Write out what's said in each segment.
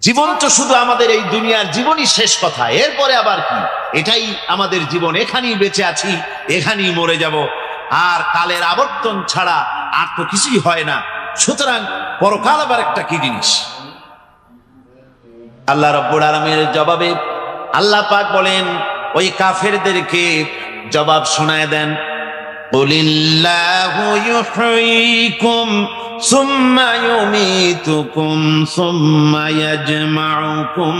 জীবন তো শুধু আমাদের এই দুনিয়ার জীবনই শেষ কথা, এরপরে আবার কি? এটাই আমাদের জীবন, এখানেই বেঁচে আছি, এখানেই মরে যাব, আর কালের আবর্তন ছাড়া আর তো কিছুই হয় না। সুতরাং পরকাল আবার একটা কি জিনিস? আল্লাহ রাব্বুল আলামিনের জবাবে আল্লাহ পাক বলেন, ওই কাফেরদেরকে জবাব শোনায় দেন, কুলিল্লাহু ইউহয়িকুম সুম্মা ইউমীতুকুম সুম্মা ইয়াজমাউকুম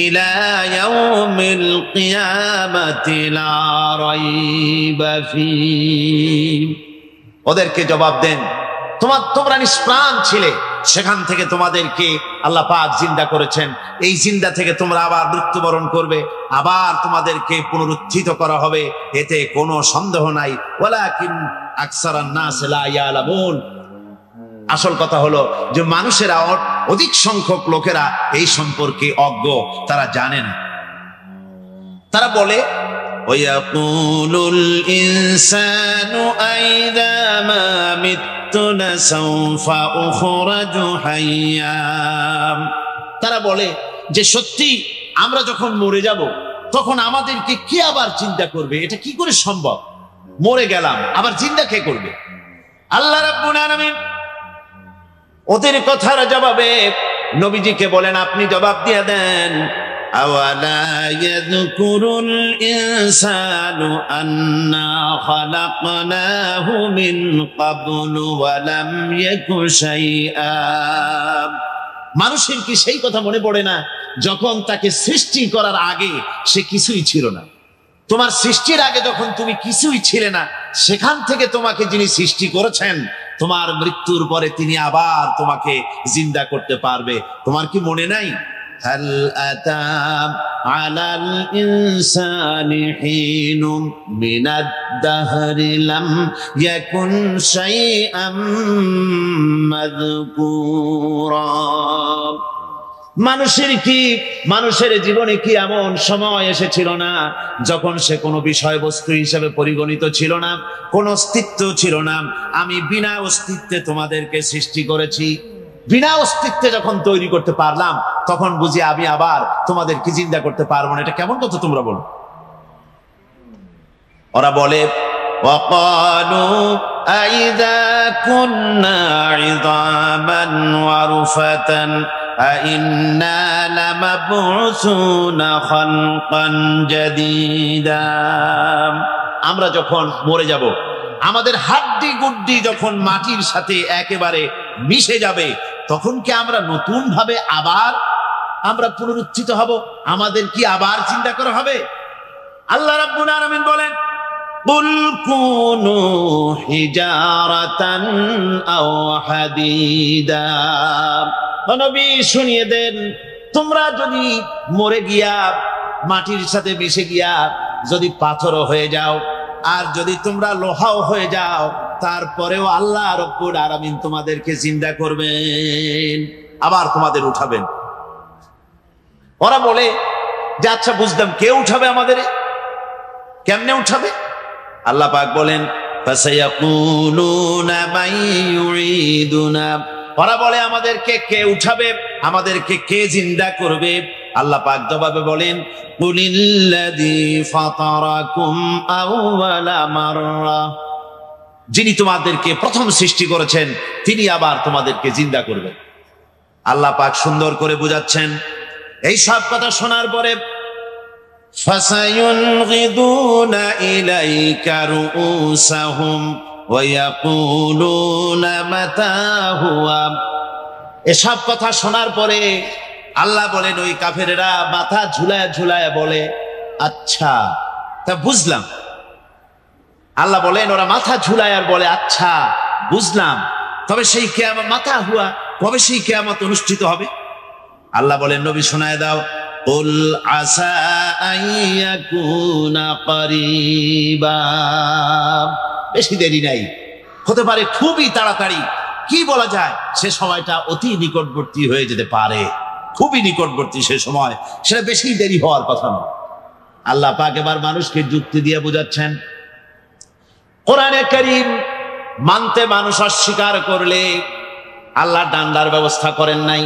ইলা ইয়াউমিল কিয়ামাতি লা রাইবা ফীহ। ওদেরকে জবাব দেন, তোমরা নিষ্প্রাণ ছিলে, সেখান থেকে তোমাদেরকে আল্লাহ পাক জিন্দা করেছেন, এই জিন্দা থেকে তোমরা আবার মৃত্যুবরণ করবে, আবার তোমাদেরকে পুনরুত্থিত করা হবে, এতে কোনো সন্দেহ নাই। ওয়ালাকিন আকসারান নাস লা ইয়ালামুন। আসল কথা হলো যে মানুষেরা, অধিক সংখ্যক লোকেরা এই সম্পর্কে অজ্ঞ, তারা জানে না। তারা বলে, ওয়ায়াকুলুল ইনসানু আইযা মা মিততু লাসাউফা উখরাজু হাইয়্যা। তারা বলে যে সত্যি আমরা যখন মরে যাব তখন আমাদেরকে কে আবার চিন্তা করবে? এটা কি করে সম্ভব? মরে গেলাম, আবার চিন্তা কে করবে? আল্লাহ রাব্বুল আলামিন ওদের কথার জবাবে নবীজিকে বলেন, আপনি জবাব দিয়ে দেন, আওয়ালা ইয়াযকুরুল ইনসানু আন্না খালাকনাহু মিন ক্বাবলু ওয়া লাম ইয়াকু শাইআ। মানুষের কি সেই কথা মনে পড়ে না যখন তাকে সৃষ্টি করার আগে সে কিছুই ছিল না? তোমার সৃষ্টির আগে যখন তুমি কিছুই ছিলে না, সেখান থেকে তোমাকে যিনি সৃষ্টি করেছেন, তোমার মৃত্যুর পরে তিনি আবার তোমাকে জিন্দা করতে পারবে। তোমার কি মনে নাই? হাল আতা আলাল ইনসানি হিনুম মিনাদ দাহরি লাম ইয়াকুন শাইআম মাযকুরা। মানুষের জীবনে কি এমন সময় এসেছিল না যখন সে কোনো বিষয়বস্তু হিসেবে পরিগণিত ছিল না, কোন অস্তিত্ব ছিল না? আমি বিনা অস্তিত্বে তোমাদেরকে সৃষ্টি করেছি, বিনা অস্তিত্বে যখন তৈরি করতে পারলাম তখন বুঝি আমি আবার তোমাদেরকে জিন্দা করতে পারবো না? এটা কেমন কথা তোমরা বলো? ওরা বলে, وقالوا أئذا كنا عظاما ورفاتا أئنا لمبعوثون خلقا جديدا। আমরা যখন মরে যাব, আমাদের হাড্ডি গুড্ডি যখন মাটির সাথে একেবারে মিশে যাবে, তখন কি আমরা নতুন ভাবে আবার পুনরুত্থিত হব? আমাদের কি আবার চিন্তা করা হবে? আল্লাহ রাব্বুল আলামিন বলেন, কুল কুনু হিজারাতান আও হাদিদা। নবী শুনিয়ে দেন, তোমরা যদি মরে গিয়া মাটির সাথে মিশে গিয়া যদি পাথরও হয়ে যাও, আর যদি তোমরা লোহাও হয়ে যাও, তারপরেও আল্লাহ রাব্বুল আলামিন তোমাদেরকে জিন্দা করবেন, আবার তোমাদের উঠাবেন। ওরা বলে যে আচ্ছা বুঝলাম, কে উঠাবে আমাদের? কেমনে উঠাবে? আল্লাহ পাক বলেন, ফাসায়াকুলুনা মান ইউরিদুনা। ওরা বলে আমাদেরকে কে উঠাবে, আমাদেরকে কে জিন্দা করবে? আল্লাহ পাক জবাবে বলেন, কুলিল্লাযী ফাতারাকুম আউওয়ালা মাররা। যিনি তোমাদেরকে প্রথম সৃষ্টি করেছেন তিনি আবার তোমাদেরকে জিন্দা করবেন। আল্লাহ পাক সুন্দর করে বুঝাচ্ছেন। এই সব কথা শোনার পরে ফাসায়ুনগিদুনা ইলাইকা রুউসাহুম ওয়া ইয়াকুলুনা মাতা হুয়া। এসব কথা শোনার পরে আল্লাহ বলেন, ওই কাফেরেরা মাথা ঝুলায় ঝুলায় বলে, আচ্ছা তা বুঝলাম। আল্লাহ বলেন, ওরা মাথা ঝুলায় আর বলে, আচ্ছা বুঝলাম, তবে সেই কিয়ামত মাতা হুয়া, কবে সেই কিয়ামত অনুষ্ঠিত হবে? আল্লাহ বলেন, নবী শোনায় দাও, কুল আসা আইয়াকুনা করিবা। বেশি দেরি নাই, হতে পারে খুবই তাড়াতাড়ি। কি বলা যায়, সে সময়টা অতি নিকটবর্তী হয়ে যেতে পারে, খুবই নিকটবর্তী সে সময়, সেটা বেশি দেরি হওয়ার কথা নয়। আল্লাহ পাক এবার মানুষকে যুক্তি দিয়ে বোঝাচ্ছেন। কোরআনে কারীম মানতে মানুষ অস্বীকার করলে আল্লাহ ডান্ডার ব্যবস্থা করেন নাই,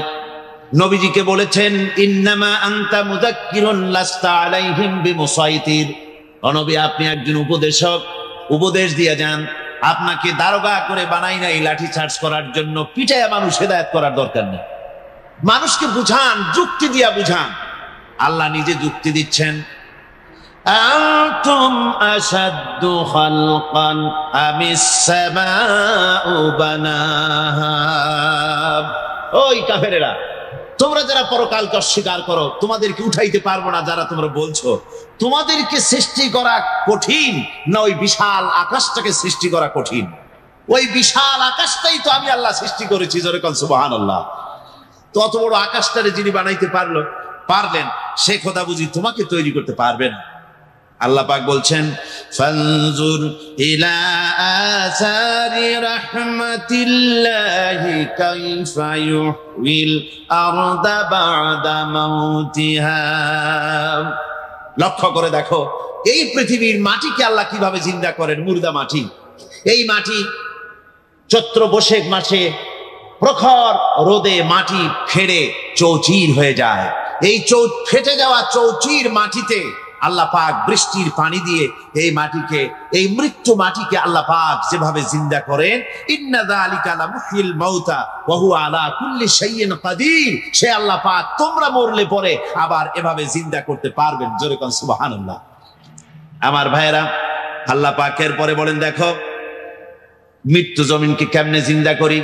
নবীজিকে বলেছেন, ইন্নামা আনতা মুযাক্কিরুন লাস্তা আলাইহিম বিমুসাইতির। ও নবী, আপনি একজন উপদেশক, উপদেশ দিয়ে যান। আপনাকে দারোগা করে বানাই নাই লাঠি চার্জ করার জন্য, পিটায়া মানুষ হেদায়েত করার দরকার নেই। মানুষকে বুঝান, যুক্তি দিয়া বুঝান। আল্লাহ নিজে যুক্তি দিচ্ছেন, আনতুম আশাদ্দু খালকান আমিস সামাউ বানাহা। ওই কাফেরেরা, তোমরা যারা পরকালকে অস্বীকার করো, তোমাদেরকে উঠাইতে পারবো না যারা তোমরা বলছো, তোমাদেরকে সৃষ্টি করা কঠিন না ওই বিশাল আকাশটাকে সৃষ্টি করা কঠিন? ওই বিশাল আকাশটাই তো আমি আল্লাহ সৃষ্টি করেছি, জোরে বলেন সুবহানাল্লাহ। তো অত বড় আকাশটারে যিনি বানাইতে পারলেন, সে খোদা বুঝি তোমাকে তৈরি করতে পারবেন? আল্লাহ পাক বলছেন, ফানজুর ইলা আসারি রাহমাতিল্লাহি কাইফা ইউহিল আরদা বা'দা মাউতিহা। লক্ষ্য করে দেখো, এই পৃথিবীর মাটিকে আল্লাহ কিভাবে জিন্দা করেন। মুর্দা মাটি, এই মাটি চৈত্র বৈশাখ মাসে প্রখর রোদে মাটি ফেড়ে চৌচির হয়ে যায়। এই ফেটে যাওয়া চৌচির মাটিতে আল্লাহ পাক বৃষ্টির পানি দিয়ে এই মাটিকে, এই মৃত্যু মাটিকে আল্লাহ পাক যেভাবে জিন্দা করেন, ইন্না যালিকা লামুহিল মাউতা ওয়া হুয়া আলা কুল্লি শাইইন কাদির। সে আল্লাহ পাক তোমরা মরলে পরে আবার এভাবে জিন্দা করতে পারবেন। জোরে কোন সুবহানাল্লাহ। আমার ভাইয়েরা, আল্লাহ পাকের পরে বলেন, দেখো মৃত্যু জমিনকে কেমনে জিন্দা করি।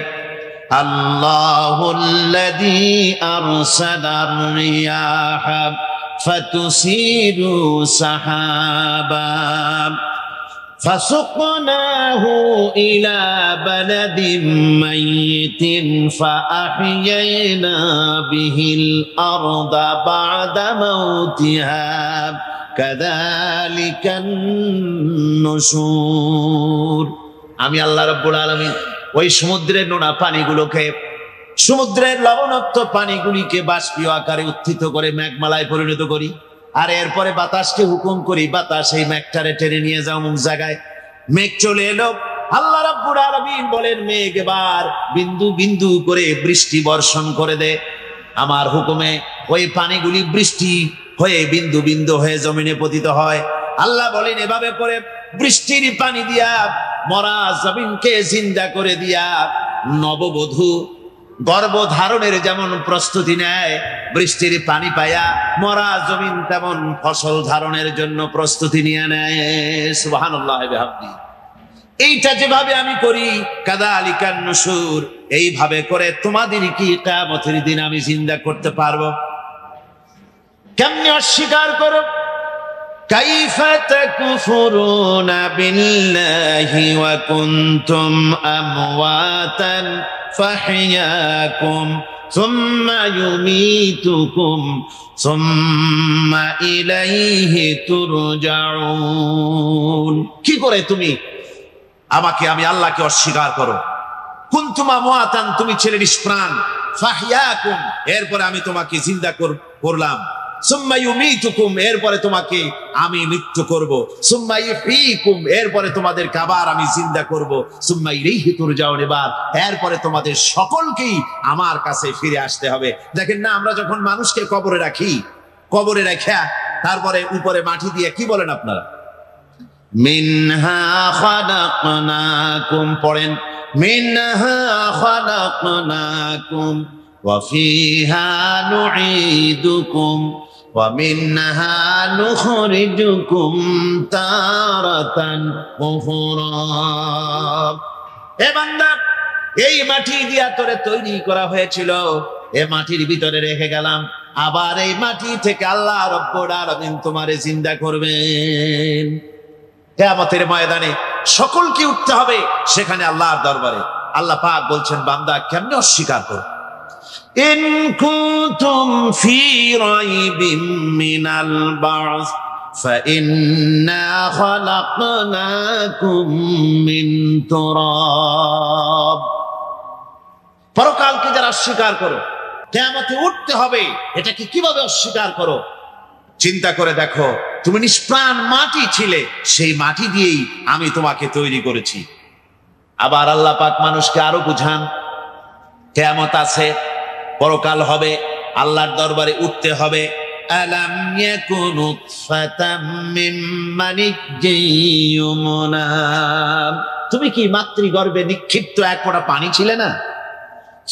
আল্লাহুল্লাযী আরসালার রিয়াহা ফাতুসিরু সাহাবা ফাসুকনাহু ইলা বালাদিন মাইয়িতিন ফাআহইয়ানা বিহিল আরদা বা'দা মাউতিহা কাযালিকান নুশুর। আমি আল্লাহ রাব্বুল আলামিন ওই সমুদ্রের নোনা পানিগুলোকে, সমুদ্রের লবণাক্ত পানিগুলিকে বাষ্পীয় আকারে উত্থিত করে মেঘমালায় পরিণত করি, আর এরপরে বাতাসকে হুকুম করি, বাতাস এই মেঘটারে টেনে নিয়ে যাও অমুক জায়গায়। মেঘ চলে এলো, আল্লাহ রাব্বুল আলামিন বলেন, মেঘ এবার বিন্দু বিন্দু করে বৃষ্টি বর্ষণ করে দে। আমার হুকুমে ওই পানিগুলি বৃষ্টি হয়ে বিন্দু বিন্দু হয়ে জমিনে পতিত হয়। আল্লাহ বলেন, এভাবে করে বৃষ্টির পানি দিয়া মরা জমিনকে জিন্দা করে দিয়া নববধূ গর্ভধারণের যেমন প্রস্তুতি নেয়, বৃষ্টির পানি পায়া মরা জমিন তেমন ফসল ধারণের জন্য প্রস্তুতি নিয়ে নেয়। সুবহানাল্লাহ বিহামদি। এইটা যেভাবে আমি করি, কাযালিকান নুশুর, এইভাবে করে তোমাদের কি কিয়ামতের দিন আমি জিন্দা করতে পারবো? কেমনে অস্বীকার করো? কাইফা তাকফুরুনা বিল্লাহি ওয়া কুনতুম আমওয়াতান ফাহইয়াকুম সুম্মা ইউমীতুকুম সুম্মা ইলাইহি তুরজাউন। কি করে তুমি আমাকে, আমি আল্লাহকে অস্বীকার করো? কুনতুম আমওয়াতান, তুমি ছিলে নিষ্প্রাণ, ফাহইয়াকুম, এরপরে আমি তোমাকে জিন্দা করলাম, সুম্মা ইউমীতুকুম, এরপরে তোমাকে আমি মৃত্যু করব, সুম্মা ইহয়ীকুম, এরপরে তোমাদেরকে আবার আমি জিন্দা করব, সুম্মা ইলাইহি তুরজাউন, এরপরে তোমাদের সকলকেই আমার কাছে ফিরে আসতে হবে। দেখেন না, আমরা যখন মানুষকে কবরে রাখি, কবরে রাখা তারপরে উপরে মাটি দিয়ে কি বলেন আপনারা? মিনহা খালাকনাকুম, পড়েন, মিনহা খালাকনাকুম ওয়া ফিহা নুঈদুকুম ওয়া মিনহা নুখরিজুকুম তারাতান উখরা। হে বান্দা, এই মাটি দিয়া তোরে তৈরি করা হয়েছিল, এই মাটির ভিতরে রেখে গেলাম, আবার এই মাটি থেকে আল্লাহ রাব্বুল আলামিন তোমারে জিন্দা করবেন। কিয়ামতের ময়দানে সকলকে উঠতে হবে সেখানে আল্লাহর দরবারে। আল্লাহ পাক বলছেন, বান্দা কেমনে অস্বীকার করো? ইন কুনতুম ফি রাইবিম মিনাল বা'স ফাইন্না খালাকনাকুম মিন তুরাব। পরকালকে যারা অস্বীকার করো, কিয়ামতে উঠতে হবে, এটাকে কিভাবে অস্বীকার করো? চিন্তা করে দেখো, তুমি নিষ্প্রাণ মাটি ছিলে, সেই মাটি দিয়েই আমি তোমাকে তৈরি করেছি। আবার আল্লাহ পাক মানুষকে আরো বুঝান, কিয়ামত আছে, পরকাল হবে, আল্লাহর দরবারে উঠতে হবে। আলাম ইয়াকুনু ফাতাম মিন মানিজ্জিয়ুমনা, তুমি কি মাতৃগর্ভে নিক্ষিপ্ত এক ফোঁটা পানি ছিলে না?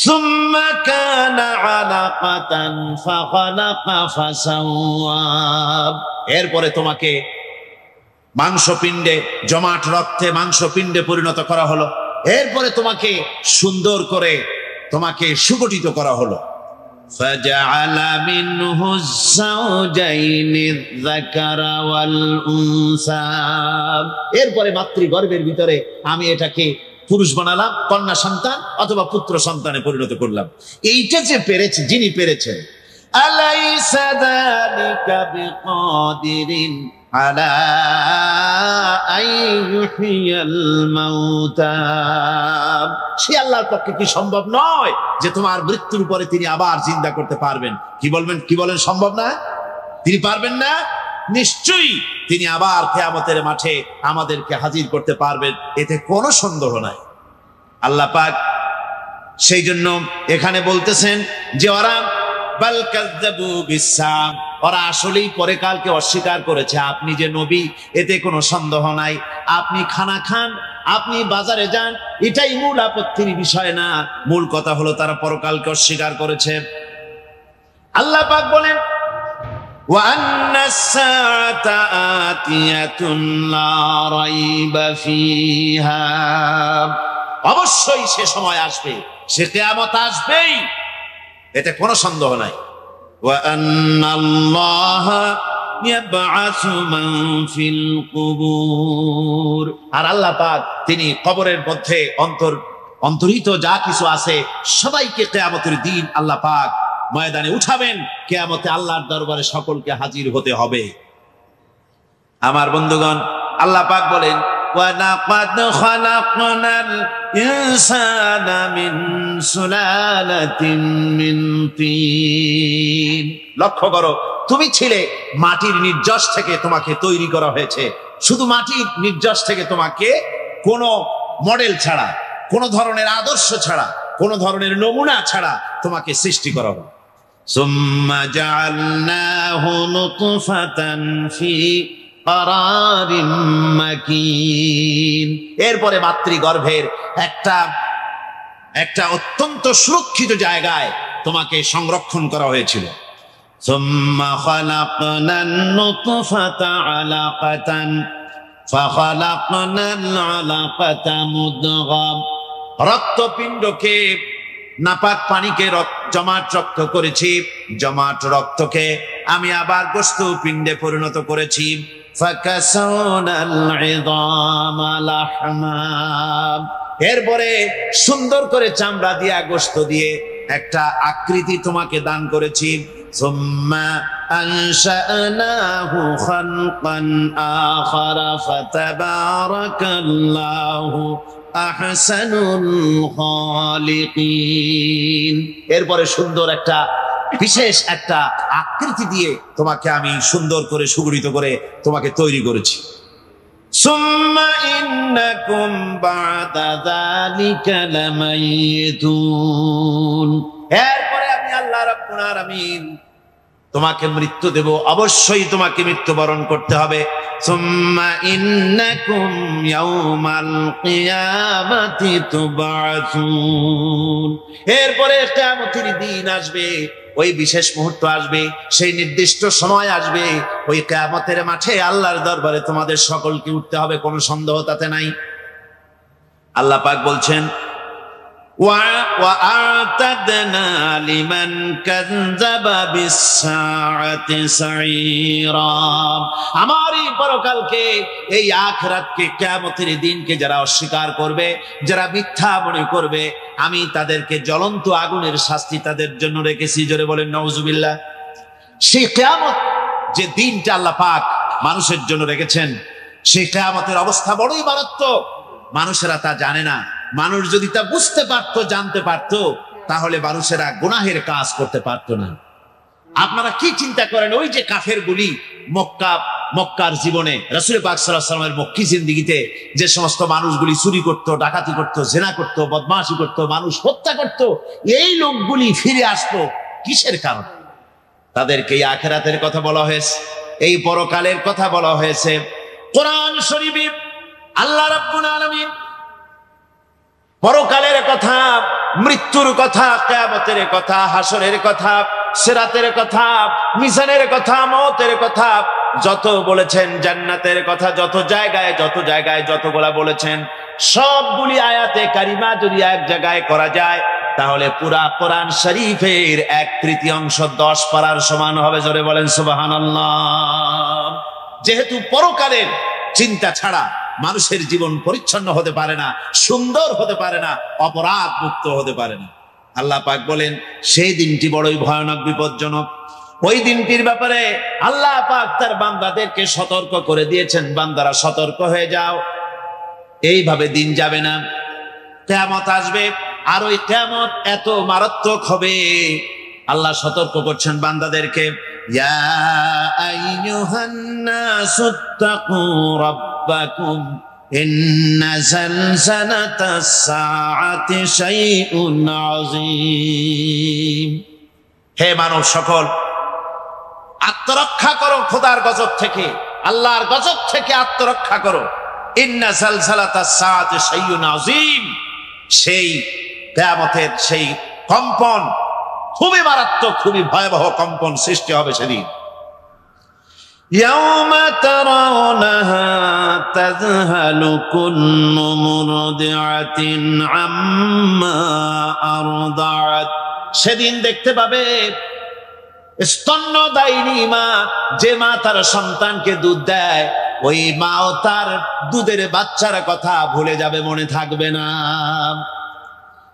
সুম্মা কানা আলাকাতান ফাখালাকা ফাসাওয়া, এরপরে তোমাকে মাংসপিণ্ডে, জমাট রক্তে মাংসপিণ্ডে পরিণত করা হলো, এরপরে তোমাকে সুন্দর করে তোমাকে সুগঠিত করা হলো। ফাজআলা মিনহু যাওজাইনি যাকারা ওয়াল উনসা, এরপরে মাতৃগর্ভের ভিতরে আমি এটাকে পুরুষ বানালাম, কন্যা সন্তান অথবা পুত্র সন্তানে পরিণত করলাম। এইটা যে পেরেছে, যিনি পেরেছেন, আলাইসা যালিকা বিকাদিরিন আলা আইয়ুহিয়াল মাউতা, সে আল্লাহর পক্ষে কি সম্ভব নয় যে তোমার মৃত্যুর পরে তিনি আবার জিন্দা করতে পারবেন? কি বলেন সম্ভব না? তিনি পারবেন না? নিশ্চয়ই তিনি আবার কিয়ামতের মাঠে আমাদেরকে হাজির করতে পারবেন, এতে কোনো সন্দেহ নাই। আল্লাহ পাক সেই জন্য এখানে বলতেছেন যে ওরা বাল কাযযাবু বিসসাম, ওরা আসলেই পরে কালকে অস্বীকার করেছে। আপনি যে নবী, এতে কোনো সন্দেহ নাই। আপনি খানা খান, আপনি বাজারে যান, এটাই মূল আপত্তির বিষয় না। মূল কথা হলো তারা পরকালকে অস্বীকার করেছে। আল্লাহ পাক বলেন ওয়া আন্নাস সাআতা আতিয়াতুন লা রাইবা ফিহা, অবশ্যই সে সময় আসবে, সে কিয়ামত আসবেই, এতে কোনো সন্দেহ নাই। ওয়া আন্নাল্লাহা ইয়াবআসু মান ফিল কুবুর, আর আল্লাহ পাক তিনি কবরের মধ্যে অন্তর্হিত যা কিছু আছে সবাইকে কিয়ামতের দিন আল্লাহ পাক ময়দানে উঠাবেন। কিয়ামতে আল্লাহর দরবারে সকলকে হাজির হতে হবে। আমার বন্ধুগণ, আল্লাহ পাক বলেন ওয়া লাকাদ খালাকনাল ইনসানা মিন সুলালাতিন মিন তিন, লক্ষ্য করো, তুমি ছিলে মাটির নির্যাস থেকে তোমাকে তৈরি করা হয়েছে। শুধু মাটির নির্যাস থেকে তোমাকে কোনো মডেল ছাড়া, কোনো ধরনের আদর্শ ছাড়া, কোনো ধরনের নমুনা ছাড়া তোমাকে সৃষ্টি করা হলো। সুম্মা জাআলনাহু নুতফাতান ফি কারারিম মাকিন, এরপরে মাতৃগর্ভের একটা অত্যন্ত সুরক্ষিত জায়গায় তোমাকে সংরক্ষণ করা হয়েছিল। সুম্মা খালাকনান নুতফাতা আলাকাতান ফাখালাকনাল আলাকাতা মুদগাম, রক্তপিণ্ডকে, নাপাক পানিকে জমাট রক্ত করেছি, জমাট রক্তকে আমি আবার গোশত পিণ্ডে পরিণত করেছি। ফাকাসাওনাল ইযামা লাহমা, এরপরে সুন্দর করে চামড়া দিয়ে, গোশত দিয়ে একটা আকৃতি তোমাকে দান করেছি। সুম্মা আনশা'নাহু খালকান আখারা ফাতাবারাকাল্লাহু আহসানুল খালিকিন, এরপরে সুন্দর একটা বিশেষ একটা আকৃতি দিয়ে তোমাকে আমি সুন্দর করে সুগঠিত করে তোমাকে তৈরি করেছি। সুম্মা ইন্নাকুম বা'দা যালিকা লামাইতুন, এরপরে আমি আল্লাহ রাব্বুল আলামিন তোমাকে মৃত্যু দেব, অবশ্যই তোমাকে মৃত্যুবরণ করতে হবে। সুম্মা ইন্নাকুম ইয়াউমাল কিয়ামাতি তুবআসুন, এরপরে কিয়ামতের দিন আসবে, ওই বিশেষ মুহূর্ত আসবে, সেই নির্দিষ্ট সময় আসবে, ওই কিয়ামতের মাঠে আল্লাহর দরবারে তোমাদের সকলকে উঠতে হবে, কোনো সন্দেহ তাতে নাই। আল্লাহ পাক বলছেন وَأَعْتَدْنَا لِمَنْ كَذَّبَ بِالسَّاعَةِ سَعِيرًا, আমার এই পরকালকে, এই আখিরাতকে, কিয়ামতের দিনকে যারা অস্বীকার করবে, যারা মিথ্যা মনে করবে, আমি তাদেরকে জ্বলন্ত আগুনের শাস্তি তাদের জন্য রেখেছি। জোরে বলেন নাউজুবিল্লাহ। সেই কিয়ামত যে দিনটা আল্লাহ পাক মানুষের জন্য রেখেছেন, সেই কিয়ামতের অবস্থা বড়ই মারাত্মক। মানুষেরা তা জানে না। মানুষ যদি তা বুঝতে পারত, জানতে পারত, তাহলে মানুষেরা গুনাহের কাজ করতে পারত না। আপনারা কি চিন্তা করেন, ওই যে কাফের গুলি মক্কার জীবনে, রাসূল পাক সাল্লাল্লাহু আলাইহি ওয়াসাল্লামের মক্কি জিন্দেগিতে যে সমস্ত মানুষগুলি চুরি করত, ডাকাতি করত, জিনা করত, বদমাশি করত, মানুষ হত্যা করত, এই লোকগুলি ফিরে আসতো কিসের কারণ? তাদেরকে এই আখিরাতের কথা বলা হয়েছে, এই পরকালের কথা বলা হয়েছে। কোরআন শরীফে আল্লাহ রাব্বুল আলামিন পরকালের কথা, মৃত্যুর কথা, কিয়ামতের কথা, হাসরের কথা, সিরাতের কথা, মিজানের কথা, মওতের কথা যত বলেছেন, জান্নাতের কথা যত জায়গায় যতগুলা বলেছেন, সবগুলি আয়াতে কারিমা যদি এক জায়গায় করা যায় তাহলে পুরা কোরআন শরীফের 1/3 10 পারার সমান হবে। জোরে বলেন সুবহানাল্লাহ। যেহেতু পরকালের চিন্তা ছাড়া মানুষের জীবন পরিচ্ছন্ন হতে পারে না, সুন্দর হতে পারে না, অপরাধ মুক্ত হতে পারে না। আল্লাহ পাক বলেন সেই দিনটি বড়ই ভয়ানক, বিপজ্জনক। ওই দিনটির ব্যাপারে আল্লাহ পাক তার বান্দাদেরকে সতর্ক করে দিয়েছেন, বান্দারা সতর্ক হয়ে যাও, এইভাবে দিন যাবে না, কিয়ামত আসবে। আর ওই কিয়ামত এত মারাত্মক হবে, আল্লাহ সতর্ক করছেন বান্দাদেরকে, ইয়া আইয়ুহান নাসুত্তাকু রাব্বাকুম ইন্না জালজালাতাস সাআতি শাইউন আযীম। হে মানব সকল, আত্মরক্ষা করো খোদার গজব থেকে, আল্লাহর গজব থেকে আত্মরক্ষা করো। ইন্না জালজালাতাস সাআতি শাইউন আযীম, সেই কিয়ামতের সেই কম্পন খুবই মারাত্মক, খুবই ভয়াবহ কম্পন সৃষ্টি হবে সেদিন। ইয়াউমা তারাউনাহা তাযহালু কুল্লু মুরদিআতিন আম্মা আরদাআত, সেদিন দেখতে পাবে স্তন্যদায়িনী মা, যে মা তার সন্তানকে দুধ দেয়, ওই মাও তার দুধের বাচ্চার কথা ভুলে যাবে, মনে থাকবে না।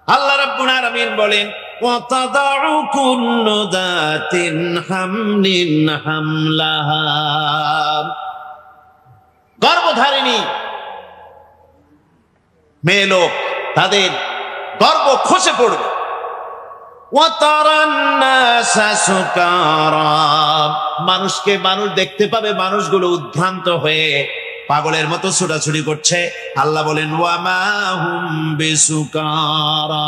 আল্লাহ রাব্বুল আলামিন বলেন ওয়াতাদাউ কুল্লু যাতিন হামলিন হামলাহা, গর্ভধারিণী মেয়ে লোক তাদের গর্ভ খসে পড়বে। ওয়াতারান নাসা সুকারা, মানুষকে মানুষ দেখতে পাবে, মানুষগুলো উদ্ভ্রান্ত হয়ে পাগলের মতো ছোটাছুটি করছে। আল্লাহ বলেন ওয়ামা হুম বিসুকারা,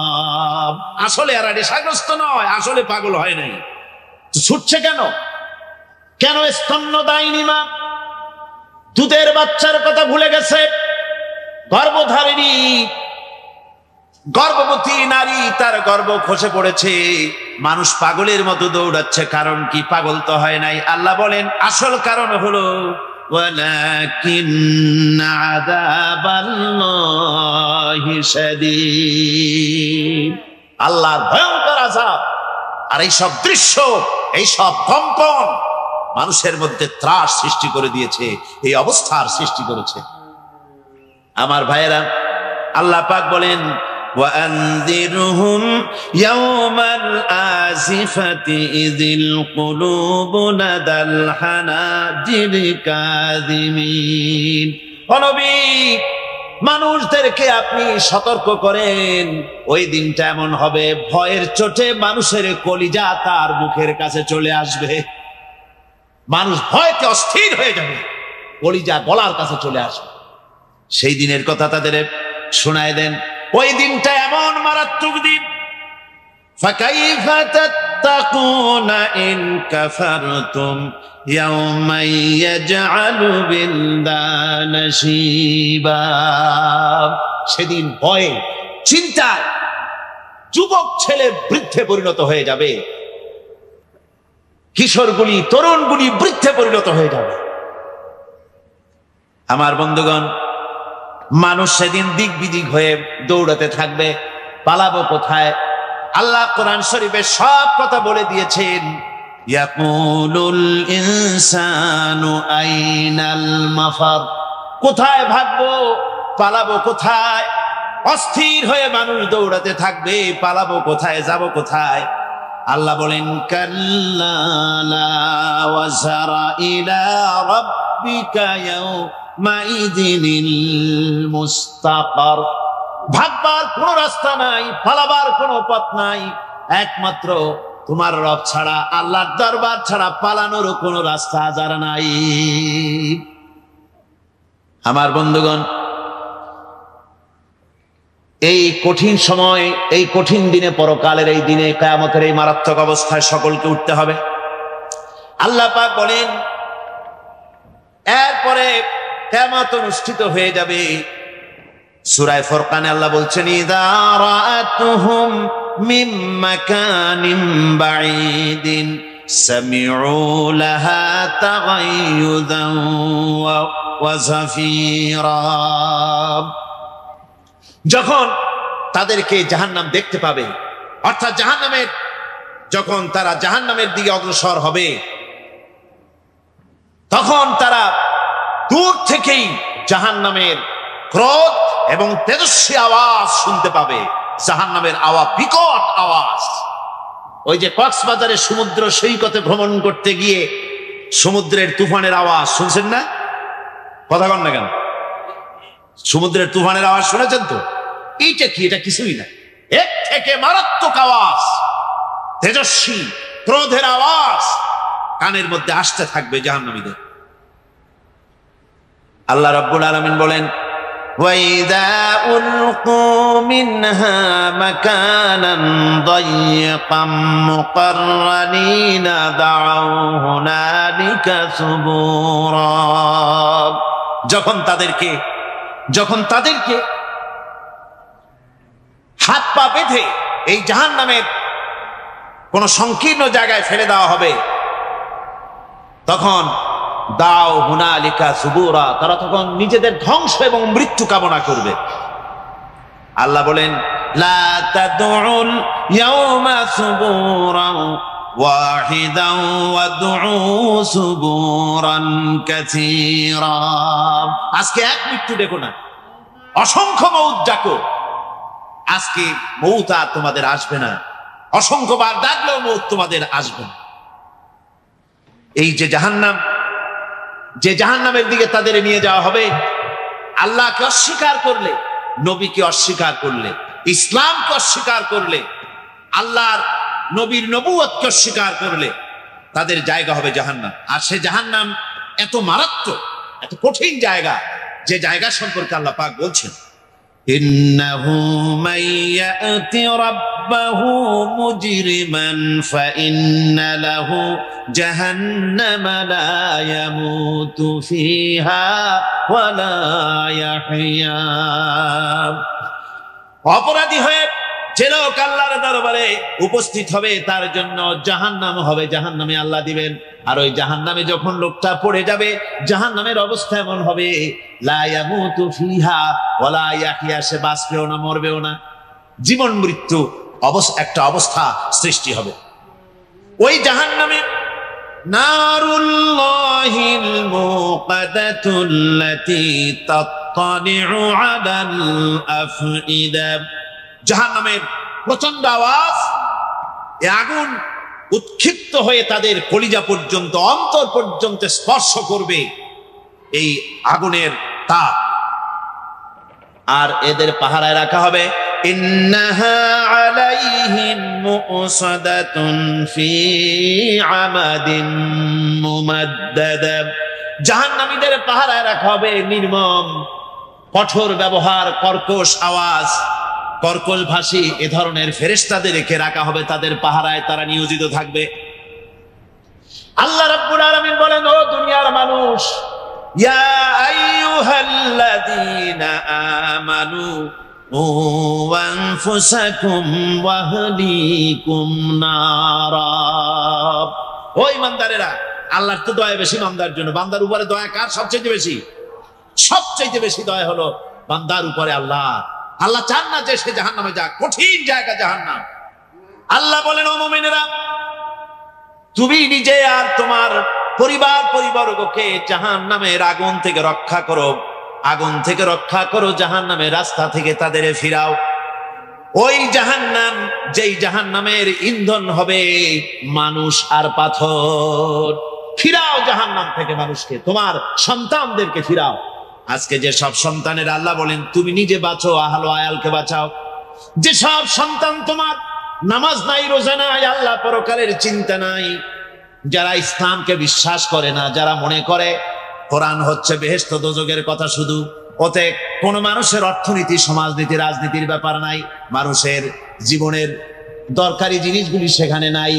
আসলে এরা নেশাগ্রস্ত নয়, আসলে পাগল হয় নাই। ছুটছে কেন? কেন? স্তন্যদায়িনী মা দুধের বাচ্চার কথা ভুলে গেছে। গর্ভধারিণী গর্ভবতী নারী, তার গর্ভ খসে পড়েছে, মানুষ পাগলের মতো দৌড়াচ্ছে। কারণ কি? পাগল তো হয় নাই। আল্লাহ বলেন আসল কারণ হলো ওয়ালাকিন্না আযাবাল্লাহি শাদীদ, আল্লাহর ভয়ঙ্কর আযাব। আর এই সব দৃশ্য, এই সব কম্পন মানুষের মধ্যে ত্রাস সৃষ্টি করে দিয়েছে, এই অবস্থার সৃষ্টি করেছে। আমার ভাইয়েরা, আল্লাহ পাক বলেন وأنذرهم يوم الآزفة إذ القلوب لدى الحناجر كاظمين। নবী, মানুষদেরকে আপনি সতর্ক করেন, ওই দিনটা এমন হবে ভয়ের চোটে মানুষের কলিজা তার মুখের কাছে চলে আসবে। মানুষ ভয়তে অস্থির হয়ে যাবে, কলিজা গলার কাছে চলে আসবে। সেই দিনের কথা তাদের শোনায় দেন। ওই দিনটা এমন মারাত্মক দিন, ফাকাইফা তাত্তাকুনা ইন কাফারতুম ইয়াওমা ইয়াজআলু বিলদানা শিবা। সেদিন ভয়ে চিন্তায় যুবক ছেলে বৃদ্ধে পরিণত হয়ে যাবে, কিশোরগুলি তরুণগুলি বৃদ্ধে পরিণত হয়ে যাবে। আমার বন্ধুগণ, মানুষ সেদিন দিক বিদিক হয়ে দৌড়াতে থাকবে, পালাবো কোথায়? আল্লাহ কোরআন শরীফে সব কথা বলে দিয়েছেন। ইয়াকুলুল ইনসানু আইনাল মাফার, কোথায় ভাগবো, পালাবো কোথায়? অস্থির হয়ে মানুষ দৌড়াতে থাকবে, পালাবো কোথায়, যাব কোথায়? আল্লাহ বলেন কাল্লা লা ওয়াজারা ইলা রাব্বিকা ইয়াউমাইযিনিল মুস্তাকার, ভাগবার কোনো রাস্তা নাই, পালাবার কোনো পথ নাই, একমাত্র তোমার রব ছাড়া, আল্লাহর দরবার ছাড়া পালানোর কোনো রাস্তা যারা নাই। আমার বন্ধুগণ, এই কঠিন সময়, এই কঠিন দিনে, পরকালের এই দিনে, কিয়ামতের এই মারাত্মক অবস্থায় সকলকে উঠতে হবে। আল্লাহ পাক বলেন, এরপরে কিয়ামত অনুষ্ঠিত হয়ে যাবে। সূরা ফুরকানে আল্লাহ বলছেন, ইযা রাআতুহুম মিন মাকানিন বাঈদিন সামিউ লাহা তাগায়ুযান ওয়া যাফীরা। যখন তাদেরকে জাহান্নাম দেখতে পাবে, অর্থাৎ জাহান্নামের, যখন তারা জাহান্নামের দিকে অগ্রসর হবে, তখন তারা দূর থেকেই জাহান্নামের ক্রোধ এবং তেজস্বী আওয়াজ শুনতে পাবে। জাহান্নামের আওয়াজ, বিকট আওয়াজ। ওই যে কক্সবাজারে সমুদ্র সৈকতে ভ্রমণ করতে গিয়ে সমুদ্রের তুফানের আওয়াজ শুনছেন না? কথা কন না কেন? সমুদ্রের তুফানের আওয়াজ শুনেছেন তো? এইটা কি? এটা কিছুই না, এর থেকে মারাত্মক আওয়াজ, তেজস্বী ক্রোধের আওয়াজ কানের মধ্যে আসতে থাকবে জাহান্নামীদের। আল্লাহ রাব্বুল আলামিন বলেন, ওয়াইদা উলকু মিনহা মাকানান দায়্যিকাম মুকাররানিনা দাউ হুনালিকা সুবুরা। যখন তাদেরকে হাত পা বেঁধে এই জাহান্নামের কোন সংকীর্ণ জায়গায় ফেলে দেওয়া হবে, তখন দাও হুনালিকা সুবুরা, তারা তখন নিজেদের ধ্বংস এবং মৃত্যু কামনা করবে। আল্লাহ বলেন, লা তাদউল ইয়াওমা সুবুরান ওয়াহিদান ওয়াদউ সুবুরান কাসীরা। আজকে এক মৃত্যু ডেকো না, অসংখ্য মউত ডাকো। আজকে মউত আর তোমাদের আসবে না, অসংখ্যবার ডাকলেও মউত তোমাদের আসবে না। এই যে জাহান্নাম, যে জাহান্নামের দিকে তাদের নিয়ে যাওয়া হবে, আল্লাহকে অস্বীকার করলে, নবীকে অস্বীকার করলে, ইসলামকে অস্বীকার করলে, আল্লাহর নবীর নবুয়তকে অস্বীকার করলে তাদের জায়গা হবে জাহান্নাম। আর সে জাহান্নাম এত মারাত্মক, এত কঠিন জায়গা, যে জায়গা সম্পর্কে আল্লাহ পাক বলছেন, ইন্নাহু মান ইয়াতি রাব্বাহু মুজরিমান ফাইন্না লাহু জাহান্নামা লা ইয়ামুতু ফিহা ওয়া লা ইয়াহইয়া। অপরাধী হয়ে যে লোক আল্লাহর দরবারে উপস্থিত হবে, তার জন্য জাহান্নাম হবে, জাহান্নামে আল্লাহ দিবেন। আর ওই জাহান্নামে যখন লোকটা পড়ে যাবে, জাহান্নামের অবস্থা এমন হবে, লা ইয়ামুতু ফিহা ওয়া লা ইয়াহইয়া, সে বাঁচবেও না, মরবেও না, জীবন মৃত্যু একটা অবস্থা সৃষ্টি হবে। ওই জাহান্নামে নারুল্লাহিল মুকাদাতুল্লাতী তাত্তালিউ আলাল আফইদা। জাহান্নামের প্রচন্ড আওয়াজ, এই আগুন উৎক্ষিপ্ত হয়ে তাদের কলিজা পর্যন্ত, অন্তর পর্যন্ত স্পর্শ করবে এই আগুনের তাপ। আর এদের পাহারায় রাখা হবে, ইন্নাহা আলাইহিম মুসাদাতুন ফি আমাদিন মুমাদ্দাদা। জাহান্নামীদের পাহারায় রাখা হবে নির্মম, কঠোর ব্যবহার, কর্কশ আওয়াজ, কর্কশ ভাষী এ ধরনের ফেরেশতাদেরকে রাখা হবে তাদের পাহারায়, তারা নিয়োজিত থাকবে। আল্লাহ রাব্বুল আলামিন বলেন, ও দুনিয়ার মানুষ, ইয়া আইয়ুহাল্লাযীনা আমানু ও আনফুসাকুম ওয়া আহলিকুম নারা। ও ঈমানদারেরা, আল্লাহর তো দয়া বেশি বান্দার জন্য। বান্দার উপরে দয়া কার সবচেয়ে বেশি? সবচেয়ে বেশি দয়া হলো বান্দার উপরে আল্লাহ। আল্লাহ চান না যে সে জাহান্নামে যাক, কঠিন জায়গা জাহান্নাম। আল্লাহ বলেন, ও মুমিনেরা, তুমি নিজে আর তোমার পরিবারবর্গকে জাহান্নামের আগুন থেকে রক্ষা করো, আগুন থেকে রক্ষা করো, জাহান্নামের রাস্তা থেকে তাদের ফিরাও। ওই জাহান্নাম, যেই জাহান্নামের ইন্ধন হবে মানুষ আর পাথর। ফিরাও জাহান্নাম থেকে মানুষকে, তোমার সন্তানদেরকে ফিরাও। আজকে যে সব সন্তানের আল্লাহ বলেন তুমি নিজে বাঁচো, আহলো আয়ালকে বাঁচাও। যে সব সন্তান তোমার নামাজ নাই, রোজা নাই, আল্লাহ পরকালের চিন্তা নাই, যারা ইসলামকে বিশ্বাস করে না, যারা মনে করে কোরআন হচ্ছে বেহেশত দোজখের কথা শুধু, কোন মানুষের অর্থনীতি, সমাজনীতি, রাজনীতির ব্যাপার নাই, মানুষের জীবনের দরকারি জিনিসগুলি সেখানে নাই।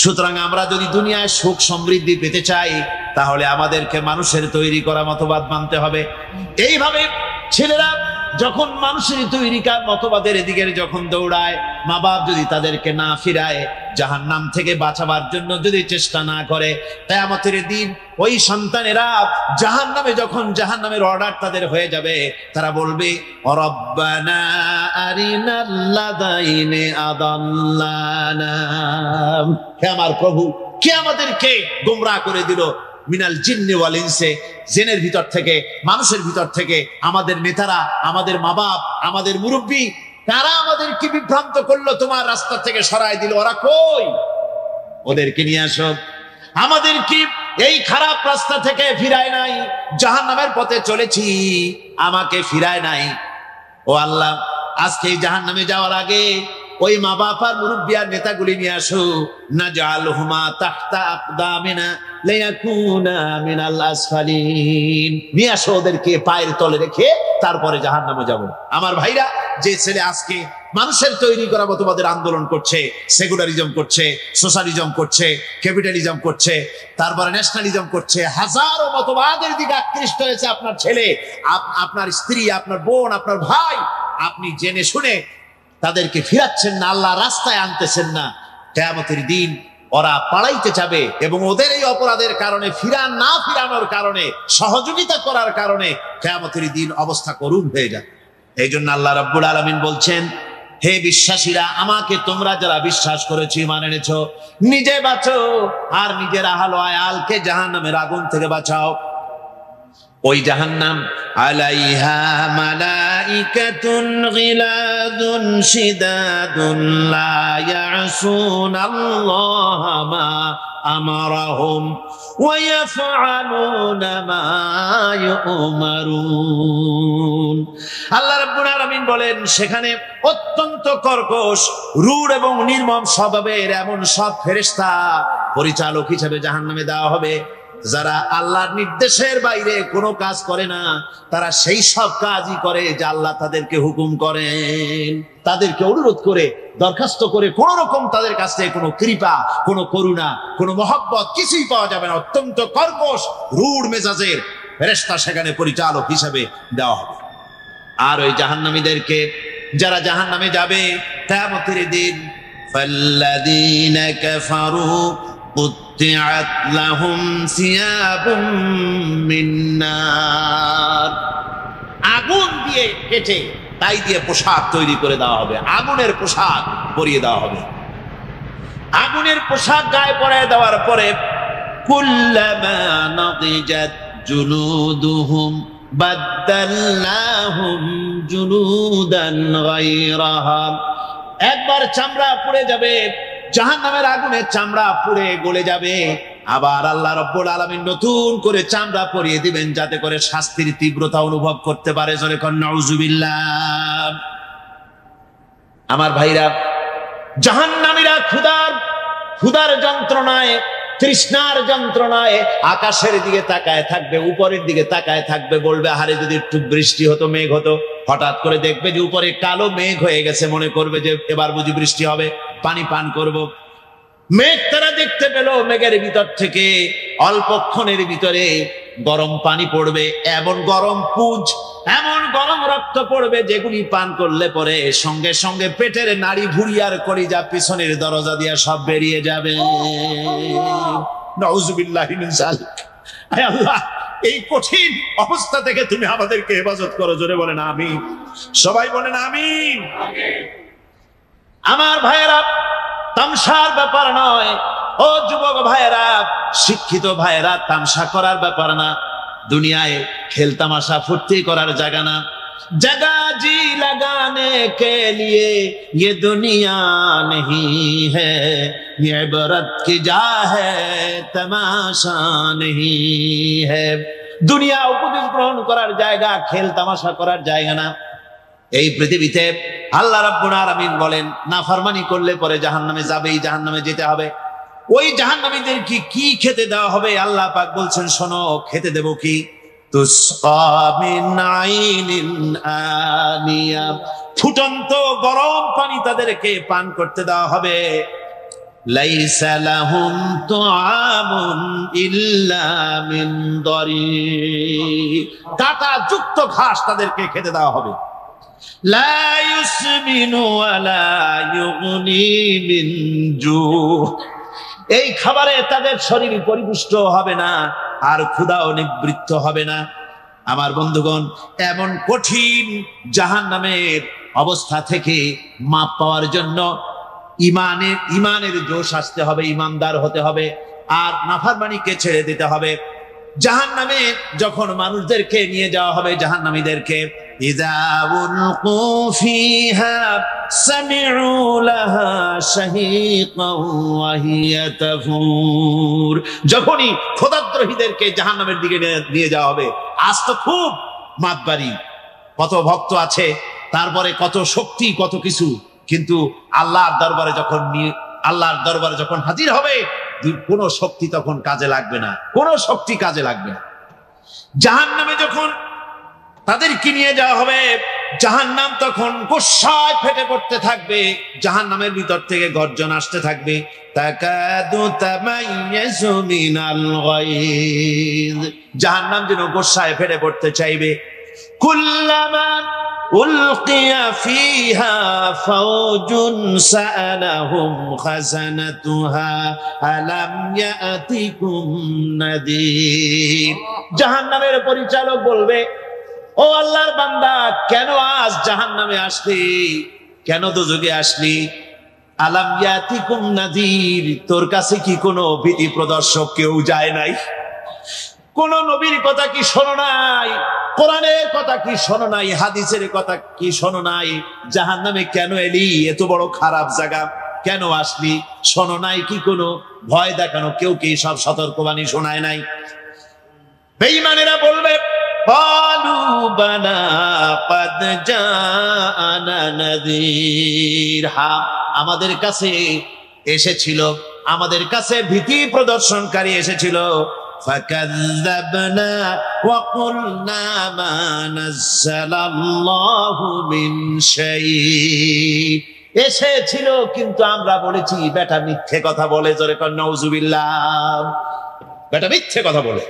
সুতরাং আমরা যদি দুনিয়ায় সুখ সমৃদ্ধি পেতে চাই, তাহলে আমাদেরকে মানুষের তৈরি করা মতবাদ মানতে হবে। এইভাবে ছেলেরা যখন মানুষের তৈরিকার মতবাদের এদিকে যখন দৌড়ায়, মা বাপ যদি তাদেরকে না ফিরায়, জাহান্নাম থেকে বাঁচাবার জন্য যদি চেষ্টা না করে, কিয়ামতের দিন ওই সন্তানেরা জাহান্নামে, যখন জাহান্নামের অর্ডার তাদের হয়ে যাবে, তারা বলবে রব্বানা আরিনাল্লাযাইনি আদাল্লানা, হে আমার প্রভু, কে আমাদেরকে গোমরাহ করে দিল, মিনাল জিন্নি ওয়াল ইনসি, জিনের ভিতর থেকে, মানুষের ভিতর থেকে, আমাদের নেতারা, আমাদের মা বাপ, আমাদের মুরব্বী, তারা আমাদেরকে বিভ্রান্ত করলো, তোমার রাস্তা থেকে সরায় দিল। ওরা কই? ওদেরকে নিয়ে আসো। আমাদেরকে এই খারাপ রাস্তা থেকে ফিরায় নাই, জাহান্নামের পথে চলেছি, আমাকে ফিরায় নাই। ও আল্লাহ, আজকে এই জাহান্নামে যাওয়ার আগে ওই মা বাপ আর মুরব্বী আর নেতাগুলি নিয়ে আসো। নাজআলহুমা তাহতা আকদামিনা লিয়াকুনা মিনাল আসফালিন, নিয়ে আসো ওদেরকে পায়ের তলে রেখে তারপরে জাহান্নামে যাব। আমার ভাইরা, যে ছেলে আজকে মানুষের তৈরি করা মতবাদের আন্দোলন করছে, সেকুলারিজম করছে, সোশ্যালিজম করছে, ক্যাপিটালিজম করছে, তারপরে ন্যাশনালিজম করছে, হাজারো মতবাদের দিকে আকৃষ্ট হয়েছে আপনার ছেলে, আপনার স্ত্রী, আপনার বোন, আপনার ভাই, আপনি জেনে শুনে তাদেরকে ফিরাচ্ছেন না, আল্লাহ রাস্তায় আনতেছেন না। কিয়ামতের দিন ওরা পালাইতে যাবে এবং ওদের এই অপরাধের কারণে, ফিরানোর কারণে, সহযোগিতা করার কারণে কিয়ামতের দিন অবস্থা করুণ হয়ে যাবে। এই জন্য আল্লাহ রাব্বুল আলামিন বলছেন, হে বিশ্বাসীরা, আমাকে তোমরা যারা বিশ্বাস করেছো, ঈমান এনেছো, নিজে বাঁচো আর নিজের আহল ও আয়ালকে জাহান্নামের আগুন থেকে বাঁচাও। ওই জাহান্নাম আলাইহা মালাইকাতুন গিলাদুন শিদাদুন লা ইয়াসুনাল্লাহা মা আমারাহুম ওয়া ইয়াফআলুনা মা ইউমারুন। আল্লাহ রাব্বুল আলামিন বলেন, সেখানে অত্যন্ত কর্কশ, রূঢ় এবং নির্মম স্বভাবের এমন সব ফেরেশতা পরিচালক হিসেবে জাহান্নামে দেওয়া হবে, যারা আল্লাহর নির্দেশের বাইরে কোনো কাজ করে না। তারা সেই সব কাজই করে যা আল্লাহ তাদেরকে হুকুম করেন, তাদেরকে অনুরোধ করে, দরখাস্ত করে, কোন রকম তাদের কাছ থেকে কোনো কৃপা, কোনো করুণা, কোনো মহব্বত কিছুই পাওয়া যাবে না। অত্যন্ত কর্কশ, রূঢ় মেজাজের ফেরেশতা সেখানে পরিচালক হিসেবে দেওয়া হবে। আর ওই জাহান্নামীদেরকে, যারা জাহান্নামে যাবে কিয়ামতের দিন, ফাল্লাযীনা কাফারু কুত্তিআত লাহুম সিয়াবুম মিন নার, আগুন দিয়ে কেটে তাই দিয়ে পোশাক তৈরি করে দেওয়া হবে, আগুনের পোশাক পরিয়ে দেওয়া হবে। আগুনের পোশাক গায়ে পরিয়ে দেওয়ার পরে কুল্লামা নাদিজাত জুলুদুহুম বাদদালনাহুম জুলুদান গায়রাহা, একবার চামড়া পুড়ে যাবে, জাহান্নামের আগুনে চামড়া পুড়ে গলে যাবে, আবার আল্লাহ রাব্বুল আলামিন নতুন করে চামড়া পরিয়ে দিবেন, যাতে করে শাস্তির তীব্রতা অনুভব করতে পারে। জোরে কোন নাউজুবিল্লাহ। আমার ভাইরা, জাহান্নামীরা ক্ষুধার যন্ত্রণায়, তৃষ্ণার যন্ত্রণায় আকাশের দিকে তাকায় থাকবে, উপরের দিকে তাকায় থাকবে, বলবে, আরে যদি একটু বৃষ্টি হতো, মেঘ হতো। হঠাৎ করে দেখবে যে উপরে কালো মেঘ হয়ে গেছে, মনে করবে যে এবার বুঝি বৃষ্টি হবে, পানি পান করব। মেঘ তারা দেখতে পেল, মেঘের ভিতর থেকে অল্পক্ষণের ভিতরে গরম পানি পড়বে, এমন গরম পুঁজ, এমন গরম রক্ত পড়বে, যেগুলি পান করলে পরে সঙ্গে সঙ্গে পেটের নাড়ি, ভুঁড়ি আর কলিজা পিছনের দরজা দিয়ে সব বেরিয়ে যাবে। নাউজুবিল্লাহি মিন যালিক। আয় আল্লাহ, এই কঠিন অবস্থা থেকে তুমি আমাদেরকে হেফাজত করো। জোরে বলেন আমিন। সবাই বলেন আমিন। আমার ভাইয়েরা, তামসার ব্যাপার নয়। ও যুবক ভাইয়েরা, শিক্ষিত ভাইয়েরা, তামসা করার ব্যাপার না। দুনিয়ায় খেল তামাশা ফুর্তি করার জায়গা না। जगह जी लगाने के लिए ये दुनिया नहीं है, ये इबरत की जा है, तमाशा नहीं है। দুনিয়া উপদেশ গ্রহণ করার জায়গা, খেল তামাশা করার জায়গা না। এই পৃথিবীতে আল্লাহ রাব্বুল আলামিন বলেন, নাফরমানি করলে পরে জাহান্নামে যাবেই, জাহান্নামে যেতে হবে। ওই জাহান্নামীদের কি খেতে দেওয়া হবে? আল্লাহ পাক বলছেন, শোনো, খেতে দেব কি? তুসকা মিন আইনিন আনিয়া, ফুটন্ত গরম পানি তাদেরকে পান করতে দেওয়া হবে। লাইসা লাহুম তুআমুন ইল্লা মিন দারি, কাঁটা যুক্ত ঘাস তাদেরকে খেতে দেওয়া হবে। লা ইউসমিনু ওয়া লা ইউগনি মিন জু, এই খাবারে তাদের শরীর পরিপুষ্ট হবে না আর ক্ষুধাও নিবৃত্ত হবে না। আমার বন্ধুগণ, এমন কঠিন জাহান্নামের অবস্থা থেকে মাপ পাওয়ার জন্য ইমানের জোশ আসতে হবে, ইমানদার হতে হবে, আর নাফরমানিকে ছেড়ে দিতে হবে। জাহান্নামে যখন মানুষদেরকে নিয়ে যাওয়া হবে, জাহান্নামীদেরকে, ইযা উলকু ফিহা সামিউ লাহা শাহীকান ওয়া হিয়া তাফুর, যখনই খোদাদ্রোহীদেরকে জাহান্নামের দিকে নিয়ে যাওয়া হবে, আজ তো খুব মাতবাড়ি, কত ভক্ত আছে, তারপরে কত শক্তি, কত কিছু, কিন্তু আল্লাহর দরবারে যখন হাজির হবে, কোনো শক্তি তখন কাজে লাগবে না, কোনো শক্তি কাজে লাগবে না। জাহান্নামে যখন তাদেরকে নিয়ে যাওয়া হবে, জাহান্নাম তখন গোসায় ফেটে পড়তে থাকবে, জাহান্নামের ভিতর থেকে গর্জন আসতে থাকবে, তাকাদু তামাইয়াজু মিনাল গায়জ, জাহান্নাম যেন গোসায় ফেটে পড়তে চাইবে। কুল্লামা উলকিয়া ফিহা ফাওজুন সাআলাহুম খাজানাতুহা আলাম ইয়াতিকুম নাদির, জাহান্নামের পরিচালক বলবে, ও আল্লাহর বান্দা, কেন আজ জাহান্নামে আসলি, কেন দোজখে আসলি? আলাম ইয়াতিকুম নাদির, তোর কাছে কি কোনো ভীতি প্রদর্শক কেউ যায় নাই? কোন নবীর কথা কি শোনো নাই? কোরআনের কথা কি শোনো নাই? হাদিসের কথা কি শোনো নাই? জাহান্নামে কেন এলি? এত বড় খারাপ জায়গা কেন আসলি? শোনো নাই কি? কোনো ভয় দেখানো কেউ কি সব সতর্কবাণী শোনায় নাই? বেঈমানেরা বলবে, ক্বালু বালা ক্বাদ জাআনা নাযীর, হ্যাঁ আমাদের কাছে এসেছিল, আমাদের কাছে ভীতি প্রদর্শনকারী এসেছিল। ফাকাযযাবনা ওয়া কুলনা মা নাযালাল্লাহু মিন শাই, এসেছিল কিন্তু আমরা বলেছি বেটা মিথ্যে কথা বলে। জোরে কর নাউযুবিল্লাহ, বেটা মিথ্যে কথা বলে।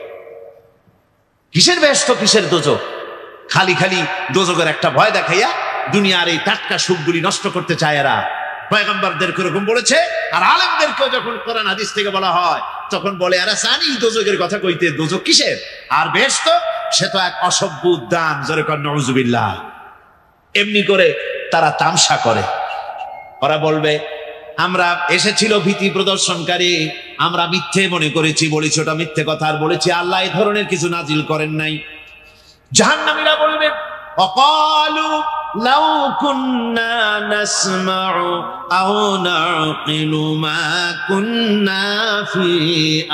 কিসের বেহেশত, কিসের দোজখ? খালি খালি দোজখের একটা ভয় দেখাইয়া দুনিয়ার এই টাটকা সুখগুলি নষ্ট করতে চায় এরা। পয়গম্বরদেরকে এরকম বলেছে, আর আলেমদেরকেও যখন কোরআন হাদিস থেকে বলা হয় তখন বলে, এরা জানি দোজখের কথা কইতে, দোজখ কিসের আর বেহেশত, সে তো এক অসভ্য উদ্যান। জোরে কর নাউযুবিল্লাহ। এমনি করে তারা তামসা করে। ওরা বলবে, আমরা এসেছিল ভীতি প্রদর্শনকারী, আমরা মিথ্যে মনে করেছি, বলেছি ওটা মিথ্যে কথা, আর বলেছি আল্লাহ এই ধরনের কিছু নাজিল করেন নাই। জাহান্নামীরা বলবে, ওয়াকালু লাউ কুন্না নাসমাউ আও নাকিলু মা কুন্না ফি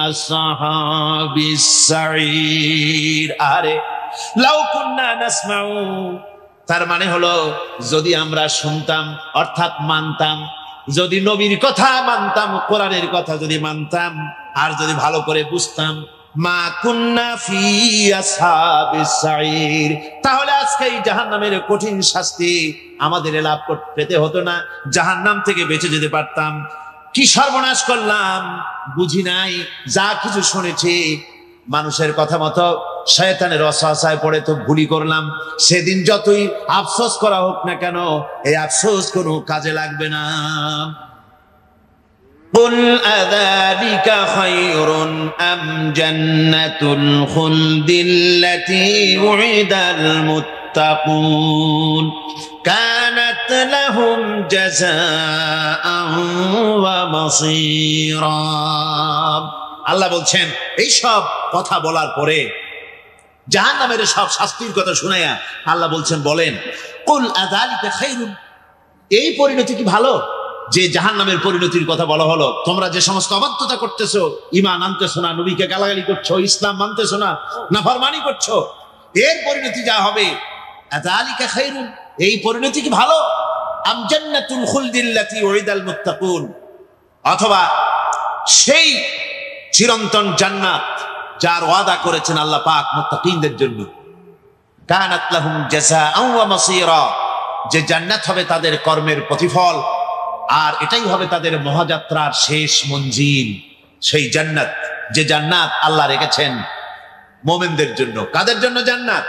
আসহাবিস সাঈর, আরে লাউ কুন্না নাসমাউ, তার মানে হলো যদি আমরা শুনতাম, অর্থাৎ মানতাম, যদি নবীর কথা মানতাম, কোরআনের কথা যদি মানতাম, আর যদি ভালো করে বুঝতাম, মা কুন্না ফি আসহাবিস সাঈর, তাহলে আজকে এই জাহান্নামের কঠিন শাস্তি আমাদের লাভ পেতে হতো না, জাহান্নাম থেকে বেঁচে যেতে পারতাম। কি সর্বনাশ করলাম বুঝি নাই, যা কিছু শুনেছি মানুষের কথা মতো শয়তানের ওয়াসওয়াসায় পড়ে তো ভুলই করলাম। সেদিন যতই আফসোস করা হোক না কেন, এই আফসোস কোনো কাজে লাগবে না। কুল আযালিকা খায়রুন আম জান্নাতুল খুলদিল্লাতী উইদাল মুত্তাকুন কানাত লাহুম জাযাআন ওয়া মাসীরা। আল্লাহ বলছেন, এই সব কথা বলার পরে, জাহান্নামের সব শাস্তির কথা শুনাইয়া আল্লাহ বলছেন, বলেন, কুল আযালিকা খায়রুন, এই পরিণতি কি ভালো যে জাহান্নামের পরিণতির কথা বলা হলো? তোমরা যে সমস্ত অবাধ্যতা করতেছো, ঈমান আনতেছো না, নবীকে গালাগালি করছো, ইসলাম মানতেছো না, নাফরমানি করছো, এর পরিণতি যা হবে, আযালিকা খায়রুন, এই পরিণতি কি ভালো? আম জান্নাতুল খুলদিল্লাতী উইদাল মুত্তাকুন, অথবা সেই চিরন্তন জান্নাত যার ওয়াদা করেছেন আল্লাহ পাক মুত্তাকিনদের জন্য। কানাত লাহুম জাযাআন ওয়া মাসীরা, যে জান্নাত হবে তাদের কর্মের প্রতিফল, আর এটাই হবে তাদের মহাযাত্রার শেষ মঞ্জিল। সেই জান্নাত, যে জান্নাত আল্লাহ রেখেছেন মুমিনদের জন্য। কাদের জন্য জান্নাত?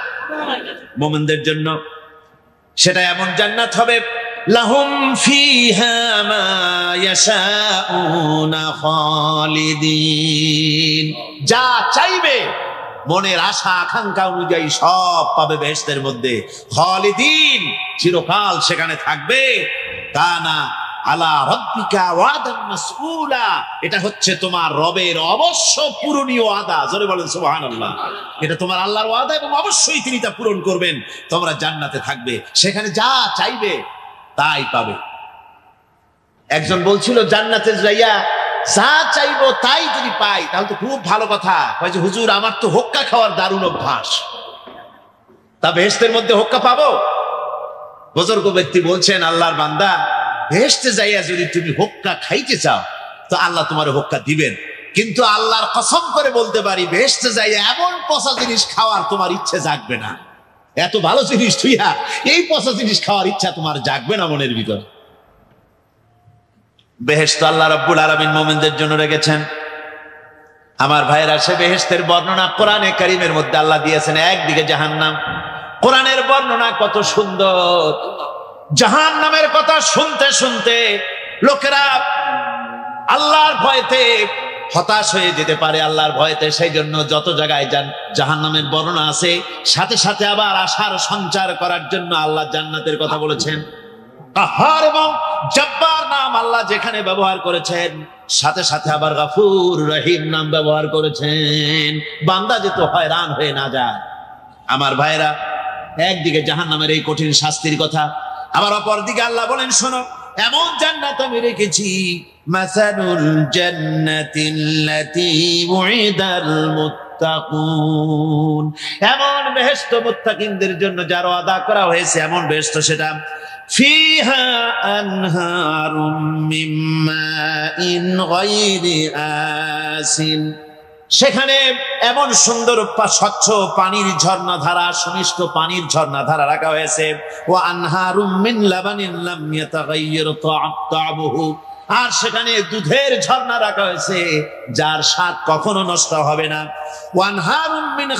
মুমিনদের জন্য। সেটা এমন জান্নাত হবে, লাহুম ফিহা মা ইয়াশাউনা খালিদিন, যা চাইবে মনের আশা আকাঙ্ক্ষা অনুযায়ী সব পাবে বেহেশতের মধ্যে। খালিদিন, চিরকাল সেখানে থাকবে। কানা আলা রাব্বিকা ওয়াদান মাসউলা, এটা হচ্ছে তোমার রবের অবশ্য পূরণীয় ওয়াদা। জোরে বলেন সুবহানাল্লাহ। এটা তোমার আল্লাহর ওয়াদা এবং অবশ্যই তিনি তা পূরণ করবেন। তোমরা জান্নাতে থাকবে, সেখানে যা চাইবে তাই পাবে। একজন বলছিল জান্নাতে যাইয়া যা চাইবো তাই যদি পাই তাহলে তো খুব ভালো কথা। কয় যে হুজুর আমার তো হোক্কা খাওয়ার দারুণ অভ্যাস, তা বেহেশতের মধ্যে হোক্কা পাবো? বুজুর্গ ব্যক্তি বলছেন, আল্লাহর বান্দা, বেহেশতে যাইয়া যদি তুমি হোক্কা খাইতে চাও তো আল্লাহ তোমার হোক্কা দিবেন, কিন্তু আল্লাহর কসম করে বলতে পারি বেহেশতে যাইয়া এমন পচা জিনিস খাওয়ার তোমার ইচ্ছে জাগবে না। এত ভালো জিনিস তুইয়া এই পচা জিনিস খাওয়ার ইচ্ছা তোমার জাগবে না মনের ভিতর। বেহেশত আল্লাহ রাব্বুল আলামিন মুমিনদের জন্য রেখেছেন। আমার ভাইয়েরা, সে বেহেশতের বর্ণনা কোরআনে কারীমের মধ্যে আল্লাহ দিয়েছেন। একদিকে জাহান্নাম, কোরআনের বর্ণনা কত সুন্দর। জাহান্নামের কথা শুনতে শুনতে লোকেরা আল্লাহর ভয়তে হতাশ হয়ে যেতে পারে, আল্লাহর ভয়তে। সেই জন্য যত জায়গায় জাহান্নামের বর্ণনা আছে, সাথে সাথে আবার আশার সঞ্চার করার জন্য আল্লাহ জান্নাতের কথা বলেছেন। কাহার এবং জব্বার নাম আল্লাহ যেখানে ব্যবহার করেছেন, সাথে সাথে আবার গফুর রহিম নাম ব্যবহার করেছেন, বান্দা যেন হয়রান হয়ে না যায়। আমার ভাইরা, একদিকে জাহান্নামের এই কঠিন শাস্তির কথা, আবার অপর দিকে আল্লাহ বলেন, শোনো, এমন জান্নাত আমি রেখেছি, মাসালুল জান্নাতিল্লাতী উইদাল মুত্তাকুন, এমন বেহেশত মুত্তাকিনদের জন্য যার ওয়াদা করা হয়েছে, এমন বেহেশত সেটা। ফিহা আনহারুম মিন মাইন গায়রি আসিন, সেখানে এমন সুন্দর স্বচ্ছ পানির ঝর্ণাধারা, সুমিষ্ট পানির ঝর্ণাধারা রাখা হয়েছে। ওয়া আনহারুম মিন লাবানিন লাম ইয়াতাগায়্যার তা'আমুহু, আর সেখানে দুধের ঝর্ণা রাখা হয়েছে যার স্বাদ কখনো নষ্ট হবে না। ওয়া আনহারুম মিন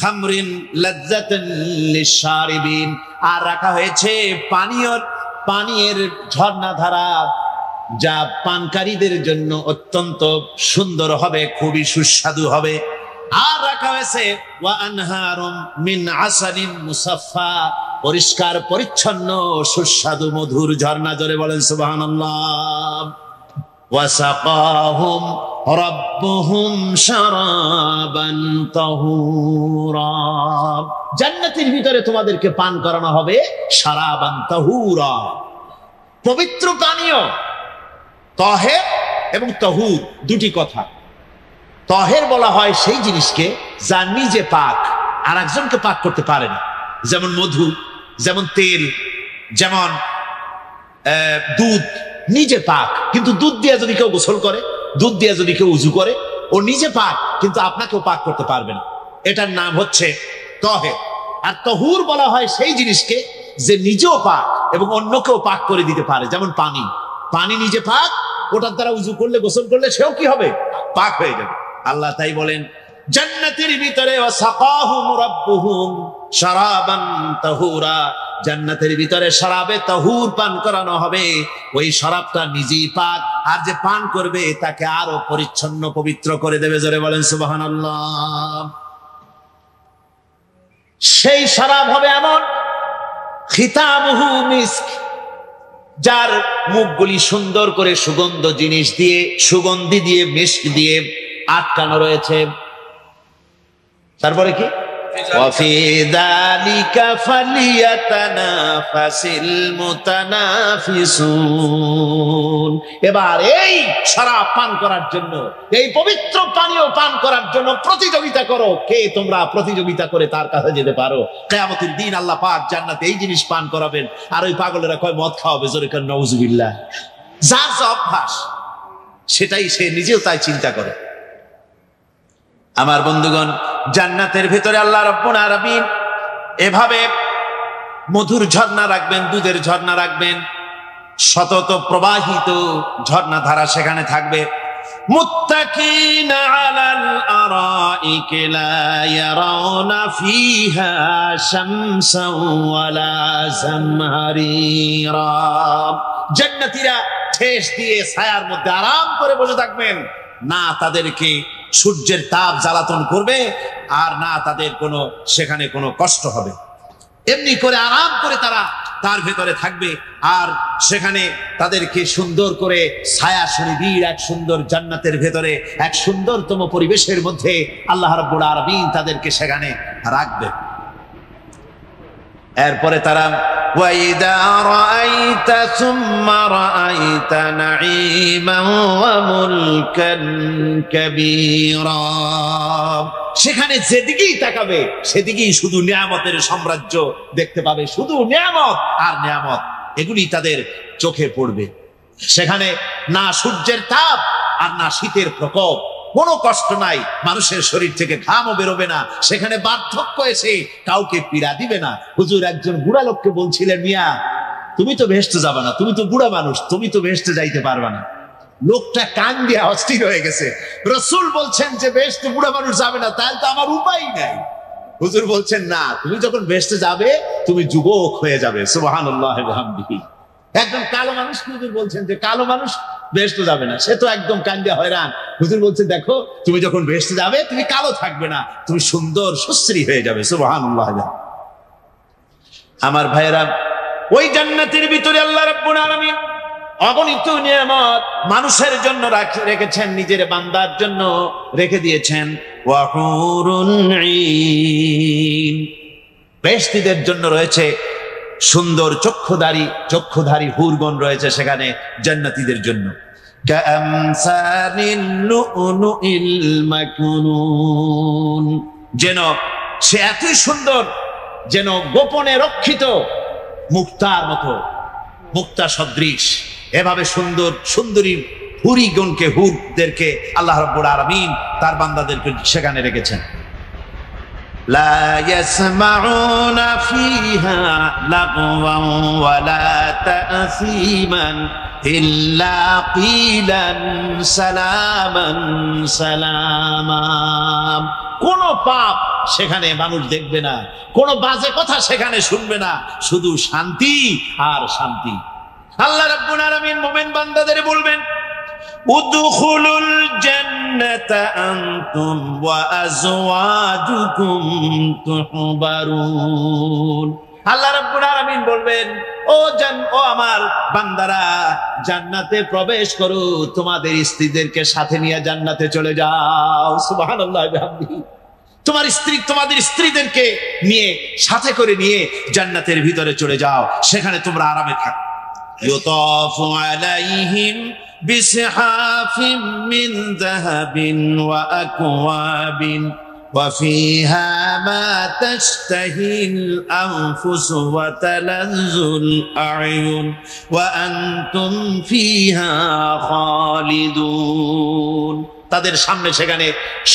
খামরিন লাযযাতান লিশ-শারিবিন, আর রাখা হয়েছে পানীয়ের ঝর্ণাধারা যা পানকারীদের জন্য অত্যন্ত সুন্দর হবে, খুবই সুস্বাদু হবে। আর রাখা হয়েছে ওয়া আনহারুম মিন আসালিন মুসাফফা, পরিষ্কার পরিচ্ছন্ন সুস্বাদু মধুর ঝর্ণা। জোরে বলেন সুবহানাল্লাহ। ওয়া সাকাহুম রাব্বুহুম শারাবান তাহুরা, জান্নাতের ভিতরে তোমাদেরকে পান করানো হবে শারাবান তাহুরা, পবিত্র পানীয়। তাহের এবং তাহুর দুটি কথা। তাহের বলা হয় সেই জিনিসকে যা নিজে পাক আর একজনকে পাক করতে পারে না, যেমন মধু, যেমন তেল, যেমন দুধ নিজে পাক, কিন্তু দুধ দিয়ে যদি কেউ গোসল করে, দুধ দিয়ে যদি কেউ উজু করে, ও নিজে পাক কিন্তু আপনাকেও পাক করতে পারবে না। এটার নাম হচ্ছে তাহের। আর তাহুর বলা হয় সেই জিনিসকে যে নিজেও পাক এবং অন্যকেও পাক করে দিতে পারে, যেমন পানি। পানি নিজে পাক, ওটার দ্বারা উজু করলে, গোসল করলে সেও কি হবে? পাক হয়ে যাবে। আল্লাহ তাই বলেন জান্নাতের ভিতরে ওয়াসাকাহুম রাব্বুহুম শারাবান তাহুরা, জান্নাতের ভিতরে শরাবে তাহুর পান করানো হবে। ওই শরাবটা নিজেই পাক, আর যে পান করবে তাকে আরো পরিচ্ছন্ন পবিত্র করে দেবে। জোরে বলেন সুবহানাল্লাহ। সেই শরাব হবে এমন, খিতামুহু মিস্ক, যার মুখগুলি সুন্দর করে সুগন্ধ জিনিস দিয়ে, সুগন্ধি দিয়ে, মিস্ক দিয়ে আটকানো রয়েছে। তারপরে কি? ওয়াফি যালিকা ফালিয়াতানাফাসিল মুতানাফিসুন, এবার এই শরাব পান করার জন্য, এই পবিত্র পানীয় পান করার জন্য প্রতিযোগিতা করো। কে তোমরা প্রতিযোগিতা করে তার কাছে যেতে পারো? কিয়ামতের দিন আল্লাহ পাক জান্নাতে এই জিনিস পান করাবেন, আর ওই পাগলেরা কয় মদ খাওয়াবে। জোরে কান নাউযুবিল্লাহ। যার যা অভ্যাস সেটাই সে নিজেও তাই চিন্তা করে। আমার বন্ধুগণ, জান্নাতের ভিতরে আল্লাহ রাব্বুল আলামিন এভাবে মধুর ঝর্ণা রাখবেন, দুধের ঝর্ণা রাখবেন, সতত প্রবাহিত ঝর্ণা ধারা সেখানে থাকবে। মুত্তাকিনা আলাল আরাইকি লা ইয়ারাউনা ফিহা শামসান ওয়ালা জামহারিরা। জান্নাতীরা ঠেস দিয়ে ছায়ার মধ্যে আরাম করে বসে থাকবেন, না তাদেরকে সূর্যের তাপ জ্বালাতন করবে আর না তাদের সেখানে কোনো কষ্ট হবে। এমনি করে আরাম করে তারা তার ভেতরে থাকবে, আর সেখানে তাদেরকে সুন্দর করে ছায়া সুনিবিড় এক সুন্দর জান্নাতের ভেতরে এক সুন্দরতম পরিবেশের মধ্যে আল্লাহ রাব্বুল আলামিন তাদেরকে সেখানে রাখবে। এরপরে তারা ওয়াইদা রাআইতা সুম্মা রাআইতা নাঈমান ওয়া মুলকান কাবীরা। সেখানে যেদিকেই তাকাবে সেদিকেই শুধু নিয়ামতের সাম্রাজ্য দেখতে পাবে, শুধু নিয়ামত আর নিয়ামত, এগুলি তাদের চোখে পড়বে। সেখানে না সূর্যের তাপ আর না শীতের প্রকোপ, কোনো কষ্ট নাই, মানুষের শরীর থেকে ঘামও বেরোবে না, সেখানে বার্ধক্য এসে কাউকে পীড়া দিবে না। হুজুর একজন বুড়া লোককে বলছিলেন, মিয়া তুমি তো বেহেশতে যাবে না, তুমি তো বুড়া মানুষ, তুমি তো বেহেশতে যাইতে পারবে না। লোকটা কান দিয়ে অস্থির হয়ে গেছে। রাসূল বলছেন যে বেহেশতে বুড়া মানুষ যাবে না, তাহলে তো আমার উপায় নাই। হুজুর বলছেন না, তুমি যখন বেহেশতে যাবে তুমি যুবক হয়ে যাবে। সুবহানাল্লাহ ওয়া বিহামদিহি। একজন কালো মানুষ হুজুর বলছেন যে কালো মানুষ বেহেশতে যাবে না, সে তো একদম কান্দিয়া হয়রান। হুজুর বলছেন দেখো তুমি যখন বেহেশতে যাবে তুমি কালো থাকবে না, তুমি সুন্দর সুশ্রী হয়ে যাবে। সুবহানাল্লাহ। আমার ভাইয়েরা, ওই জান্নাতের ভিতরে আল্লাহ রাব্বুল আলামিন অগণিত নিয়ামত মানুষের জন্য রেখেছেন, নিজের বান্দার জন্য রেখে দিয়েছেন। ওয়া হুরুন ঈন, বেহেশতীদের জন্য রয়েছে সুন্দর চক্ষুধারী হুরগণ রয়েছে সেখানে জান্নাতীদের জন্য। কাআমসালিল লুউলুইল মাকনুন, যেন সে এতই সুন্দর, যেন গোপনে রক্ষিত মুক্তার মতো, মুক্তা সদৃশ। এভাবে সুন্দরী হুরদেরকে আল্লাহ রাব্বুল আলামিন তার বান্দাদেরকে সেখানে রেখেছেন। লা ইয়াসমাউনা ফিহা লাগওয়ান ওয়ালা তা'সীমান ইল্লা কিলান সালামান সালামা। কোন পাপ সেখানে মানুষ দেখবে না, কোন বাজে কথা সেখানে শুনবে না, শুধু শান্তি আর শান্তি। আল্লাহ রাব্বুল আলামিন মুমিন বান্দাদের বলবেন, উদখুলুল জান্নাতা আনতুম ওয়া আজওয়াজুকুম তুহবারুন। আল্লাহ রাব্বুল আলামিন বলবেন, ও আমার বান্দারা, জান্নাতে প্রবেশ করো, তোমাদের স্ত্রীদেরকে সাথে নিয়ে জান্নাতে চলে যাও। সুবহানাল্লাহ ওয়া বিহামদিহি। তোমাদের স্ত্রীদেরকে নিয়ে সাথে করে নিয়ে জান্নাতের ভিতরে চলে যাও, সেখানে তোমরা আরামে থাকো। ইউতাফু আলাইহিম বিসহাফিম মিন যাহাবিন ওয়া আকওয়াবিন ওয়া ফিহা মা তাশতাহিল আনফুসু ওয়া তালাজ্জুল আ'য়ুন ওয়া আনতুম ফিহা খালিদুন। তাদের সামনে সেখানে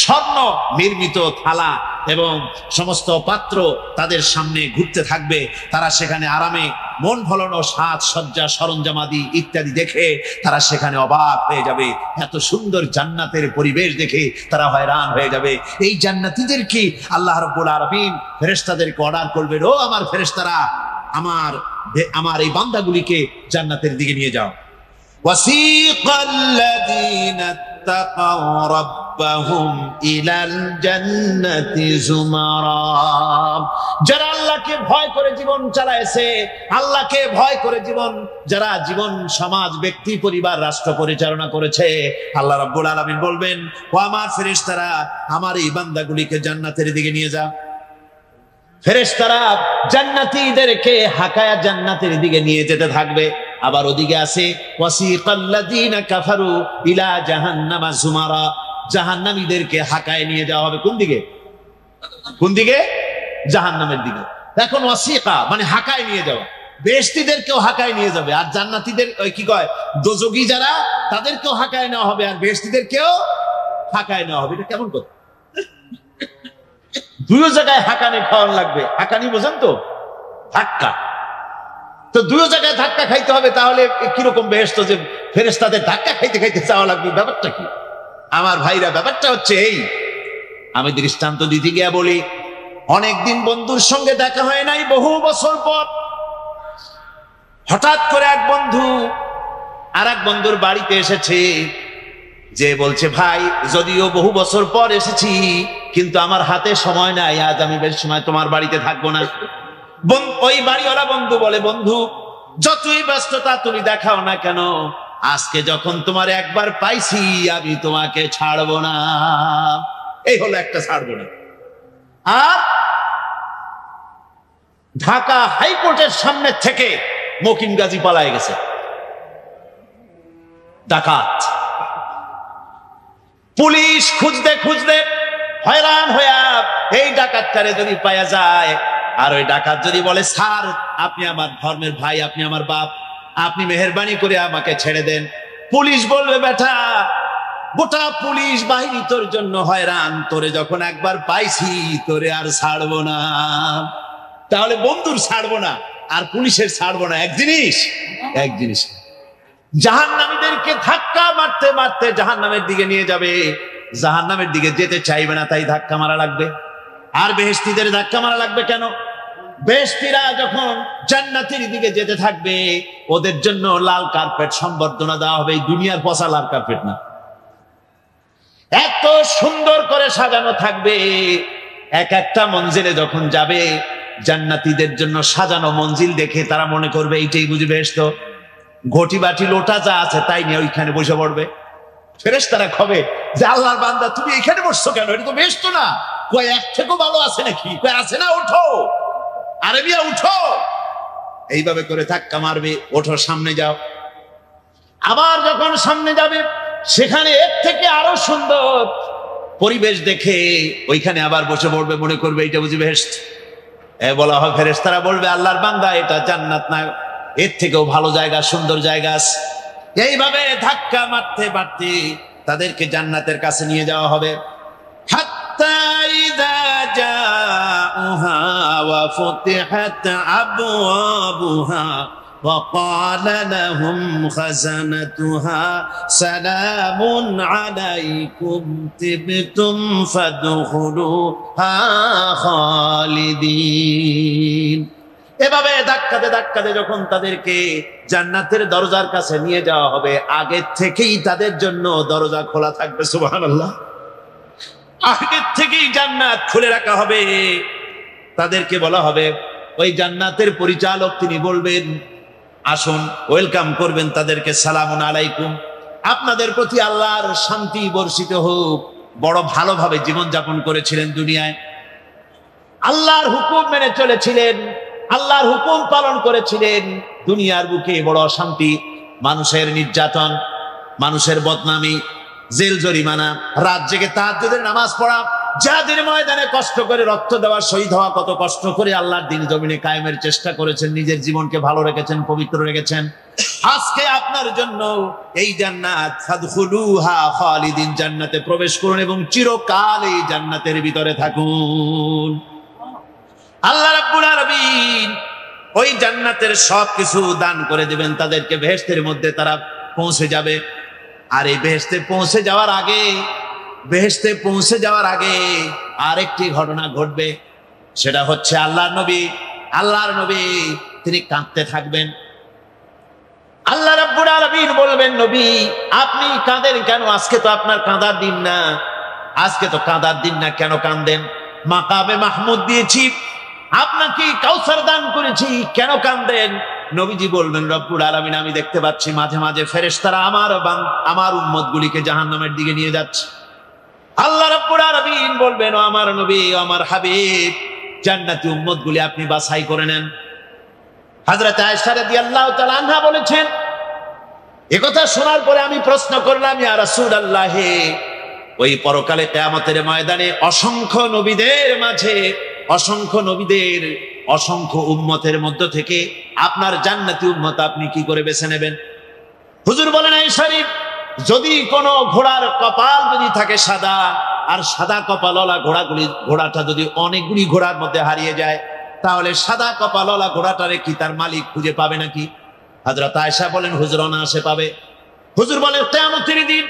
স্বর্ণ নির্মিত থালা এবং সমস্ত পাত্র তাদের সামনে ঘুরতে থাকবে। তারা সেখানে আরামে মন ভোলানো সাজ সজ্জা সরঞ্জামাদি ইত্যাদি দেখে তারা সেখানে অবাক হয়ে যাবে। এত সুন্দর জান্নাতের পরিবেশ দেখে তারা হয়রান হয়ে যাবে। এই জান্নাতীদেরকে আল্লাহ রাব্বুল আলামিন ফেরেশতাদেরকে অর্ডার করবেন, ও আমার ফেরেশতারা, আমার এই বান্দাগুলিকে জান্নাতের দিকে নিয়ে যাও। ওয়াসিকাল্লাযীনা তাকাউ রাব্বাহুম ইলাল জান্নাতি যুমারা। যারা আল্লাহকে ভয় করে জীবন চালাইছে, আল্লাহকে ভয় করে যারা জীবন সমাজ ব্যক্তি পরিবার রাষ্ট্র পরিচালনা করেছে, আল্লাহ রাব্বুল আলামিন বলবেন, ও আমার ফেরেশতারা, আমার এই বান্দাগুলিকে জান্নাতের দিকে নিয়ে যাও। ফেরেশতারা জান্নাতীদেরকে হাকায়া জান্নাতের দিকে নিয়ে যেতে থাকবে। আবার ওদিকে আছে ওয়াসিকাল্লাযীনা কাফারু ইলা জাহান্নামা যুমারা, জাহান্নামীদেরকে হাকায় নিয়ে যাওয়া হবে কোন দিকে? জাহান্নামের দিকে। এখন ওয়াসিকা মানে হাকায় নিয়ে যাওয়া, বেহেশতীদেরকেও হাকায় নিয়ে যাবে, আর জান্নাতীদের কি কয় দোজখী যারা তাদেরকেও হাকায় নেওয়া হবে, আর বেহেশতীদেরকেও হাকায় নেওয়া হবে। এটা কেমন কথা? দুই জায়গায় হাঁকানি খাওয়ান লাগবে। হাঁকানি বোঝেন তো? ধাক্কা। তো দুই জায়গায় ধাক্কা খাইতে হবে, তাহলে কিরকম বেহেশত যে ফেরেশতাদের ধাক্কা খাইতে খাইতে যাওয়া লাগবে, ব্যাপারটা কি? আমার ভাইরা, ব্যাপারটা হচ্ছে এই, আমি দৃষ্টান্ত দিতে গিয়া বলি, অনেকদিন বন্ধুর সঙ্গে দেখা হয় নাই, বহু বছর পর হঠাৎ করে এক বন্ধু আর এক বন্ধুর বাড়িতে এসেছে, যে বলছে, ভাই যদিও বহু বছর পর এসেছি, কিন্তু আমার হাতে সময় নাই, আজ আমি বেশ সময় তোমার বাড়িতে থাকবো না। ওই বাড়িওয়ালা বন্ধু বলে, বন্ধু যতই ব্যস্ততা তুমি দেখাও না কেন, আজকে যখন তোমার একবার পাইছি, আমি তোমাকে ছাড়বো না। এই হলো একটা ছাড়বো না। আর ঢাকা হাইকোর্টের সামনে থেকে মকিম গাজী পালায় গেছে, ডাকাত। পুলিশ খুঁজতে খুঁজতে হয়রান হইয়া এই ডাকাতটারে যদি পাওয়া যায়, আর ওই ডাকাত যদি বলে, স্যার আপনি আমার ধর্মের ভাই, আপনি আমার বাপ, আপনি মেহেরবানি করে আমাকে ছেড়ে দেন, পুলিশ বলবে, বেটা গোটা পুলিশ বাহিনী তোর জন্য হয়রান, তোরে যখন একবার পাইছি তোরে আর ছাড়বো না। তাহলে বন্ধুর ছাড়বো না আর পুলিশের ছাড়বো না এক জিনিস? এক জিনিস। জাহান্নামীদেরকে ধাক্কা মারতে মারতে জাহান্নামের দিকে নিয়ে যাবে, জাহান্নামের দিকে যেতে চাইবে না, তাই ধাক্কা মারা লাগবে। আর বেহেশতীদের ধাক্কা মারা লাগবে কেন? বেহেশতীরা যখন জান্নাতের দিকে যেতে থাকবে, ওদের জন্য লাল কার্পেট সম্বর্ধনা দেওয়া হবে, দুনিয়ার পচা লাল কার্পেট না, এত সুন্দর করে সাজানো থাকবে। এক একটা মঞ্জিলে যখন যাবে, জান্নাতীদের জন্য সাজানো মঞ্জিল দেখে তারা মনে করবে এইটাই বুঝি বেহেশত। ঘটি বাটি লোটা যা আছে তাই নিয়ে ওইখানে বসে পড়বে। ফেরেশতারা খবে যে, আল্লাহর বান্দা তুমি এখানে বসছো কেন? এটা তো বেহেশত না। কয় এক থেকেও ভালো আছে নাকি? কয় আছে না, ওঠো আরবিয়া উঠো। এইভাবে করে ধাক্কা মারবে, ওঠো সামনে যাও। আবার যখন সামনে যাবে, সেখানে এর থেকে আরো সুন্দর পরিবেশ দেখে ওইখানে আবার বসে পড়বে, মনে করবে এটা বুঝি বেহেশত। বলা হয়, ফেরেশতারা বলবে, আল্লাহর বান্দা এটা জান্নাত না, এর থেকেও ভালো জায়গা, সুন্দর জায়গা আছে। এইভাবে ধাক্কা মারতে মারতে তাদেরকে জান্নাতের কাছে নিয়ে যাওয়া হবে। হাত্তা ইযা জাউহা ওয়া ফুতিহাত আবওয়াবুহা ওয়া ক্বালা লাহুম খাযানাতুহা সালামুন আলাইকুম তিবতুম ফাদখুলুহা খালিদিন। এভাবে ধাক্কাতে ধাক্কাতে যখন তাদেরকে জান্নাতের দরজার কাছে নিয়ে যাওয়া হবে, আগে থেকেই তাদের জন্য দরজা খোলা থাকবে। সুবহানাল্লাহ। আগে থেকেই জান্নাত খুলে রাখা হবে। তাদেরকে বলা হবে, ওই জান্নাতের পরিচালক তিনি বলবেন, আসুন, ওয়েলকাম করবেন তাদেরকে, সালামুন আলাইকুম, আপনাদের প্রতি আল্লাহর শান্তি বর্ষিত হোক। বড় ভালোভাবে জীবনযাপন করেছিলেন দুনিয়ায়, আল্লাহর হুকুম মেনে চলেছিলেন, আল্লাহর হুকুম পালন করেছিলেন। দুনিয়ার বুকে বড় অশান্তি, মানুষের নির্যাতন, মানুষের বদনামি, জেল জরিমানা, রাত জেগে তাহাজ্জুদের নামাজ পড়া, জিহাদের ময়দানে কষ্ট করে রক্ত দেওয়া, শহীদ হওয়া, কত কষ্ট করে আল্লাহর দ্বীন জমিনে কায়েমের চেষ্টা করেছেন, নিজের জীবনকে ভালো রেখেছেন, পবিত্র রেখেছেন। আজকে আপনার জন্য এই জান্নাত, ফাদখুলুহা খালিদিন, জান্নাতে প্রবেশ করুন এবং চিরকাল এই জান্নাতের ভিতরে থাকুন। আল্লাহ রাব্বুল আলামিন ওই জান্নাতের সবকিছু দান করে দিবেন তাদেরকে, বেহেশতের মধ্যে তারা পৌঁছে যাবে। আর এই বেহেশতে পৌঁছে যাওয়ার আগে আরেকটি ঘটনা ঘটবে। সেটা হচ্ছে আল্লাহর নবী তিনি কাঁদতে থাকবেন। আল্লাহ রাব্বুল আলামিন বলবেন, নবী আপনি কাঁদেন কেন? আজকে তো আপনার কাঁদার দিন না, আজকে তো কাঁদার দিন না, কেন কাঁদেন? মাকামে মাহমুদ দিয়েছি, আপনাকে কাউসার দান করেছি, কেন কাঁদেন? নবীজি বলবেন, রব্বুল আলামিন আমি দেখতে পাচ্ছি মাঝে মাঝে ফেরেশতারা আমার উম্মতগুলিকে জাহান্নামের দিকে নিয়ে যাচ্ছে। আল্লাহ রাব্বুল আলামিন বলবেন, ও আমার নবী, ও আমার হাবিব, জান্নাতি উম্মতগুলি আপনি বাছাই করে নেন। হযরত আয়েশা রাদিয়াল্লাহু তাআলা আনহা বলেছেন, একথা শোনার পরে আমি প্রশ্ন করলাম, ইয়া রাসূলুল্লাহ, ওই পরকালে কিয়ামতের ময়দানে অসংখ্য নবীদের মাঝে, অসংখ্য উম্মতের মধ্য থেকে আপনার জান্নাতি উম্মত আপনি কি করে বেছে নেবেন? হুজুর বলেন, আয়েশা, যদি কোনো ঘোড়ার কপাল যদি থাকে সাদা, আর সাদা কপালওয়ালা ঘোড়াটা যদি অনেকগুলি ঘোড়ার মধ্যে হারিয়ে যায়, তাহলে সাদা কপালওয়ালা ঘোড়াটারে কি তার মালিক খুঁজে পাবে নাকি? হযরত আয়েশা বলেন, হুজুর অনায়াসে পাবে। হুজুর বলেন, কিয়ামতের দিন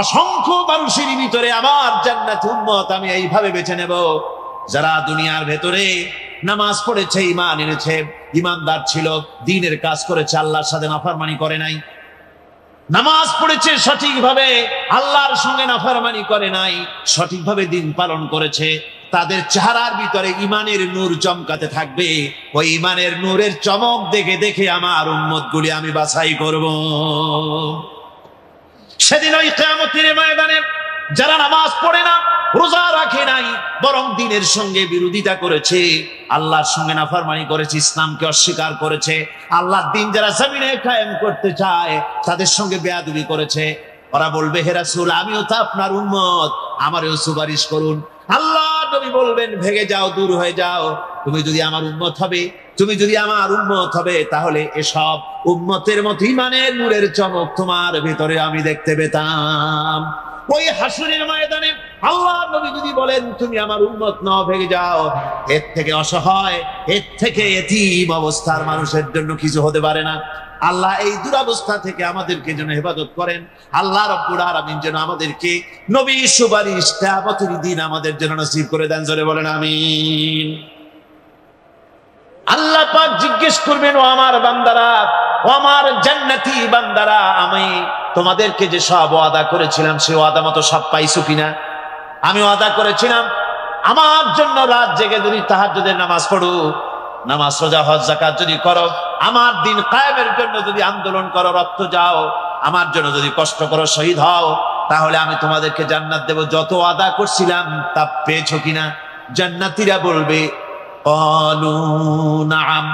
অসংখ্য মানুষের ভিতরে আমার জান্নাতি উম্মত আমি এইভাবে বেছে নেব, যারা দুনিয়ার ভেতরে নামাজ পড়েছে, ঈমান এনেছে, ঈমানদার ছিল, দ্বীনের কাজ করেছে, আল্লাহর সাথে নাফরমানি করে নাই, নামাজ পড়েছে সঠিকভাবে, আল্লাহর সঙ্গে নাফরমানি করে নাই, সঠিকভাবে দিন পালন করেছে, তাদের চেহারার ভিতরে ঈমানের নূর চমকাতে থাকবে। ওই ঈমানের নূরের চমক দেখে দেখে আমার উম্মতগুলি আমি বাছাই করব। সেদিন ওই কিয়ামতের ময়দানে যারা নামাজ পড়ে না, রোজা রাখে নাই, বরং দ্বীনের সঙ্গে বিরোধিতা করেছে, আল্লাহর সঙ্গে নাফরমানি করেছে, ইসলামকে অস্বীকার করেছে, আল্লাহর দ্বীন যারা জমিনে কায়েম করতে চায় তাদের সঙ্গে বেয়াদবি করেছে, ওরা বলবে, হে রাসূল, আমিও তো আপনার উম্মত, আমারও সুপারিশ করুন। আল্লাহ নবী বলবেন, ভেগে যাও, দূর হয়ে যাও, তুমি যদি আমার উম্মত হবে, তাহলে এসব উম্মতের মতো ঈমানের নূরের চমক তোমার ভিতরে আমি দেখতে পেতাম। ওই হাসরের ময়দানে আল্লাহ নবী যদি বলেন, তুমি আমার উম্মত নও, ভেগে যাও, এর থেকে অসহায়, এর থেকে এতিম অবস্থার মানুষের জন্য কিছু হতে পারে না। আল্লাহ এই দুরবস্থা থেকে আমাদেরকে যেন হেফাজত করেন। আল্লাহ রাব্বুল আলামিন যেন আমাদেরকে নবীর সুপারিশ কিয়ামতের দিন আমাদের জন্য নসিব করে দেন। জোরে বলেন আমিন। আল্লাহ পাক জিজ্ঞেস করবেন, ও আমার বান্দারা, ও আমার জান্নাতি বান্দারা, আমি তোমাদেরকে যে সব ওয়াদা করেছিলাম সে ওয়াদা মতো সব পাইছো কিনা? আমি ওয়াদা করেছিলাম আমার জন্য রাত জেগে যদি তাহাজ্জুদের নামাজ পড়ো, নামাজ, রোজা, হজ, যাকাত যদি করো, আমার দিন কায়েমের জন্য যদি আন্দোলন করো, রক্ত যাও, আমার জন্য যদি কষ্ট করো, শহীদ হও, তাহলে আমি তোমাদেরকে জান্নাত দেব। যত ওয়াদা করছিলাম তা পেয়েছো কিনা? জান্নাতীরা বলবে, ক্বালু নাআম,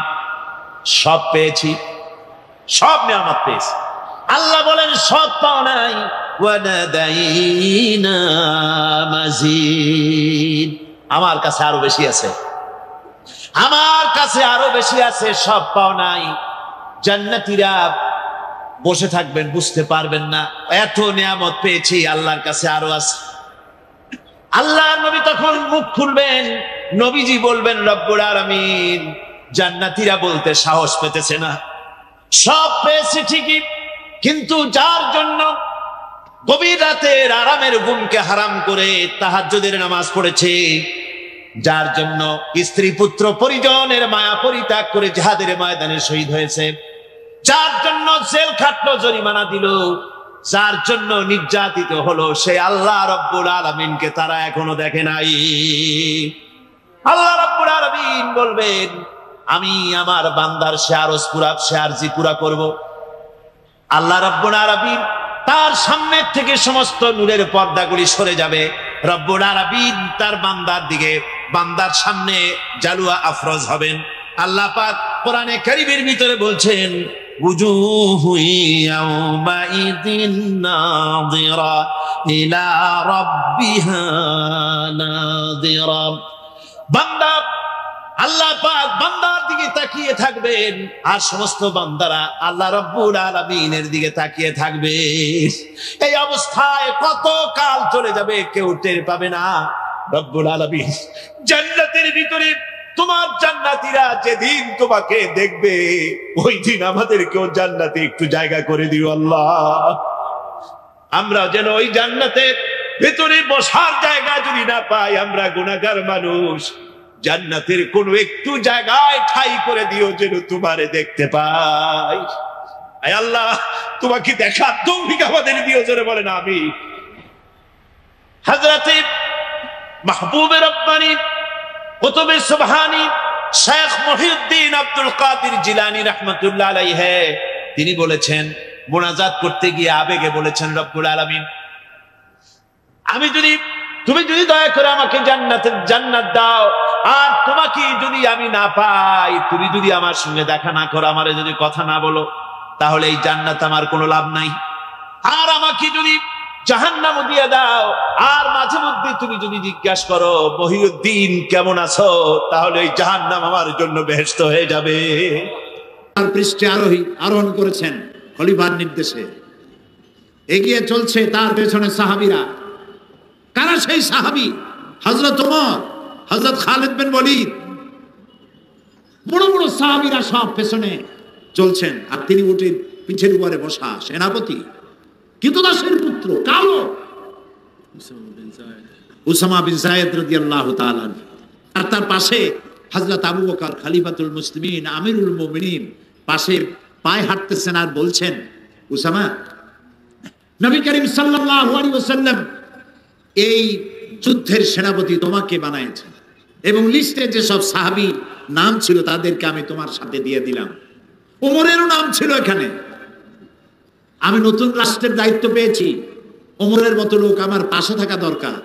সব পেয়েছি, সব নিয়ামত পেয়েছি। আল্লাহ বলেন, সব পাও নাই, ওয়ানাদাইনা মাজিদ, আমার কাছে আরো বেশি আছে, আমার কাছে আরো বেশি আছে, সব পাও নাই। জান্নাতীরা বসে থাকবেন, বুঝতে পারবেন না, এত নিয়ামত পেয়েছি, আল্লাহর কাছে আরো আছে। আল্লাহর নবী তখন মুখ খুলবেন, নবীজি বলবেন, রব্বুল আলামিন, জান্নাতীরা বলতে সাহস পেতেছে না, সব পেয়েছে ঠিকই, কিন্তু যার জন্য গভীর রাতের আরামের ঘুমকে হারাম করে তাহাজ্জুদের নামাজ পড়েছে, যার জন্য স্ত্রী পুত্র পরিজনের মায়া পরিত্যাগ করে জিহাদের ময়দানে শহীদ হয়েছে, যার জন্য জেল খাটলো, জরিমানা দিল, যার জন্য নির্যাতিত হলো, সে আল্লাহ রাব্বুল আলামিনকে তারা এখনো দেখে নাই। আল্লাহ রাব্বুল আলামিন বলবেন, আমি আমার বান্দার সে আরজি পুরা করব। আল্লাহ রাব্বুল আলামিন তার সামনের থেকে সমস্ত নূরের পর্দাগুলি সরে যাবে, রব্বুল আলামিন তার বান্দার দিকে, বান্দার সামনে জালুয়া আফরোজ হবেন। আল্লাহ পাক কোরআনে কারীমের ভিতরে বলছেন, উজুহু ইয়াওমাইযিন নাযিরা ইলা রাব্বিহা নাযিরা। বান্দা, আল্লাহ পাক বান্দার দিকে তাকিয়ে থাকবেন, আর সমস্ত বান্দারা আল্লাহ রাব্বুল আলামিনের দিকে তাকিয়ে থাকবে। এই অবস্থায় কত কাল চলে যাবে কেউ টের পাবে না। রব্বুল আলামিন জান্নাতের ভিতরে তোমার জান্নাতীরা যেদিন তোমাকে দেখবে, ওই দিন আমাদেরকেও জান্নাতে একটু জায়গা করে দিও আল্লাহ। আমরা যেন ওই জান্নাতের ভিতরে বসার জায়গা যদি না পাই, আমরা গুনাহগার মানুষ, জান্নাতের কোন একটু জায়গায় ঠাই করে দিও যেন তোমারে দেখতে পাই। আয় আল্লাহ, তোমাকে দেখার তৌফিক আমাদের দিও। জোরে বলেন আমিন। হযরতে মাহবুবে রব্বানী কুতুবে সুবহানী শেখ মুহিউদ্দিন আব্দুল কাদের জিলানী রাহমাতুল্লাহ আলাইহি তিনি বলেছেন, মুনাজাত করতে গিয়ে আবেগে বলেছেন, রব্বুল আলামিন, তুমি যদি দয়া করে আমাকে জান্নাত দাও, আর তোমাকে যদি আমি না পাই, তুমি যদি আমার সঙ্গে দেখা না করো, আমারে যদি কথা না বলো, তাহলে এই জান্নাত আমার কোনো লাভ নাই। আর আমাকে যদি জাহান্নাম দিয়ে দাও, আর মাঝে মধ্যে তুমি যদি জিজ্ঞাসা করো, মহিউদ্দিন কেমন আছো, তাহলে এই জাহান্নাম আমার জন্য বেহেশত হয়ে যাবে। তার পৃষ্ঠে আরোহণ করেছেন খলিফার নির্দেশে, এগিয়ে চলছে তার পেছনে সাহাবীরা। কারা সেই সাহাবী? হযরত ওমর, হযরত খালিদ বিন ওয়ালিদ, বড় বড় সাহাবীরা সব পেছনে চলছেন, আর তিনি উটের পিঠের উপরে বসা সেনাপতি, কৃতদাসের পুত্র, কালো, উসামা বিন যায়েদ রাদিয়াল্লাহু তাআলা। আর তার পাশে হযরত আবু বকর খলিফাতুল মুসলিমিন, আমিরুল মুমিনিন, পাশে পায়ে হাঁটতেছেন আর বলছেন, উসামা, নবী করিম সাল্লাল্লাহু আলাইহি ওয়াসাল্লাম এই যুদ্ধের সেনাপতি তোমাকে বানাইছেন, এবং লিস্টে যে সব সাহাবী নাম ছিল তাদেরকে আমি তোমার সাথে দিয়ে দিলাম। ওমরেরও নাম ছিল এখানে। আমি নতুন রাষ্ট্রের দায়িত্ব পেয়েছি, ওমরের মতো লোক আমার পাশে থাকা দরকার।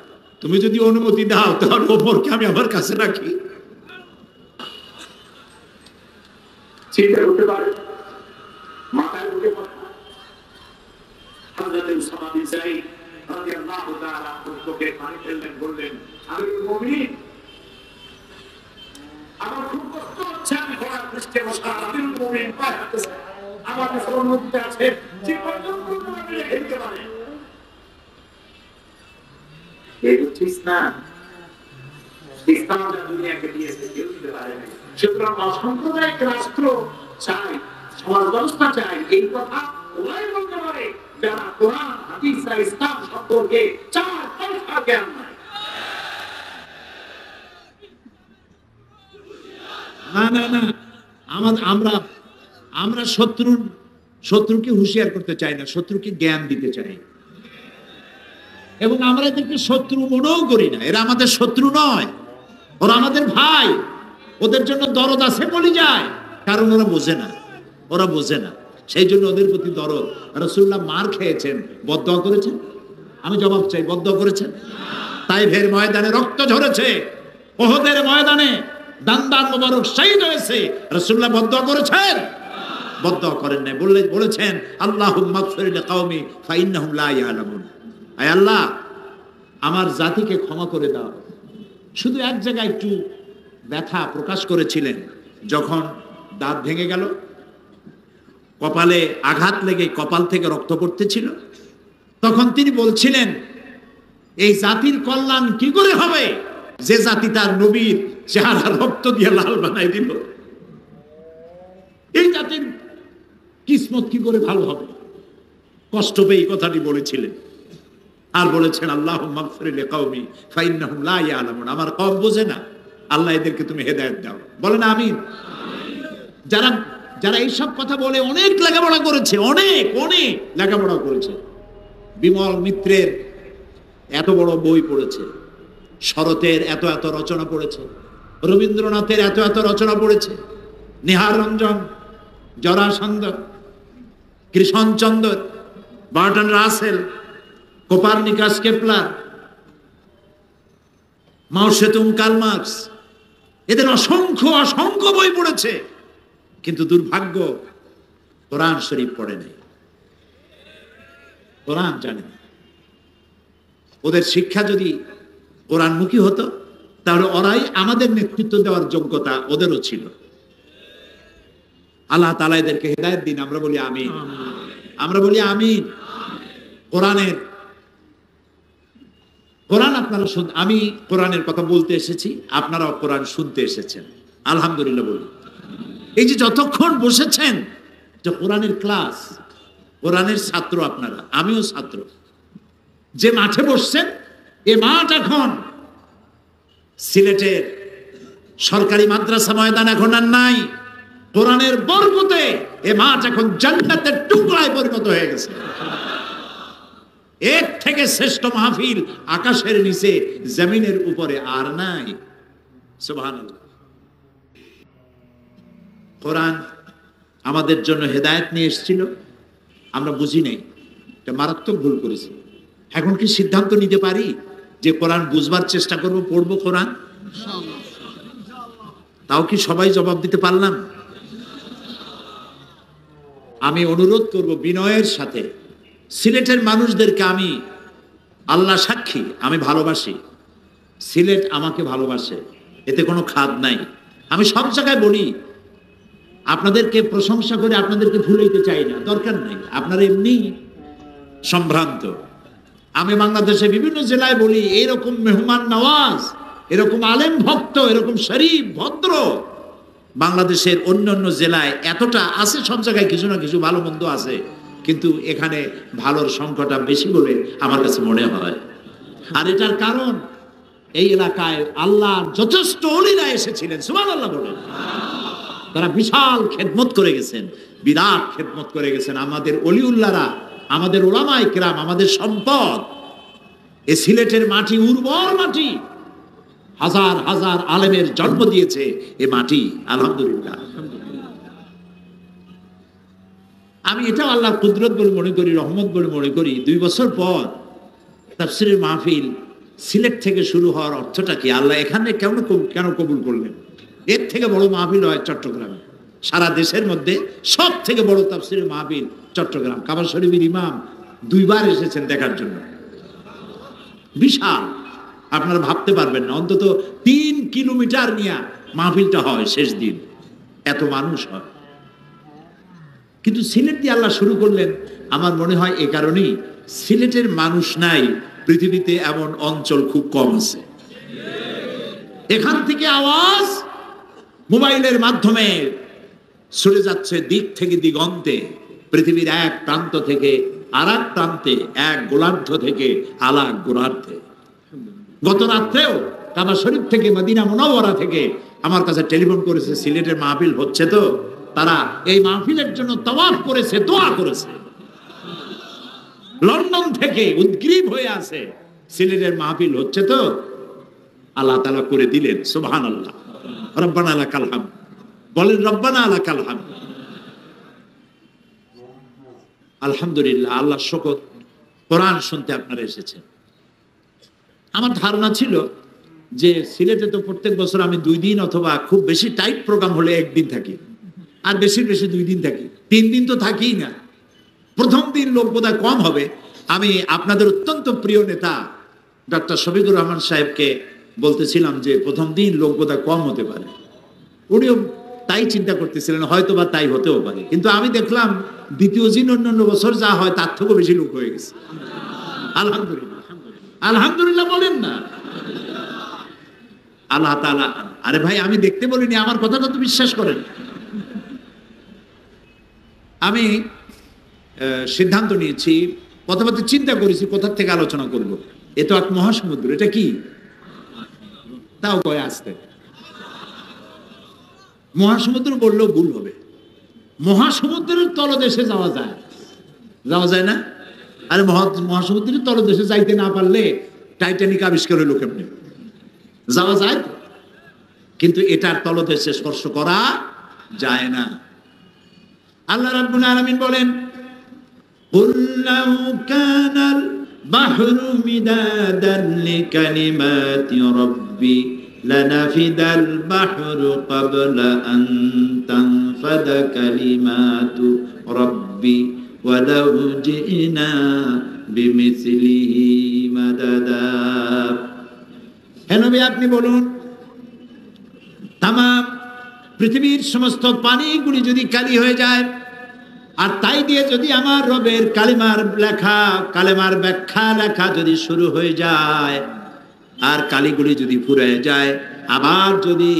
তুমি যদি অনুমতি দাও তাহলে ওমরকে আমি আমার কাছে রাখি। চিন্তা করতে পারে, মাথায় ঢুকে কথা। হযরত উসামা বিন যায়েদ রাদিয়াল্লাহু তাআলা চোখে পানি ফেললেন, বললেন, আমিরুল মুমিনিন, আমার খুব কষ্ট হচ্ছে, আমি ঘোড়ার পৃষ্ঠে বসা, আমিরুল মুমিনিন পায়ে হাঁটতেছে, আমার কাছে অনুমতি আছে, যে পর্যন্ত তোমাকে রেখে দিতে পারে। এই হচ্ছে ইসলাম। ইসলাম যা দুনিয়াকে দিয়েছে কেউ দিতে পারে না। সুতরাং অসাম্প্রদায়িক রাষ্ট্র চাই, সমাজ ব্যবস্থা চাই, এই কথা ওরাই বলতে পারে যারা কোরআন হাদিস আর ইসলাম সম্পর্কে 4 পয়সা জ্ঞান নাই। না না না, আমরা শত্রুকে হুঁশিয়ার করতে চাই না, শত্রুকে জ্ঞান দিতে চাই, এবং আমরা এদেরকে শত্রু মনেও করি না। এরা আমাদের শত্রু নয়, ওরা আমাদের ভাই। ওদের জন্য দরদ আছে বলি যায়, কারণ ওরা বোঝে না, সেই জন্য ওদের প্রতি দরদ। রাসূলুল্লাহ মার খেয়েছেন, বদদোয়া করেছেন? আমি জবাব চাই, বদদোয়া করেছেন? তাইফের ময়দানে রক্ত ঝরেছে, ওহদের ময়দানে দান্দান মোবারক শহীদ হয়েছে, রাসূলুল্লাহ বদদোয়া করেছেন? বদদোয়া করেন নাই, বলেছেন আল্লাহুম্মা গফির লিকাওমি ফাইন্নাহুম লা ইয়ালামুন। আয় আল্লাহ, আমার জাতিকে ক্ষমা করে দাও। শুধু এক জায়গায় একটু ব্যথা প্রকাশ করেছিলেন, যখন দাঁত ভেঙে গেল, কপালে আঘাত লেগে কপাল থেকে রক্ত পড়তেছিল, তখন তিনি বলছিলেন, এই জাতির কল্যাণ কি করে হবে যে জাতি তার নবীর চেহারা রক্ত দিয়ে লাল বানাই দিল? এই জাতির কিসমত কি করে ভালো হবে? কষ্ট পেয়ে এই কথাটি বলেছিলেন। আর বলেছেন আল্লাহুম্মা গফির লিকাওমি ফাইন্নাহুম লা ইয়ালামুন। আমার কওম বোঝে না, আল্লাহ এদেরকে তুমি হেদায়েত দাও। বলেন আমিন। যারা এইসব কথা বলে অনেক লেখাপড়া করেছে, অনেক লেখাপড়া করেছে, বিমল মিত্রের এত বড় বই পড়েছে, শরতের এত রচনা পড়েছে, রবীন্দ্রনাথের এত রচনা পড়েছে, Nihar Ranjan, Jarasandha, Krishnachandra, Burton Rasel, Copernicus, Kepler, মাও সেতুং, কার্ল মার্কস, এদের অসংখ্য বই পড়েছে, কিন্তু দুর্ভাগ্য কোরআন শরীফ পড়ে নাই, কোরআন জানে না। ওদের শিক্ষা যদি কোরআনমুখী হতো তাহলে ওরাই আমাদের নেতৃত্ব দেওয়ার যোগ্যতা ওদেরও ছিল। আল্লাহ তাআলা এদেরকে হেদায়েত দিন। আমরা বলি আমিন, আমরা বলি আমিন। কোরআন আপনারা আমি কোরআনের কথা বলতে এসেছি, আপনারাও কোরআন শুনতে এসেছেন, আলহামদুলিল্লাহ বলি। এই যে যতক্ষণ বসেছেন, যে কোরআনের ক্লাস, কোরআনের ছাত্র আপনারা, আমিও ছাত্র। যে মাঠে বসছেন, এ মাঠ এখন সিলেটের সরকারি মাদ্রাসা ময়দান এখন আর নাই। কোরআনের বরকতে এ মাঠ এখন জান্নাতের টুকরায় পরিণত হয়ে গেছে। এর থেকে শ্রেষ্ঠ মাহফিল আকাশের নিচে জমিনের উপরে আর নাই। সুবহানাল্লাহ। কোরআন আমাদের জন্য হেদায়েত নিয়ে এসেছিল, আমরা বুঝি নাই, এটা মারাত্মক ভুল করেছি। এখন কি সিদ্ধান্ত নিতে পারি যে কোরআন বুঝবার চেষ্টা করব, পড়ব কোরআন? তাও কি সবাই জবাব দিতে পারলাম? আমি অনুরোধ করব বিনয়ের সাথে, সিলেটের মানুষদেরকে, আমি আল্লাহ সাক্ষী, আমি ভালোবাসি, সিলেট আমাকে ভালোবাসে, এতে কোনো খাদ নাই। আমি সব জায়গায় বলি, আপনাদেরকে প্রশংসা করে আপনাদেরকে ভুলাইতে চাই না, দরকার নাই, আপনারা এমনি সম্ভ্রান্ত। আমি বাংলাদেশে বিভিন্ন জেলায় বলি, এরকম মেহমান নওয়াজ, এরকম আলেম ভক্ত, এরকম শরীফ ভদ্র বাংলাদেশের অন্যান্য জেলায় এতটা আছে। সব জায়গায় কিছু না কিছু ভালো মন্দ আছে, কিন্তু এখানে ভালোর সংখ্যাটা বেশি বলে আমার কাছে মনে হয়। আর এটার কারণ এই এলাকায় আল্লাহর যথেষ্ট ওলিরা এসেছিলেন, সুবহানাল্লাহ বলেন। তারা বিশাল খেদমত করে গেছেন, বিরাট খেদমত করে গেছেন। আমাদের অলিউল্লাহরা, আমাদের ওলামায়ে কেরাম, আমাদের সম্পদ। এই সিলেটের মাটি উর্বর মাটি, হাজার হাজার আলেমের জন্ম দিয়েছে এ মাটি, আলহামদুলিল্লাহ। আমি এটাও আল্লাহর কুদরত বলে মনে করি, রহমত বলে মনে করি। 2 বছর পর তাফসীরের মাহফিল সিলেট থেকে শুরু হওয়ার অর্থটা কি? আল্লাহ এখানে কেন কবুল করলেন? এর থেকে বড় মাহফিল হয় চট্টগ্রামে। সারা দেশের মধ্যে সব থেকে বড় তাফসীরের মাহফিল চট্টগ্রাম। কাবা শরীফের ইমাম 2 বার এসেছেন দেখার জন্য। বিশাল, আপনারা ভাবতে পারবেন না। অন্তত 3 কিলোমিটার নিয়ে মাহফিলটা হয় শেষ দিন, এত মানুষ হয়। কিন্তু সিলেট দিয়ে আল্লাহ শুরু করলেন, আমার মনে হয় এ কারণেই সিলেটের মানুষ নাই, পৃথিবীতে এমন অঞ্চল খুব কম আছে। এখান থেকে আওয়াজ মোবাইলের মাধ্যমে ছড়ে যাচ্ছে দিক থেকে দিগন্তে, পৃথিবীর এক প্রান্ত থেকে আর এক প্রান্তে, এক গোলার্ধ থেকে আর এক গোলার্ধে। গত রাত্রেও কাবা শরীফ থেকে, মদিনা মুনাওয়ারা থেকে আমার কাছে টেলিফোন করেছে, সিলেটের মাহফিল হচ্ছে তো, তারা এই মাহফিলের জন্য তাওয়াফ করেছে, দোয়া করেছে। লন্ডন থেকে উদ্গ্রীব হয়ে আছে, সিলেটের মাহফিল হচ্ছে তো, আল্লাহ তাআলা করে দিলেন। সুবহানাল্লাহ, রব্বানা লাকাল হামদ বলেন, রব্বানা লাকাল হামদ। আলহামদুলিল্লাহ, আল্লাহ শুকর। কোরআন শুনতে আপনারা এসেছেন। আমার ধারণা ছিল যে সিলেটে তো প্রত্যেক বছর আমি 2 দিন অথবা খুব বেশি টাইট প্রোগ্রাম হলে 1 দিন থাকি, আর বেশি 2 দিন থাকি, 3 দিন তো থাকিই না। প্রথম দিন লোক বোধহয় কম হবে। আমি আপনাদের অত্যন্ত প্রিয় নেতা ডক্টর শফিকুর রহমান সাহেবকে বলতেছিলাম যে প্রথম দিন লোক বোধহয় কম হতে পারে। উনিও তাই চিন্তা করতেছিলেন, হয়তো বা তাই হতেও পারে। কিন্তু আমি দেখলাম দ্বিতীয় দিন অন্যান্য বছর যা হয় তার থেকেও বেশি লোক হয়ে গেছে। আলহামদুলিল্লাহ, আলহামদুলিল্লাহ বলেন না। আল্লাহ তাআলা, আরে ভাই আমি দেখতে বলিনি, আমার কথাটা তো বিশ্বাস করেন। আমি সিদ্ধান্ত নিয়েছি, কথাবার্তা চিন্তা করেছি কোথা থেকে আলোচনা করব। এ তো এক মহাসমুদ্র, এটা কি তাও কয়ে আসতে। মহাসমুদ্র বললেও ভুল হবে। মহাসমুদ্রের তলদেশে যাওয়া যায় না? আরে মহাসমুদ্রের তলদেশে যাইতে না পারলে টাইটানিক আবিষ্কার হইল কেমনে? যাওয়া যায়, কিন্তু এটার তলদেশে স্পর্শ করা যায় না। আল্লাহ রাব্বুল আলামিন বলেন, قُلْ لَوْ كَانَ الْبَحْرُ مِدَادًا لِكَلِمَاتِ رَبِّي لَنَفِدَ الْبَحْرُ قَبْلَ أَن تَنفَدَ كَلِمَاتُ رَبِّي وَلَوْ جِئْنَا بِمِثْلِهِ مَدَدًا। হে নবী, আপনি বলুন, তামাম পৃথিবীর সমস্ত পানিগুলি যদি কালি হয়ে যায়, আর তাই দিয়ে যদি আমার রবের কালিমার লেখা, কালেমার ব্যাখ্যা লেখা যদি শুরু হয়ে যায়, আর কালিগুলি যদি ফুরিয়ে যায়, আবার যদি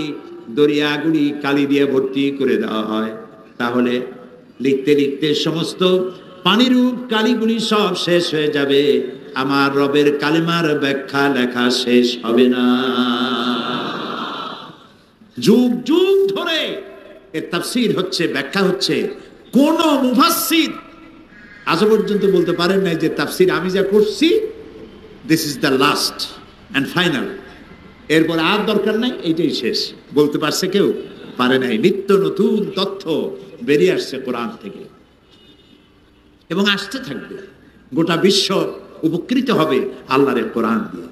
দরিয়াগুলি কালি দিয়ে ভর্তি করে দেওয়া হয়, তাহলে লিখতে লিখতে সমস্ত পানিরূপ কালিগুলি সব শেষ হয়ে যাবে, আমার রবের কালিমার ব্যাখ্যা লেখা শেষ হবে না। যুগ যুগ ধরে এর তাফসীর হচ্ছে, ব্যাখ্যা হচ্ছে। কোন মুফাসসির আজ পর্যন্ত বলতে পারেন নাই যে তাফসীর আমি যা করছি this is the last and final, এরপর আর দরকার নাই, এইটাই শেষ। বলতে পারছে কেউ? পারে নাই। নিত্য নতুন তথ্য বেরিয়ে আসছে কোরআন থেকে এবং আসতে থাকবে। গোটা বিশ্ব উপকৃত হবে আল্লাহর কোরআন দিয়ে।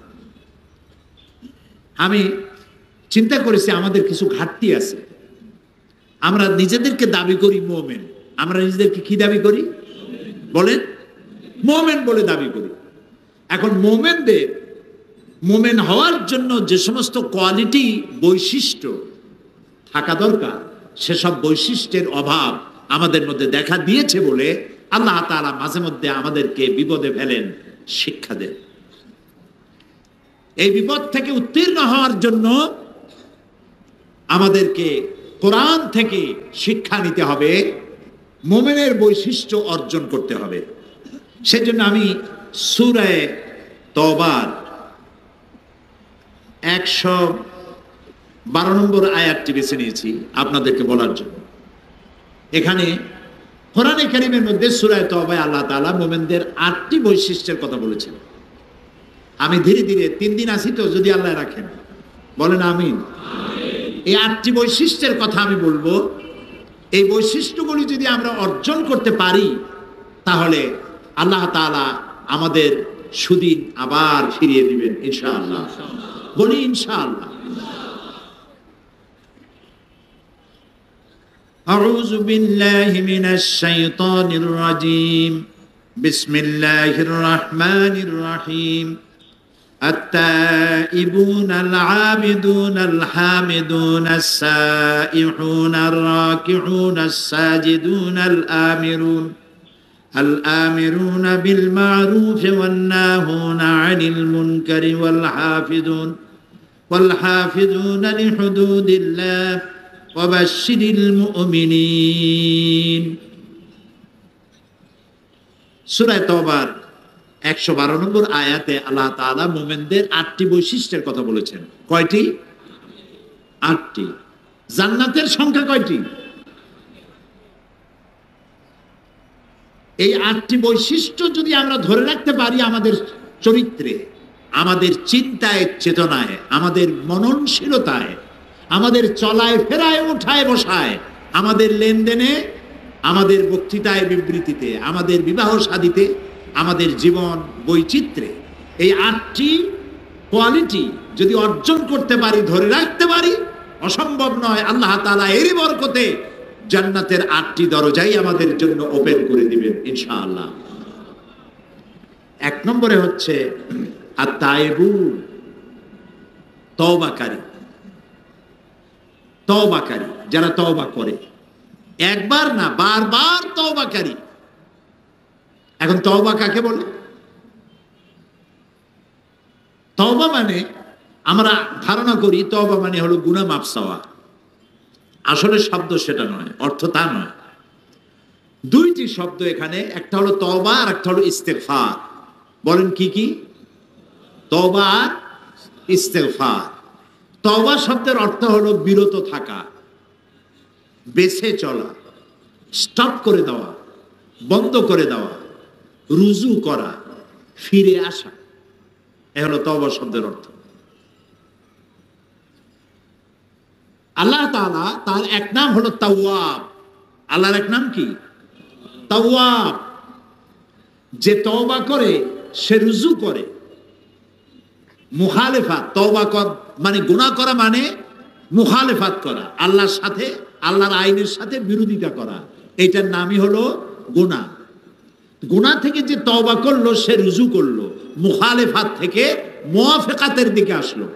আমি চিন্তা করেছি আমাদের কিছু ঘাটতি আছে। আমরা নিজেদেরকে দাবি করি মুমিন। আমরা নিজেদেরকে কি দাবি করি বলেন? মুমিন বলে দাবি করি। এখন মুমিনদের মুমিন হওয়ার জন্য যে সমস্ত কোয়ালিটি, বৈশিষ্ট্য থাকা দরকার, সেসব বৈশিষ্ট্যের অভাব আমাদের মধ্যে দেখা দিয়েছে বলে আল্লাহ তাআলা মাঝে মধ্যে আমাদেরকে বিপদে ফেলেন, শিক্ষা দেন। এই বিপদ থেকে উত্তীর্ণ হওয়ার জন্য আমাদেরকে কোরআন থেকে শিক্ষা নিতে হবে, মুমিনের বৈশিষ্ট্য অর্জন করতে হবে। সেজন্য আমি সূরা তওবার 112 নম্বর আয়াতটি বেছে নিয়েছি আপনাদেরকে বলার জন্য। এখানে কোরআনে কারীমের মধ্যে সূরা তওবায় আল্লাহ তাআলা মুমিনদের 8টি বৈশিষ্ট্যের কথা বলেছেন। আমি ধীরে ধীরে 3 দিন আসি তো, যদি আল্লাহ রাখেন বলেন আমিন। এই 8টি বৈশিষ্ট্যের কথা আমি বলবো। এই বৈশিষ্ট্যগুলি যদি আমরা অর্জন করতে পারি তাহলে আল্লাহ তাআলা আমাদের সুদিন আবার ফিরিয়ে দিবেন ইনশাআল্লাহ। বলি ইনশাআল্লাহ। আউযু বিল্লাহি মিনাশ শাইতানির রাজীম। বিসমিল্লাহির রাহমানির রাহিম। التائبون العابدون الحامدون السائحون الراكعون الساجدون الآمرون بالمعروف والناهون عن المنكر والحافظون لحدود الله وبشر المؤمنين। সূরা তওবার 112 নম্বর আয়াতে আল্লাহ তাআলা মুমিনদের 8টি বৈশিষ্ট্যের কথা বলেছেন। কয়টি? 8টি। জান্নাতের সংখ্যা কয়টি? এই 8টি বৈশিষ্ট্য যদি আমরা ধরে রাখতে পারি আমাদের চরিত্রে, আমাদের চিন্তায় চেতনায়, আমাদের মননশীলতায়, আমাদের চলায় ফেরায় ওঠায় বসায়, আমাদের লেনদেনে, আমাদের বক্তৃতায় বিবৃতিতে, আমাদের বিবাহ শাদীতে, আমাদের জীবন বৈচিত্র্যে, এই 8টি কোয়ালিটি যদি অর্জন করতে পারি, ধরে রাখতে পারি, অসম্ভব নয়, আল্লাহ তাআলা এরই বরকতে জান্নাতের 8টি দরজাই আমাদের জন্য ওপেন করে দিবেন ইনশাআল্লাহ। 1 নম্বরে হচ্ছে আত-তাইবুন, তওবাকারী। তওবাকারী, যারা তওবা করে, একবার না বারবার তওবাকারী। এখন তওবা কাকে বলে? তওবা মানে আমরা ধারণা করি তওবা মানে হলো গুনাহ মাফ চাওয়া। আসলে শব্দ সেটা নয়, অর্থ তা নয়। 2টি শব্দ এখানে, একটা হলো তওবা আর একটা হলো ইস্তেগফার। বলেন কি কি? তওবা আর ইস্তেগফার। তওবা শব্দের অর্থ হলো বিরত থাকা, বেঁচে চলা, স্টপ করে দেওয়া, বন্ধ করে দেওয়া, রুজু করা, ফিরে আসা। এ হলো তওবা শব্দের অর্থ। আল্লাহ তাআলা তার এক নাম হলো তাওয়াব। আল্লাহর এক নাম কি? তাওয়াব। যে তওবা করে সে রুজু করে। মুখালেফাত, তওবা মানে গুনাহ করা মানে মুখালেফাত করা, আল্লাহর সাথে, আল্লাহর আইনের সাথে বিরোধিতা করা, এটার নামই হলো গুনাহ। গুনাহ থেকে যে তওবা করলো সে রুজু করলো, মুখালেফাত থেকে মুওয়াফাকাতের দিকে আসলো।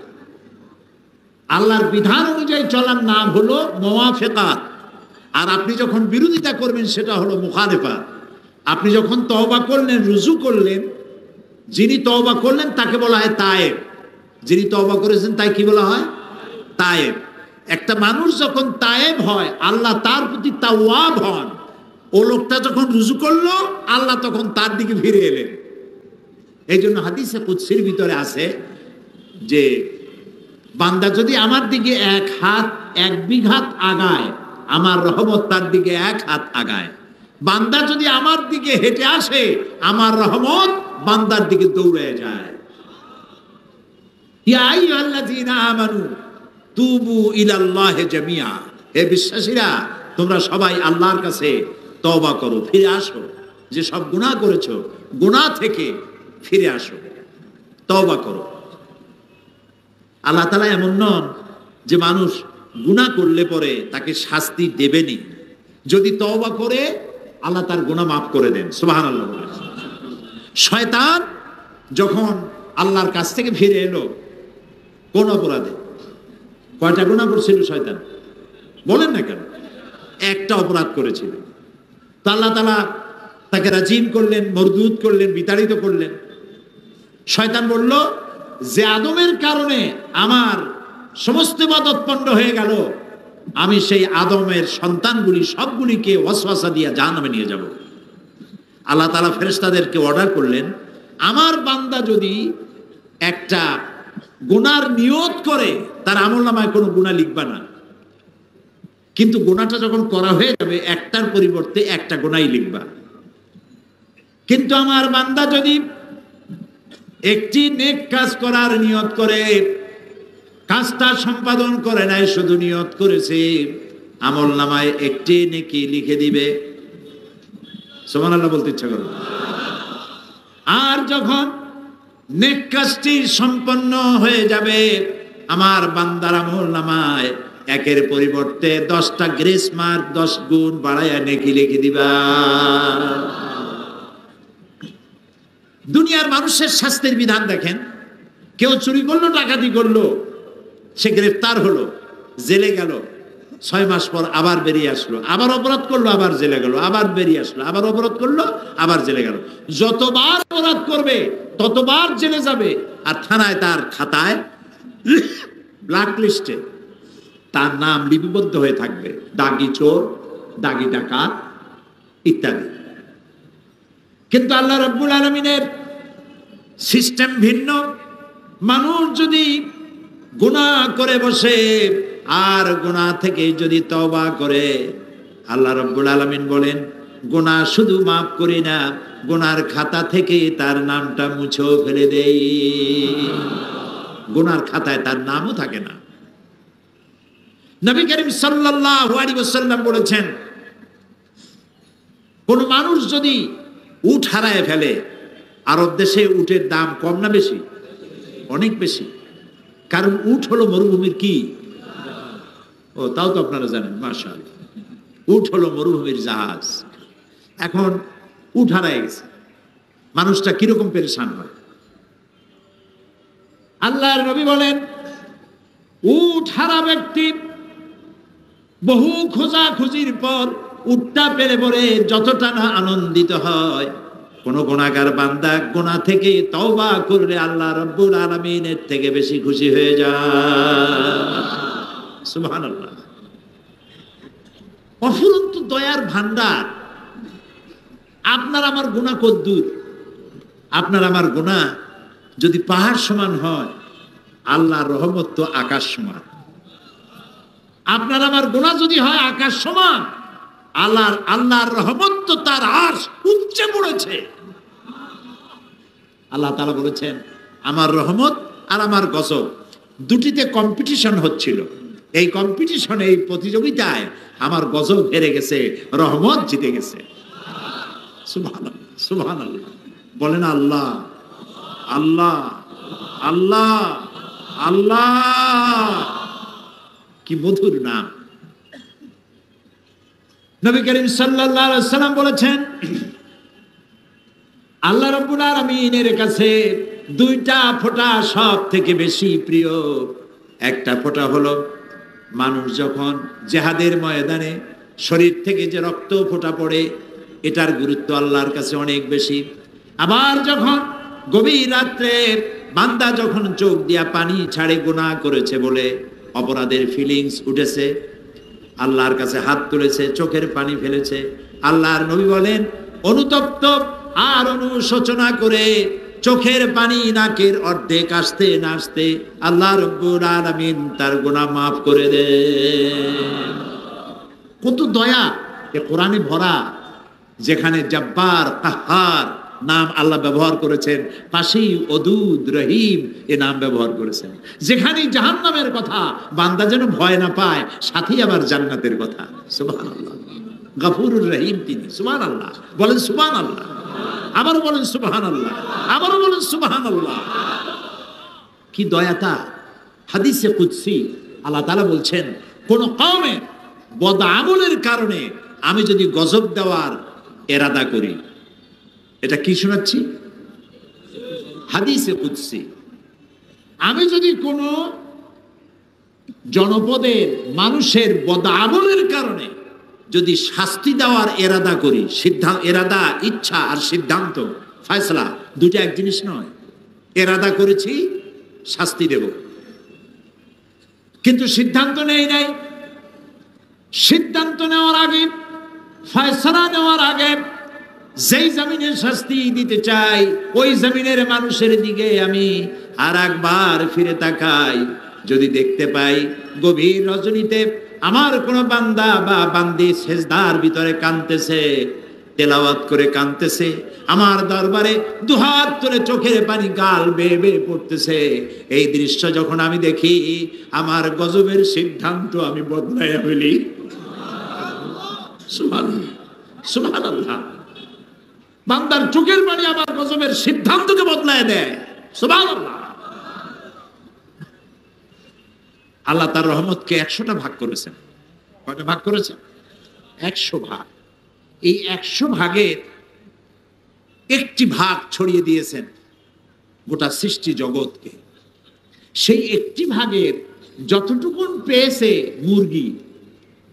আল্লাহর বিধান অনুযায়ী চলার নাম হলো মুওয়াফাকাত। আর আপনি যখন বিরোধিতা করবেন সেটা হলো মুখালেফাত। আপনি যখন তওবা করলেন, রুজু করলেন, যিনি তওবা করলেন তাকে বলা হয় তায়েব। যিনি তওবা করেছেন তাই কি বলা হয়? তায়েব। একটা মানুষ যখন তায়েব হয়, আল্লাহ তার প্রতি তাওয়াব হন। ও লোকটা যখন রুজু করলো, আল্লাহ তখন তার দিকে ফিরে এলেন। এই জন্য হাদিসে কুদসির ভিতরে আছে যে বান্দা যদি আমার দিকে 1 বিঘাত আগায়, আমার রহমত তার দিকে 1 হাত আগায়। বান্দা যদি আমার দিকে হেঁটে আসে, আমার রহমত বান্দার দিকে দৌড়ে যায়। ইয়া আইয়ুহাল্লাযীনা আমানু তুবু ইলাল্লাহি জামিআ। হে বিশ্বাসীরা, তোমরা সবাই আল্লাহর কাছে তওবা করো, ফিরে আসো। যে সব গুনাহ করেছো, গুনাহ থেকে ফিরে আসো, তওবা করো। আল্লাহ তাআলা এমন নন যে মানুষ গুনাহ করলে পরে তাকে শাস্তি দেবেনি। যদি তওবা করে আল্লাহ তার গুনাহ মাফ করে দেন। সুবহানাল্লাহ। শয়তান যখন আল্লাহর কাছ থেকে ফিরে এলো কোন অপরাধে? কয়টা গুনাহ করেছিল শয়তান? বলেন না কেন? একটা অপরাধ করেছিল। তো আল্লাহ তাআলা তাকে রাজিম করলেন, মরদুদ করলেন, বিতাড়িত করলেন। শয়তান বলল যে আদমের কারণে আমার সমস্ত ইবাদত পণ্ড হয়ে গেল, আমি সেই আদমের সন্তানগুলি সবগুলিকে ওয়াসওয়াসা দিয়ে জাহান্নামে নিয়ে যাব। আল্লাহ তাআলা ফেরেশতাদেরকে অর্ডার করলেন, আমার বান্দা যদি একটা গুনার নিয়ত করে, তার আমলনামায় কোনো গুনাহ লিখবা না, কিন্তু গুনাহটা যখন করা হয়ে যাবে একটার পরিবর্তে একটা গুনাহই লিখবা। কিন্তু আমার বান্দা যদি একটি নেক কাজ করার নিয়ত করে, কাজটা সম্পাদন করে নাই, শুধু নিয়ত করেছে, আমলনামায় একটি নেকি লিখে দিবে। সুবহানাল্লাহ বলতে ইচ্ছা করো। আর যখন নেক কাজটি সম্পন্ন হয়ে যাবে, আমার বান্দার আমলনামায় একের পরিবর্তে 10টা গ্রেস মার্ক, 10 গুণ বাড়ায়া নেকি লিখে দিবা। দুনিয়ার মানুষের শাস্তির বিধান দেখেন, কেউ চুরি করলো, ডাকাতি করলো, সে গ্রেফতার হলো, জেলে গেল, 6 মাস পর আবার বেরিয়ে আসলো, আবার অপরাধ করলো, আবার জেলে গেল, আবার বেরিয়ে আসলো, আবার অপরাধ করলো, আবার জেলে গেল। যতবার অপরাধ করবে ততবার জেলে যাবে, আর থানায় তার খাতায় ব্ল্যাক লিস্টে তার নাম লিপিবদ্ধ হয়ে থাকবে, দাগি চোর, দাগি ডাকাত ইত্যাদি। কিন্তু আল্লাহ রাব্বুল আলামিনের সিস্টেম ভিন্ন। মানুষ যদি গুনাহ করে বসে আর গুনাহ থেকে যদি তওবা করে, আল্লাহ রাব্বুল আলামিন বলেন, গুনাহ শুধু মাফ করি না, গুনার খাতা থেকে তার নামটা মুছেও ফেলে দেই। গুনার খাতায় তার নামও থাকে না। নবী করিম সাল্লাল্লাহু আলাইহি ওয়াসাল্লাম বলেছেন, কোন মানুষ যদি উট হারায় ফেলে, আরব দেশে উটের দাম কম না বেশি? অনেক বেশি। কারণ উট হলো মরুভূমির কি? ও তাও তো আপনারা জানেন, মাশাআল্লাহ। উট হলো মরুভূমির জাহাজ। এখন উট হারায় গেছে, মানুষটা কিরকম পেরেশান হয়। আল্লাহর নবী বলেন, উট হারা ব্যক্তি বহু খোঁজাখুঁজির পর উটটা পেলে পরে যতটা না আনন্দিত হয়, কোন গুনাহগার বান্দা গুনাহ থেকে তওবা করলে আল্লাহ রাব্বুল আলামিনের থেকে বেশি খুশি হয়ে যায়। সুবহানাল্লাহ। অফুরন্ত দয়ার ভান্ডার। আপনার আমার গুনাহ কদ্দুর? আপনার আমার গুনাহ যদি পাহাড় সমান হয়, আল্লাহর রহমত তো আকাশ সমান। আপনার আমার গুনাহ যদি হয় আকাশ সমান, আল্লাহর রহমত তো তার আরশ উচ্চে পড়েছে। আল্লাহ তাআলা বলেছেন, আমার রহমত আর আমার গজব দুটিতে কম্পিটিশন হচ্ছিল। এই কম্পিটিশনে, এই প্রতিযোগিতায় আমার গজব হেরে গেছে, রহমত জিতে গেছে। সুবহানাল্লাহ, সুবহানাল্লাহ। বলেন আল্লাহ, আল্লাহ, আল্লাহ, আল্লাহ। কি মধুর নাম। নবী করিম সাল্লাল্লাহু আলাইহি ওয়াসাল্লাম বলেছেন, আল্লাহ রাব্বুল আলামিনের কাছে 2টা ফোঁটা সব থেকে বেশি প্রিয়। একটা ফোঁটা হলো মানুষ যখন জিহাদের ময়দানে শরীর থেকে যে রক্ত ফোঁটা পড়ে, এটার গুরুত্ব আল্লাহর কাছে অনেক বেশি। আবার যখন গভীর রাত্রে বান্দা যখন চোখ দিয়া পানি ছাড়ে, গুনাহ করেছে বলে অপরাধের ফিলিংস উঠেছে, আল্লাহর কাছে হাত তুলেছে, চোখের পানি ফেলেছে, আল্লাহর নবী বলেন, অনুতপ্ত আর অনুশোচনা করে চোখের পানি নাকের অর্ধেক আসতে না আসতে আল্লাহ রাব্বুল আলামিন তার গুনাহ মাফ করে দেন। কত দয়া এ কোরআনে ভরা। যেখানে জব্বার, কাহ্হার নাম আল্লাহ ব্যবহার করেছেন, পাশেই ওদুদ, রহিম এ নাম ব্যবহার করেছেন। যেখানে জাহান্নামের কথা, বান্দা যেন ভয় না পায়, সাথেই আবার জান্নাতের কথা। সুবহানাল্লাহ। গফুরুর রহিম তিনি। সুবহানাল্লাহ বলেন, সুবহানাল্লাহ। আবারও বলেন সুবহানাল্লাহ, আবারও বলেন সুবহানাল্লাহ। কি দয়া তার। হাদিসে কুদসি আল্লাহ তাআলা বলছেন, কোন কওমের বদআমলের কারণে আমি যদি গজব দেওয়ার ইরাদা করি, এটা কি শোনাচ্ছি? হাদিসে কুদসি। আমি যদি কোন জনপদের মানুষের বদআমলের কারণে যদি শাস্তি দেওয়ার ইরাদা করি, ইরাদা, ইচ্ছা আর সিদ্ধান্ত, ফয়সালা 2টা এক জিনিস নয়। এরাদা করেছি, শাস্তি দেব, কিন্তু সিদ্ধান্ত নেই নাই। সিদ্ধান্ত নেওয়ার আগে, ফয়সালা নেওয়ার আগে যেই জমিনের শাস্তি দিতে চাই ওই জমিনের মানুষের দিকে আমি আর একবার ফিরে তাকাই। যদি দেখতে পাই গভীর রজনীতে আমার কোন বান্দা বা বান্দি সেজদার ভিতরে কাঁদতেছে, তেলাওয়াত করে কাঁদতেছে, আমার দরবারে দুহাত তুলে চোখের পানি গাল বেয়ে বেয়ে পড়তেছে, এই দৃশ্য যখন আমি দেখি আমার গজবের সিদ্ধান্ত আমি বদলাইয়া ফেলি। সুবহানাল্লাহ, সুবহানাল্লাহ। বান্দার চোখের পানি আমার গজবের সিদ্ধান্তকে বদলায় দেয়। সুবহানাল্লাহ। আল্লাহ তার রহমতকে 100টা ভাগ করেছেন। কয়টা ভাগ করেছেন? 100 ভাগ। এই 100 ভাগের একটি ভাগ ছড়িয়ে দিয়েছেন গোটা সৃষ্টি জগৎকে। সেই একটি ভাগের যতটুকুন পেয়েছে মুরগি,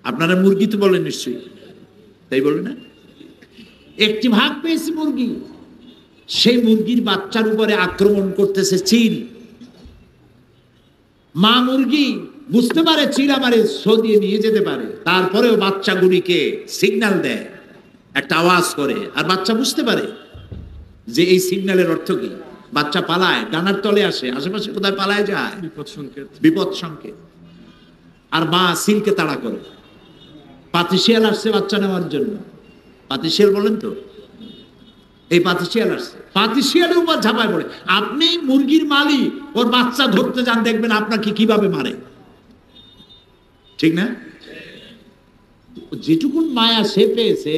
আপনারা মুরগি তো বলেন নিশ্চয়ই, তাই বলবেন না? একটি ভাগ পেয়েছে মুরগি, সেই মুরগির বাচ্চার উপরে আক্রমণ করতেছে চিল। মা মুরগি বুঝতে পারে চিল আমারে সরিয়ে নিয়ে যেতে পারে, তারপরেও বাচ্চাগুলিকে সিগন্যাল দেয়, একটা আওয়াজ করে, আর বাচ্চা বুঝতে পারে যে এই সিগন্যালের অর্থ কি। বাচ্চা পালায়, ডানার তলে আসে, আশেপাশে কোথায় পালায় যায়, বিপদ সংকেত। আর মা সিলকে তাড়া করে। পাতিশিয়াল আসছে বাচ্চা নেওয়ার জন্য। পাতিশিয়াল বলেন তো, এই পাতিশিয়াল আসছে, পাতিশিয়ালের উপর ঝাঁপায় পড়ে। আপনি মুরগির মালিক, ওর বাচ্চা ধরতে যান, দেখবেন আপনাকে কিভাবে মারে, ঠিক না? যেটুকুন মায়া সে পেয়েছে,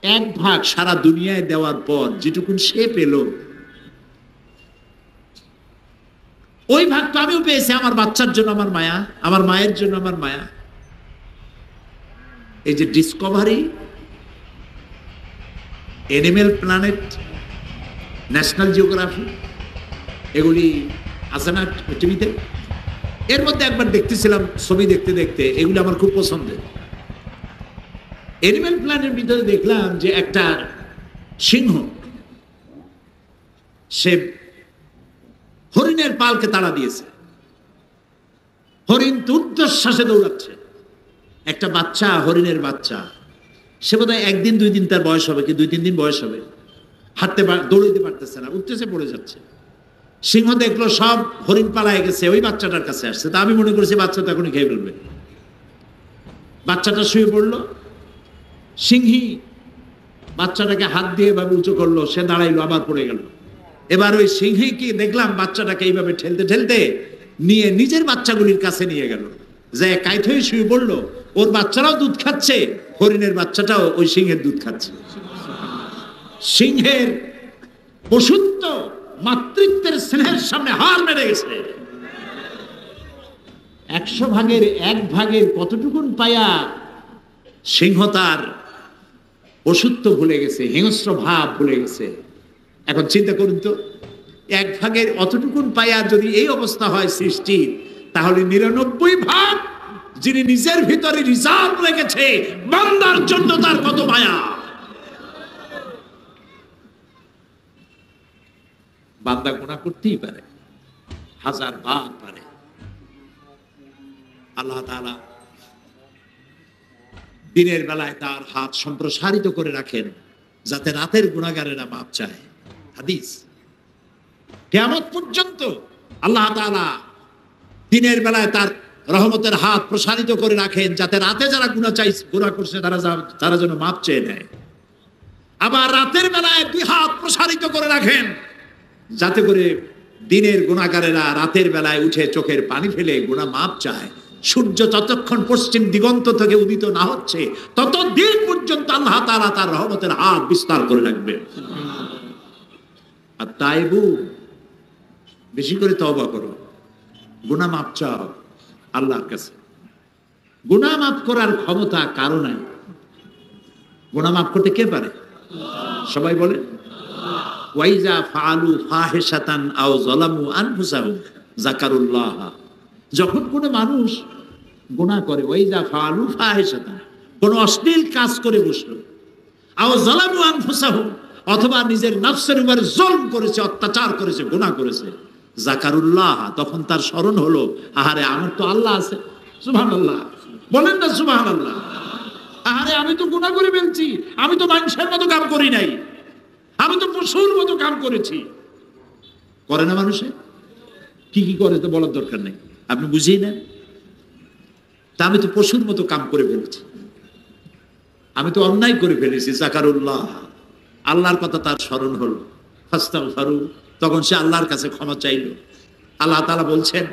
1 ভাগ সারা দুনিয়ায় দেওয়ার পর যেটুকুন সে পেল, ওই ভাগটা আমিও পেয়েছি আমার বাচ্চার জন্য আমার মায়া, আমার মায়ের জন্য আমার মায়া। এই যে Discovery, animal planet, national geography, এগুলি আছে না টিভিতে, এর মধ্যে একবার দেখতেছিলাম ছবি দেখতে দেখতে, এগুলি আমার খুব পছন্দের। এনিম্যাল প্ল্যানেটের ভিতরে দেখলাম যে একটা সিংহ সে হরিণের পালকে তাড়া দিয়েছে, হরিণ ঊর্ধ্বশ্বাসে দৌড়াচ্ছে। একটা বাচ্চা, হরিণের বাচ্চা, সে বোধহয় 1 দিন 2 দিন তার বয়স হবে, কি 2-3 দিন বয়স হবে, হাঁটতে দৌড়াইতে পারতেছে না, উঠতেছে পড়ে যাচ্ছে। সিংহ দেখলো সব হরিণ পালায় গেছে, ওই বাচ্চাটার কাছে আসছে। তা আমি মনে করছি বাচ্চাটা এখনই খেয়ে ফেলবে। বাচ্চাটা শুয়ে পড়লো, সিংহী বাচ্চাটাকে হাত দিয়ে এভাবে উঁচু করলো, সে দাঁড়াইলো, আবার পড়ে গেল। এবার ওই সিংহীকে দেখলাম বাচ্চাটাকে এইভাবে ঠেলতে ঠেলতে নিয়ে নিজের বাচ্চাগুলির কাছে নিয়ে গেল, যে কাইত হয়ে শুয়ে পড়লো। ওর বাচ্চারাও দুধ খাচ্ছে, হরিণের বাচ্চাটাও ওই সিংহের দুধ খাচ্ছে। সিংহের পশুত্ব মাতৃত্বের স্নেহের সামনে হার মেরে গেছে। 100 ভাগের 1 ভাগের কতটুকুন পায়া সিংহ তার পশুত্ব ভুলে গেছে, হিংস্র ভাব ভুলে গেছে। এখন চিন্তা করুন তো, 1 ভাগের অতটুকুন পায়া যদি এই অবস্থা হয় সৃষ্টির, তাহলে 99 ভাগ যিনি নিজের ভিতরে রিজার্ভ রেখেছে বান্দার জন্য, তার কত মায়া। বান্দা গুনাহ করতেই পারে, 1000 বার পারে। আল্লাহ তাআলা দিনের বেলায় তার হাত সম্প্রসারিত করে রাখেন যাতে রাতের গুনাহগারেরা মাপ চায়। হাদিস, কিয়ামত পর্যন্ত আল্লাহ তাআলা দিনের বেলায় তার রহমতের হাত প্রসারিত করে রাখেন যাতে রাতে যারা গুনাহ করছে তারা যেন মাপ চেয়ে নেয়। আবার রাতের বেলায় 2 হাত প্রসারিত করে রাখেন যাতে করে দিনের গুনাহগারেরা রাতের বেলায় উঠে চোখের পানি ফেলে গুনাহ মাপ চায়। সূর্য যতক্ষণ পশ্চিম দিগন্ত থেকে উদিত না হচ্ছে ততদিন পর্যন্ত আল্লাহ তাআলা তার রহমতের হাত বিস্তার করে রাখবেন। আর তাইবু, বেশি করে তওবা করো, গুনাহ মাপ চাও আল্লাহর কাছে। গুনাহ মাফ করার ক্ষমতা কারো নাই। গুনাহ মাফ করতে কে পারে? সবাই বলে, ওয়াইজা ফাআলু ফাহিশাতান আও যালামু আনফুসাহুম যাকারুল্লাহ। যখন কোনো মানুষ গুনাহ করে, ওয়াইজা ফাআলু ফাহিশাতান, কোনো অশ্লীল কাজ করে বসলো, আও যালামু আনফুসাহুম, অথবা নিজের নফসের উপরে জুলম করেছে, অত্যাচার করেছে, গুনাহ করেছে, যাকারুল্লাহ, তখন তার স্মরণ হলো, আহারে আমার তো আল্লাহ আছে। সুবহানাল্লাহ, বলেন না সুবহানাল্লাহ। আহারে আমি তো গুনাহ করে ফেলছি, আমি তো মানুষের মতো কাম করি নাই, আমি তো পশুর মতো কাম করেছি। করে না মানুষে? কি কি করে তো বলার দরকার নেই, আপনি বুঝিয়ে নেন। তা আমি তো পশুর মতো কাম করে ফেলেছি, আমি তো অন্যায় করে ফেলেছি। যাকারুল্লাহ, আল্লাহর কথা তার স্মরণ হলো, ফাস্তাগফারু, তখন সে আল্লাহর কাছে ক্ষমা চাইল। আল্লাহ তাআলা বলছেন,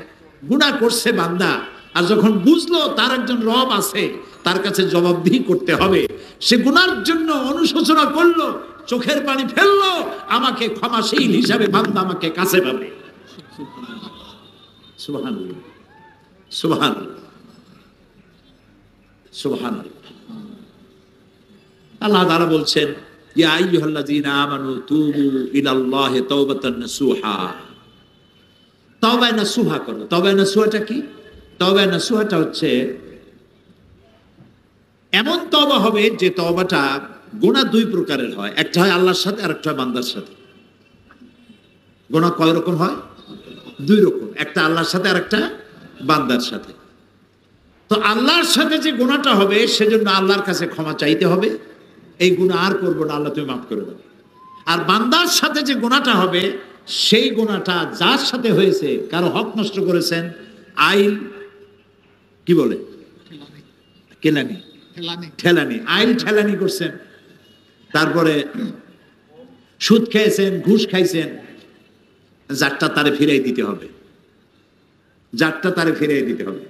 গুনাহ করছে বান্দা, আর যখন বুঝলো তার একজন রব আছে, তার কাছে জবাবদিহি করতে হবে, সে গুনার জন্য অনুশোচনা করলো, চোখের পানি ফেললো, আমাকে ক্ষমাশীল হিসাবে বান্দা আমাকে কাছে পাবে। সুবহানাল্লাহ, সুবহানাল্লাহ, সুবহানাল্লাহ। আল্লাহ তাআলা বলছেন, ইয়া আইয়ুহাল্লাযীনা আমানু তুবু ইলাল্লাহি তাওবাতান নাসুহা। তাওবা নাসুহা করো। তাওবা নাসুহাটা কি? তাওবা নাসুহাটা হচ্ছে এমন তওবা হবে যে তওবাটা, গুনাহ দুই প্রকারের হয়, একটা হয় আল্লাহর সাথে আর একটা হয় বান্দার সাথে। গুনাহ কয় রকম হয়? দুই রকম, একটা আল্লাহর সাথে আর একটা বান্দার সাথে। তো আল্লাহর সাথে যে গুনাহটা হবে সেজন্য আল্লাহর কাছে ক্ষমা চাইতে হবে, এই গুনাহ আর করবো না, আল্লাহ তুমি মাফ করে দাও। আর বান্দার সাথে যে গুনাহটা হবে, সেই গুনাহটা যার সাথে হয়েছে, কারো হক নষ্ট করেছেন, আইল কি বলে, কেলানি, ঠেলানি, আইল ঠেলানি করছেন, তারপরে সুদ খেয়েছেন, ঘুষ খাইছেন, যারটা তারে ফিরাই দিতে হবে, যারটা তারে ফিরাই দিতে হবে।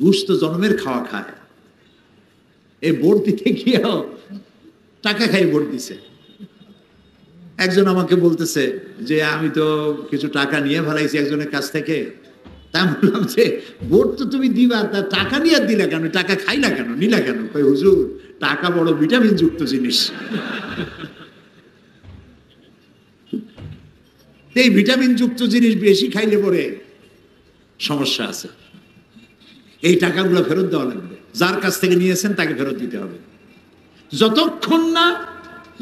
ঘুষ তো জন্মের খাওয়া খায়, এই ভোট দিতে গিয়েও টাকা খাই ভোট দিছে। একজন আমাকে বলতেছে যে আমি তো কিছু টাকা নিয়ে ফেলাইছি একজনের কাছ থেকে। তা বললাম যে ভোট তো তুমি দিবা, তা টাকা নিয়ে দিলা কেন, টাকা খাইলা কেন, নিলা কেন? কই হুজুর, টাকা বড় ভিটামিন যুক্ত জিনিস, এই ভিটামিন যুক্ত জিনিস বেশি খাইলে পরে সমস্যা আছে। এই টাকাগুলো ফেরত দেওয়া লাগবে, যার কাছ থেকে নিয়েছেন তাকে ফেরত দিতে হবে। যতক্ষণ না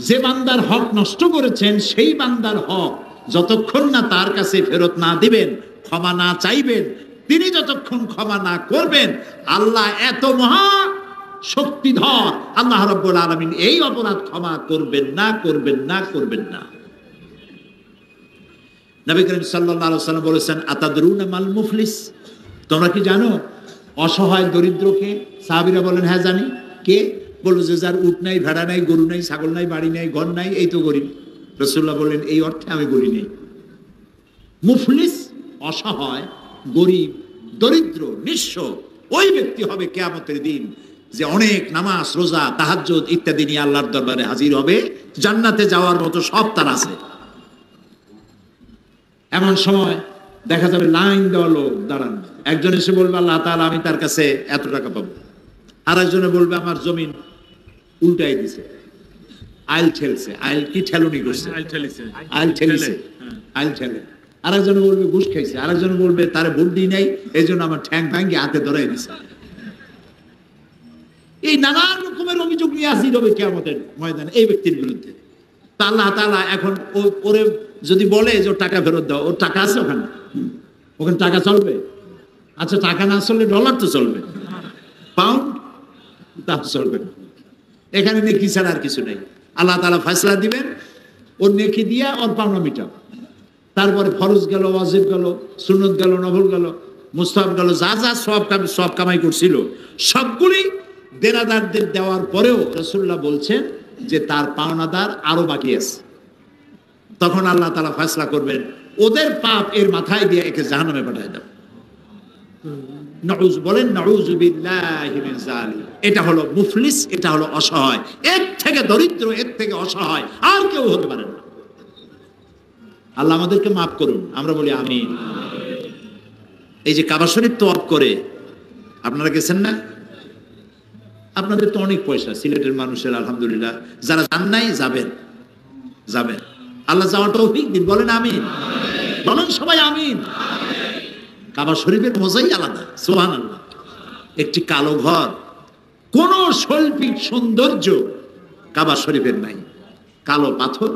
যে বান্দার হক নষ্ট করেছেন সেই বান্দার হক যতক্ষণ না তার কাছে ফেরত না দিবেন, ক্ষমা না চাইবেন, তিনি যতক্ষণ ক্ষমা না করবেন, আল্লাহ এত মহা শক্তিধর, আল্লাহ রাব্বুল আলামিন এই অপরাধ ক্ষমা করবেন না, করবেন না, করবেন না। নবী করিম সাল্লাল্লাহু আলাইহি ওয়াসাল্লাম বলেছেন, আতাদরুনা মাল মুফলিস, তোমরা কি জানো অসহায় দরিদ্রকে? সাহাবীরা বলেন, হ্যাঁ জানি। কে? বলল যে যার উট নাই, ভেড়া নাই, গরু নাই, ছাগল নাই, বাড়ি নাই, ঘর নাই, এই তো গরিব। রাসূলুল্লাহ বললেন, এই অর্থে আমি বলি নেই। মুফলিস অসহায়, গরিব, দরিদ্র, নিঃস্ব ওই ব্যক্তি হবে কিয়ামতের দিন যে অনেক নামাজ, রোজা, তাহাজ্জুদ ইত্যাদি নিয়ে আল্লাহর দরবারে হাজির হবে, জান্নাতে যাওয়ার মতো সব তার আছে। এমন সময় দেখা যাবে লাইন দেওয়া লোক দাঁড়ান, একজন এসে বলবে আল্লাহ তাআলা আমি তার কাছে এত টাকা পাবো, আর একজনে বলবে আমার জমিন উল্টাই দিছে, আইল ঠেলছে, আইল কি ঠেলুনি করছে, আইল ঠেলিছে, আইল ঠেলে। আর একজনে বলবে ঘুষ খাইছে, আর একজনে বলবে তারে ভোট দিই নাই, এই জন্য আমার ঠ্যাং ভাঙ্গি হাতে ধরাই দিছে। এই নানান রকমের অভিযোগ নিয়ে হাজির হবে কিয়ামতের ময়দানে এই ব্যক্তির বিরুদ্ধে। তা আল্লাহ তাআলা এখন ওরে যদি বলে যে টাকা ফেরত দাও, ওর টাকা আছে ওখানে, ওখানে টাকা চলবে? আচ্ছা টাকা না চললে ডলার তো চলবে, পাউন্ড তা চলবে না। এখানে নেকি ছাড়া আর কিছু নেই। আল্লাহ তাআলা ফয়সালা দিবেন, ওর নেকি দিয়া ওর পাওনা মিটাও। তারপরে ফরজ গেল, ওয়াজিব গেল, সুন্নত গেল, নফল গেল, মুস্তাহাব গেল, যা যা সব কামাই করছিল সবগুলি দেনাদারদের দেওয়ার পরেও রাসূলুল্লাহ বলছেন যে তার পাওনাদার আরো বাকি আছে। তখন আল্লাহ তাআলা ফয়সালা করবেন, ওদের পাপ এর মাথায় দিয়ে একে জাহান্নামে পাঠিয়ে দাও। বলেন নাউযু বিল্লাহি মিন যালিক। এটা হলো মুফলিস, এটা হলো অসহায়। এর থেকে দরিদ্র, এর থেকে অসহায় আর কেউ হতে পারে না। আল্লাহ আমাদেরকে মাফ করুন, আমরা বলি আমিন। এই যে কাবা শরীফ তওয়াফ করে আপনারা গেছেন না? আপনাদের তো অনেক পয়সা, সিলেটের মানুষের আলহামদুলিল্লাহ। যারা যান নাই যাবেন, যাবেন। আল্লাহ যাওয়ার তৌফিক দিন, বলেন আমিন, বলেন সবাই আমিন। কাবা শরীফের মজাই আলাদা, সুবহানাল্লাহ। একটি কালো ঘর, কোন শৈল্পিক সৌন্দর্য কাবা শরীফের নাই, কালো পাথর,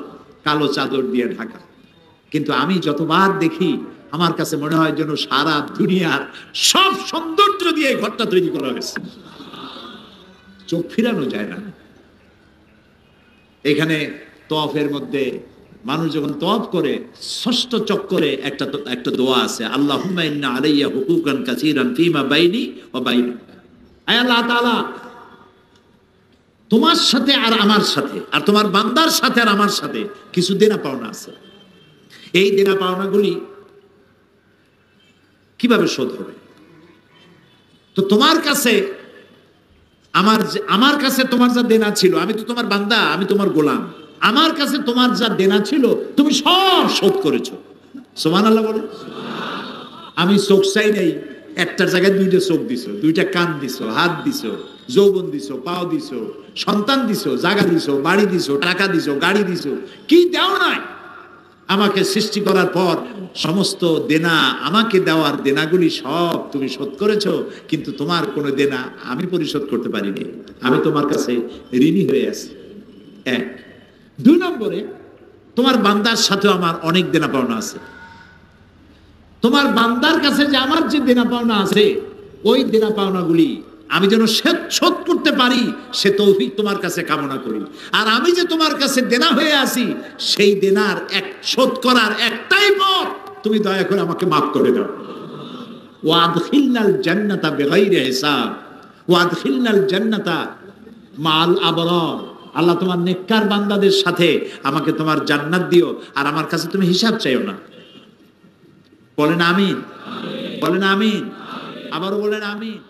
কালো চাদর দিয়ে ঢাকা। কিন্তু আমি যতবার দেখি আমার কাছে মনে হয় যেন সারা দুনিয়ার সব সৌন্দর্য দিয়ে এই ঘরটা তৈরি করা হয়েছে, চোখ ফিরানো যায় না। এখানে তওয়াফের মধ্যে মানুষ যখন তওয়াফ করে ষষ্ঠ চক্করে একটা দোয়া আছে, আল্লাহুম্মা ইন্না আলাইয়া হুকুকান কাসীরান ফীমা বাইনি ওয়া বাইনাক। আয় আল্লাহ তাআলা, তোমার সাথে আর আমার সাথে আর তোমার বান্দার সাথে আর আমার সাথে কিছু দেনা পাওনা আছে। এই দেনা পাওনাগুলি কিভাবে শোধ হবে? তো তোমার কাছে আমার কাছে তোমার যা দেনা ছিল, আমি তো তোমার বান্দা, আমি তোমার গোলাম, আমার কাছে তোমার যা দেনা ছিল তুমি সব শোধ করেছো। সুবহানাল্লাহ বলে। আমি চোখ চাই নাই, একটার জায়গায় দুইটা চোখ দিছো, দুইটা কান দিছো, হাত দিছো, যৌবন দিছো, পাও দিছো, সন্তান দিছো, জায়গা দিছো, বাড়ি দিছো, টাকা দিছো, গাড়ি দিছো, কি দেও নাই? আমাকে সৃষ্টি করার পর সমস্ত দেনা, আমাকে দেওয়ার দেনাগুলি সব তুমি শোধ করেছো, কিন্তু তোমার কোনো দেনা আমি পরিশোধ করতে পারিনি, আমি তোমার কাছে ঋণী হয়ে আছি। এক। দুই নম্বরে, তোমার বান্দার সাথেও আমার অনেক দেনা পাওনা আছে। তোমার বান্দার কাছে যে আমার যে দেনা পাওনা আছে, ওই দেনা পাওনাগুলি আমি যেন শোধ করতে পারি, সে তৌফিক তোমার কাছে কামনা করি। আর আমি যে তোমার কাছে দেনা হয়ে আছি, সেই দেনার শোধ করার একটাই পথ, তুমি দয়া করে আমাকে মাফ করে দাও। ওয়াদখিলনাল জান্নাতা বিগাইরি হিসাব ওয়াদখিলনাল জান্নাতা মাল আবরার। আল্লাহ, তোমার নেককার বান্দাদের সাথে আমাকে তোমার জান্নাত দিও, আর আমার কাছে তুমি হিসাব চাইও না। বলেন আমিন, বলেন আমিন, আবারও বলেন আমিন।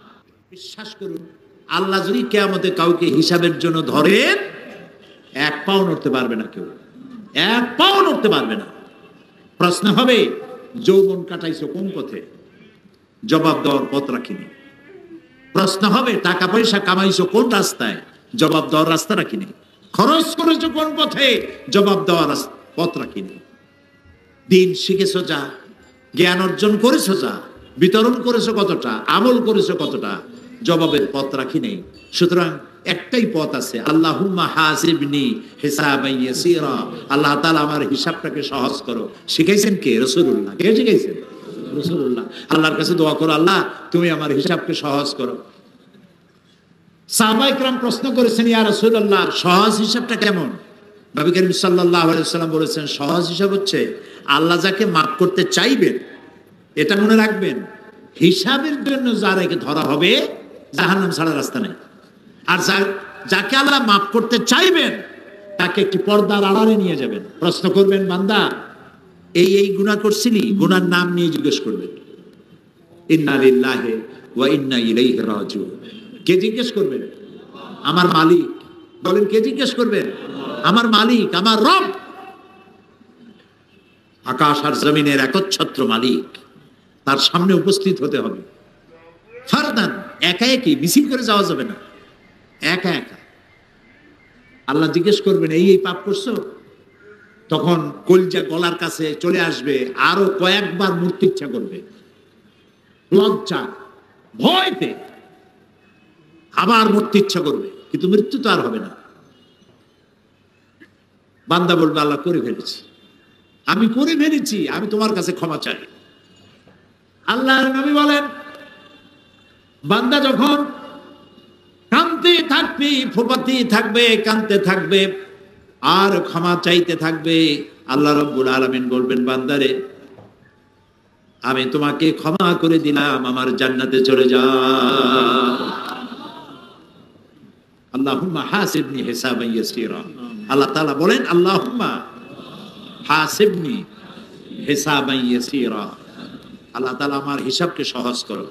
বিশ্বাস করুন, আল্লাহ যদি কিয়ামতে কাউকে হিসাবের জন্য ধরেন, এক পাও নড়তে পারবে না, কেউ এক পাও নড়তে পারবে না। প্রশ্ন হবে, যৌবন কাটাইছো কোন পথে? জবাব দেওয়ার পথ রাখিনি। প্রশ্ন হবে, টাকা পয়সা কামাইছো কোন রাস্তায়? জবাব দেওয়ার রাস্তা রাখিনি। খরচ করেছো কোন পথে? জবাব দেওয়ার পথ রাখিনি। দিন শিখেছো যা, জ্ঞান অর্জন করেছো যা, বিতরণ করেছো কতটা, আমল করেছো কতটা, জবাবের পথ রাখি নেই। সুতরাং একটাই পথ আছে, আল্লাহুম্মা হাসিবনি হিসাবান ইয়াসীরা। আল্লাহ তাআলা আমার হিসাবটাকে সহজ করো। শিখাইছেন কে? রাসূলুল্লাহ। কে শিখাইছেন? রাসূলুল্লাহ। আল্লাহর কাছে দোয়া করো, আল্লাহ তুমি আমার হিসাবকে সহজ করো। সাহাবায়ে কেরাম প্রশ্ন করেছেন, ইয়া রাসূলুল্লাহ, সহজ হিসাবটা কেমন? নবী করিম সাল্লাল্লাহু আলাইহি ওয়াসাল্লাম বলেছেন, সহজ হিসাব হচ্ছে আল্লাহ যাকে মাফ করতে চাইবেন, এটা মনে রাখবেন, হিসাবের জন্য যারাকে ধরা হবে জাহান্নাম ছাড়া রাস্তা নেই। আর যাকে আল্লাহ মাফ করতে চাইবেন তাকে একটি পর্দার আড়ালে নিয়ে যাবেন। প্রশ্ন করবেন, বান্দা এই গুনাহ করছিলি? গুনার নাম নিয়ে জিজ্ঞেস করবেন। ইন্না লিল্লাহি ওয়া ইন্না ইলাইহি রাজিউন। কে জিজ্ঞেস করবেন? আমার মালিক। বলেন, কে জিজ্ঞেস করবেন? আমার মালিক, আমার রব, আকাশ আর জমিনের একচ্ছত্র মালিক। তার সামনে উপস্থিত হতে হবে। ফারদান, একা একই, মিছিল করে যাওয়া যাবে না, একা একা। আল্লাহ জিজ্ঞেস করবেন, এই পাপ করছো? তখন কলজা গলার কাছে চলে আসবে, আরো কয়েকবার মূর্তি ইচ্ছা করবে, লজ্জা ভয়তে আবার মূর্তি ইচ্ছা করবে, কিন্তু মৃত্যু তো আর হবে না। বান্দা বলবে, আল্লাহ করে ফেলেছি, আমি করে ফেলেছি, আমি তোমার কাছে ক্ষমা চাই। আল্লাহর নবী বলেন, বান্দা যখন কাঁদতে থাকবে, ফোপাতে থাকবে, কাঁদতে থাকবে, আর ক্ষমা চাইতে থাকবে, আল্লাহ রাব্বুল আলামিন বলবেন, বান্দারে আমি তোমাকে ক্ষমা করে দিলাম, আমার জান্নাতে চলে যাও। আল্লাহুম্মা হাসিবনি হিসাবান ইয়াসীরা। আল্লাহ তাআলা বলেন, আল্লাহুম্মা হাসিবনি হিসাবান ইয়াসীরা। আল্লাহ তাআলা আমার হিসাবকে সহজ করো।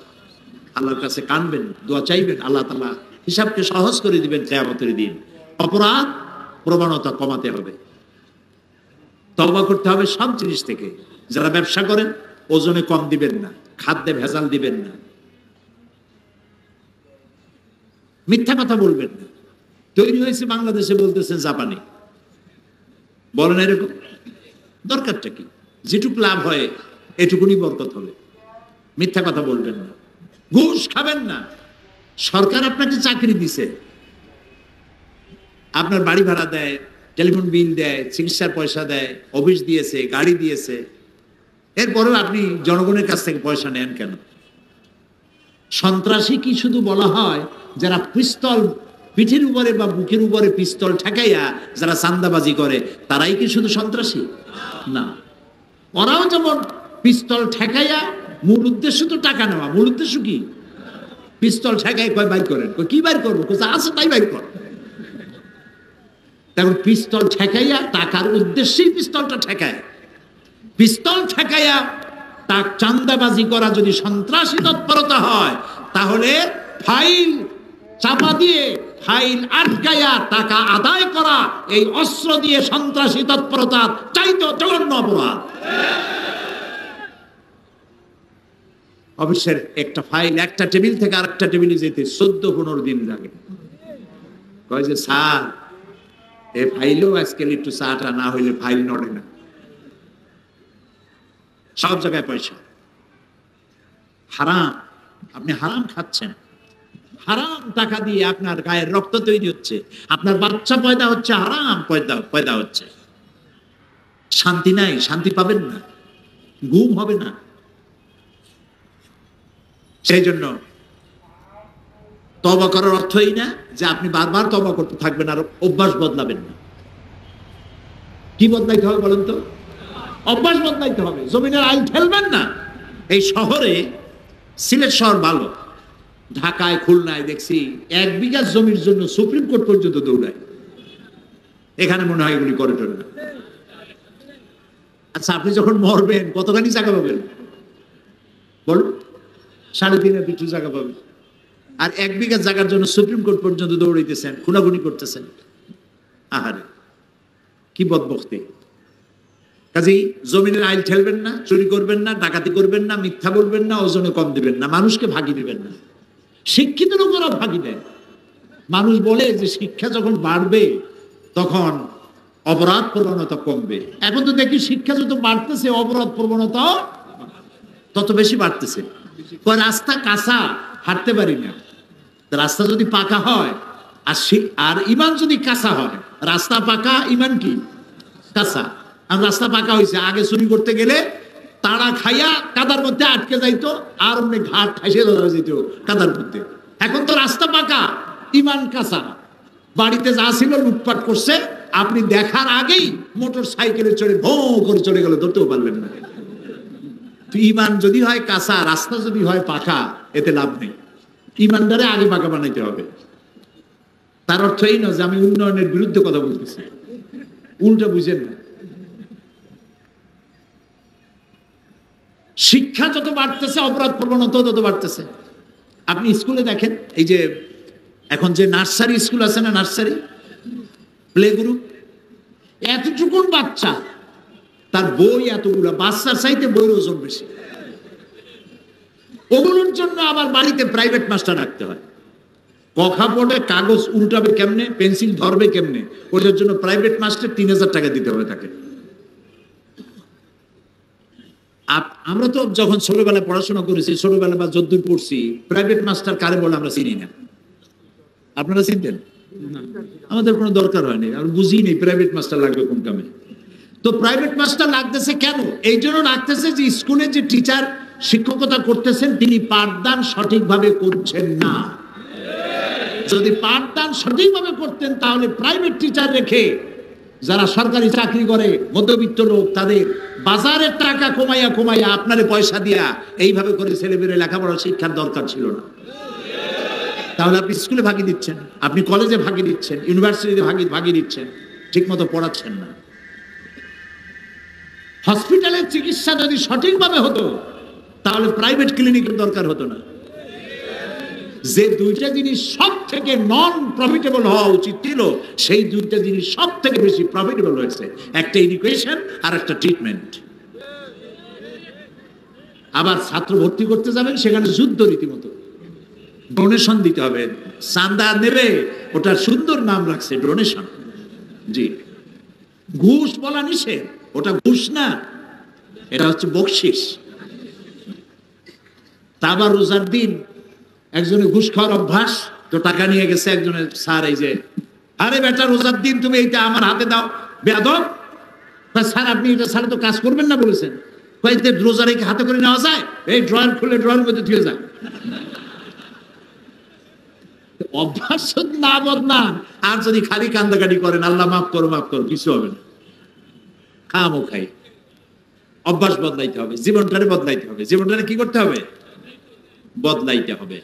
আল্লাহর কাছে কানবেন, দোয়া চাইবেন, আল্লাহ তাআলা হিসাবকে সহজ করে দিবেন কিয়ামতের দিন। অপরাধ প্রবণতা কমাতে হবে, তওবা করতে হবে সব জিনিস থেকে। যারা ব্যবসা করেন, ওজনে কম দিবেন না, খাদ্যে ভেজাল দিবেন না, মিথ্যা কথা বলবেন না। তৈরি হয়েছে বাংলাদেশে, বলতেছেন জাপানি, বলেন এরকম। দরকারটা কি? যেটুকু লাভ হয় এটুকুনি বরকত হবে। মিথ্যা কথা বলবেন না, ঘুষ খাবেন না। সরকার আপনাকে চাকরি দিছে, আপনার বাড়ি ভাড়া দেয়, টেলিফোন বিল দেয়, চিকিৎসার পয়সা দেয়, অফিস দিয়েছে, গাড়ি দিয়েছে, এরপরেও আপনি জনগণের কাছ থেকে পয়সা নেন কেন? সন্ত্রাসী কি শুধু বলা হয় যারা পিস্তল পিঠের উপরে বা বুকের উপরে পিস্তল ঠেকাইয়া যারা চান্দাবাজি করে তারাই কি শুধু সন্ত্রাসী? না, ওরাও যেমন পিস্তল ঠেকাইয়া, মূল উদ্দেশ্য তো টাকা নেওয়া, মূল উদ্দেশ্য কি? পিস্তল ঠেকাই কয় বাইর করেন, কি বাইর করবো, আছে তাই বাইর কর। তেমন পিস্তল ঠেকাইয়া টাকার উদ্দেশ্যেই পিস্তলটা ঠেকায়, পিস্তল ঠেকাইয়া তা চান্দাবাজি করা যদি সন্ত্রাসী তৎপরতা হয়, তাহলে ফাইল চাপা দিয়ে ফাইল আটকাইয়া টাকা আদায় করা এই অস্ত্র দিয়ে সন্ত্রাসী তৎপরতা চাইতো জঘন্য অপরাধ। অফিসের একটা ফাইল একটা টেবিল থেকে আরেকটা টেবিলে যেতে 14-15 দিন লাগে। কয় যে স্যার এই ফাইলও আজকাল একটু চাটা না হইলে ফাইল নড়ে না। সব জায়গায় পয়সা, হারাম, আপনি হারাম খাচ্ছেন, হারাম টাকা দিয়ে আপনার গায়ের রক্ত তৈরি হচ্ছে, আপনার বাচ্চা পয়দা হচ্ছে, হারাম পয়দা হচ্ছে। শান্তি নাই, শান্তি পাবেন না, ঘুম হবে না। সেই জন্য তওবা করার অর্থই না যে আপনি বারবার তওবা করতে থাকবেন আর অভ্যাস বদলাবেন না। কি বদলাইতে হবে বলেন তো? অভ্যাস বদলাইতে হবে। জমিনের আইল ঠেলবেন না। এই শহরে, সিলেট শহর ভালো, ঢাকায় খুলনায় দেখছি 1 বিঘা জমির জন্য সুপ্রিম কোর্ট পর্যন্ত দৌড়ায়। এখানে মনে হয় এগুলি করে না। আচ্ছা, আপনি যখন মরবেন কতখানি জায়গা পাবেন বলুন? 3.5 বিঘা জায়গা পাবেন, আর 1 বিঘা জায়গার জন্য সুপ্রিম কোর্ট পর্যন্ত দৌড়াইতেছেন, খুনাখুনি করতেছেন। আহারে, কি বদবখতি! কাজেই জমিনের আইল ঠেলবেন না, চুরি করবেন না, ডাকাতি করবেন না, মিথ্যা বলবেন না, ওজনে কম দিবেন না, মানুষকে ভাগি দিবেন না। শিক্ষিত লোকেরা ভাগি দেয়। মানুষ বলে যে শিক্ষা যখন বাড়বে তখন অপরাধ প্রবণতা কমবে। এখন তো দেখি শিক্ষা যত বাড়তেছে অপরাধ প্রবণতা তত বেশি বাড়তেছে। রাস্তা কাঁচা, হাঁটতে পারি না। রাস্তা যদি পাকা হয় আর ইমান যদি কাঁচা হয়, রাস্তা পাকা ইমান কি কাঁচা। আর রাস্তা পাকা হয়েছে, আগে চুরি করতে গেলে তাড়া খাইয়া কাদার মধ্যে আটকে যাইতো, আর অমনি ঘাট ঠাইসে ধরা যেত কাদার মধ্যে। এখন তো রাস্তা পাকা, ইমান কাঁচা। বাড়িতে যা ছিল লুটপাট করছে, আপনি দেখার আগেই মোটর সাইকেলে চড়ে ভো করে চলে গেল, ধরতেও পারলেন না। ইমান যদি হয় কাঁচা, রাস্তা যদি হয় পাকা, এতে লাভ নেই। ইমানদারে আগে পাকা বানাইতে হবে। তার অর্থ এই নয় যে আমি উন্নয়নের বিরুদ্ধে কথা বলতেছি, উল্টা বুঝেন না। শিক্ষা যত বাড়তেছে অপরাধ প্রবণতা তত বাড়তেছে। আপনি স্কুলে দেখেন, এই যে এখন যে নার্সারি স্কুল আছে না, নার্সারি প্লে গ্রুপ, এতটুকুন বাচ্চা, তার বই এতগুলো, বাচ্চার চাইতে বইয়ের ওজন বেশি। ওগুলোর জন্য আবার বাড়িতে প্রাইভেট মাস্টার রাখতে হয়। কথা পড়ে, কাগজ উল্টাবে কেমনে, পেন্সিল ধরবে কেমনে, ওটার জন্য প্রাইভেট মাস্টার 3000 টাকা দিতে হবে তাকে। আমরা তো যখন ছোটবেলায় পড়াশোনা করেছি, ছোটবেলা বা যদ্দূর পড়ছি, প্রাইভেট মাস্টার কারে বলে আমরা চিনি না। আপনারা চিনতেন? আমাদের কোনো দরকার হয়নি, আর বুঝি নেই প্রাইভেট মাস্টার লাগবে কোন কামে। তো প্রাইভেট মাস্টার লাগতেছে কেন? এই জন্য লাগতেছে যে স্কুলে যে টিচার শিক্ষকতা করতেছেন তিনি পাঠদান সঠিকভাবে করছেন না। যদি পাঠদান সঠিকভাবে করতেন তাহলে প্রাইভেট টিচার রেখে যারা সরকারি চাকরি করে, মধ্যবিত্ত লোক, তাদের বাজারের টাকা কমাইয়া কমাইয়া আপনারে পয়সা দিয়া এইভাবে করে ছেলেমেয়েরা লেখাপড়া শিক্ষার দরকার ছিল না। তাহলে আপনি স্কুলে ভাগি দিচ্ছেন, আপনি কলেজে ভাগি দিচ্ছেন, ইউনিভার্সিটিতে ভাগি দিচ্ছেন, ঠিক মতো পড়াচ্ছেন না। হসপিটালের চিকিৎসা যদি সঠিকভাবে হতো তাহলে প্রাইভেট ক্লিনিকের দরকার হতো না। যে দুইটা জিনিস সব থেকে নন প্রফিটেবল হওয়া উচিত ছিল, সেই দুইটা জিনিস সব থেকে বেশি প্রফিটেবল হয়েছে, একটা এডুকেশন আর একটা ট্রিটমেন্ট। আবার ছাত্র ভর্তি করতে যাবেন, সেখানে যুদ্ধ রীতিমতো, ডোনেশন দিতে হবে, চাঁদা নেবে, ওটা সুন্দর নাম রাখছে ডোনেশন। জি, ঘুষ বলা নিষেধ, ওটা ঘুষ না, এটা হচ্ছে বকশিস। তা আবার রোজার দিন একজনের ঘুষ খাওয়ার অভ্যাস, তো টাকা নিয়ে গেছে একজনের, স্যার এই যে আরে বেটা রোজার দিন তুমি এইটা আমার হাতে দাও, বেয়াদব। স্যার আপনি এটা ছাড়া তো কাজ করবেন না বলেছেন। কয়েকটা রোজা রেখে হাতে করে নেওয়া যায়? এই ড্রয়ার খুলে ড্রয়ারের মধ্যে ধুয়ে যায়। অভ্যাস না বদলান আর যদি খালি কান্দাকাটি করেন আল্লাহ মাফ করো মাফ করো, কিছু হবে না। খামো খাই। অভ্যাস বদলাইতে হবে, জীবনটারে বদলাইতে হবে। জীবনটারে কি করতে হবে? বদলাইতে হবে,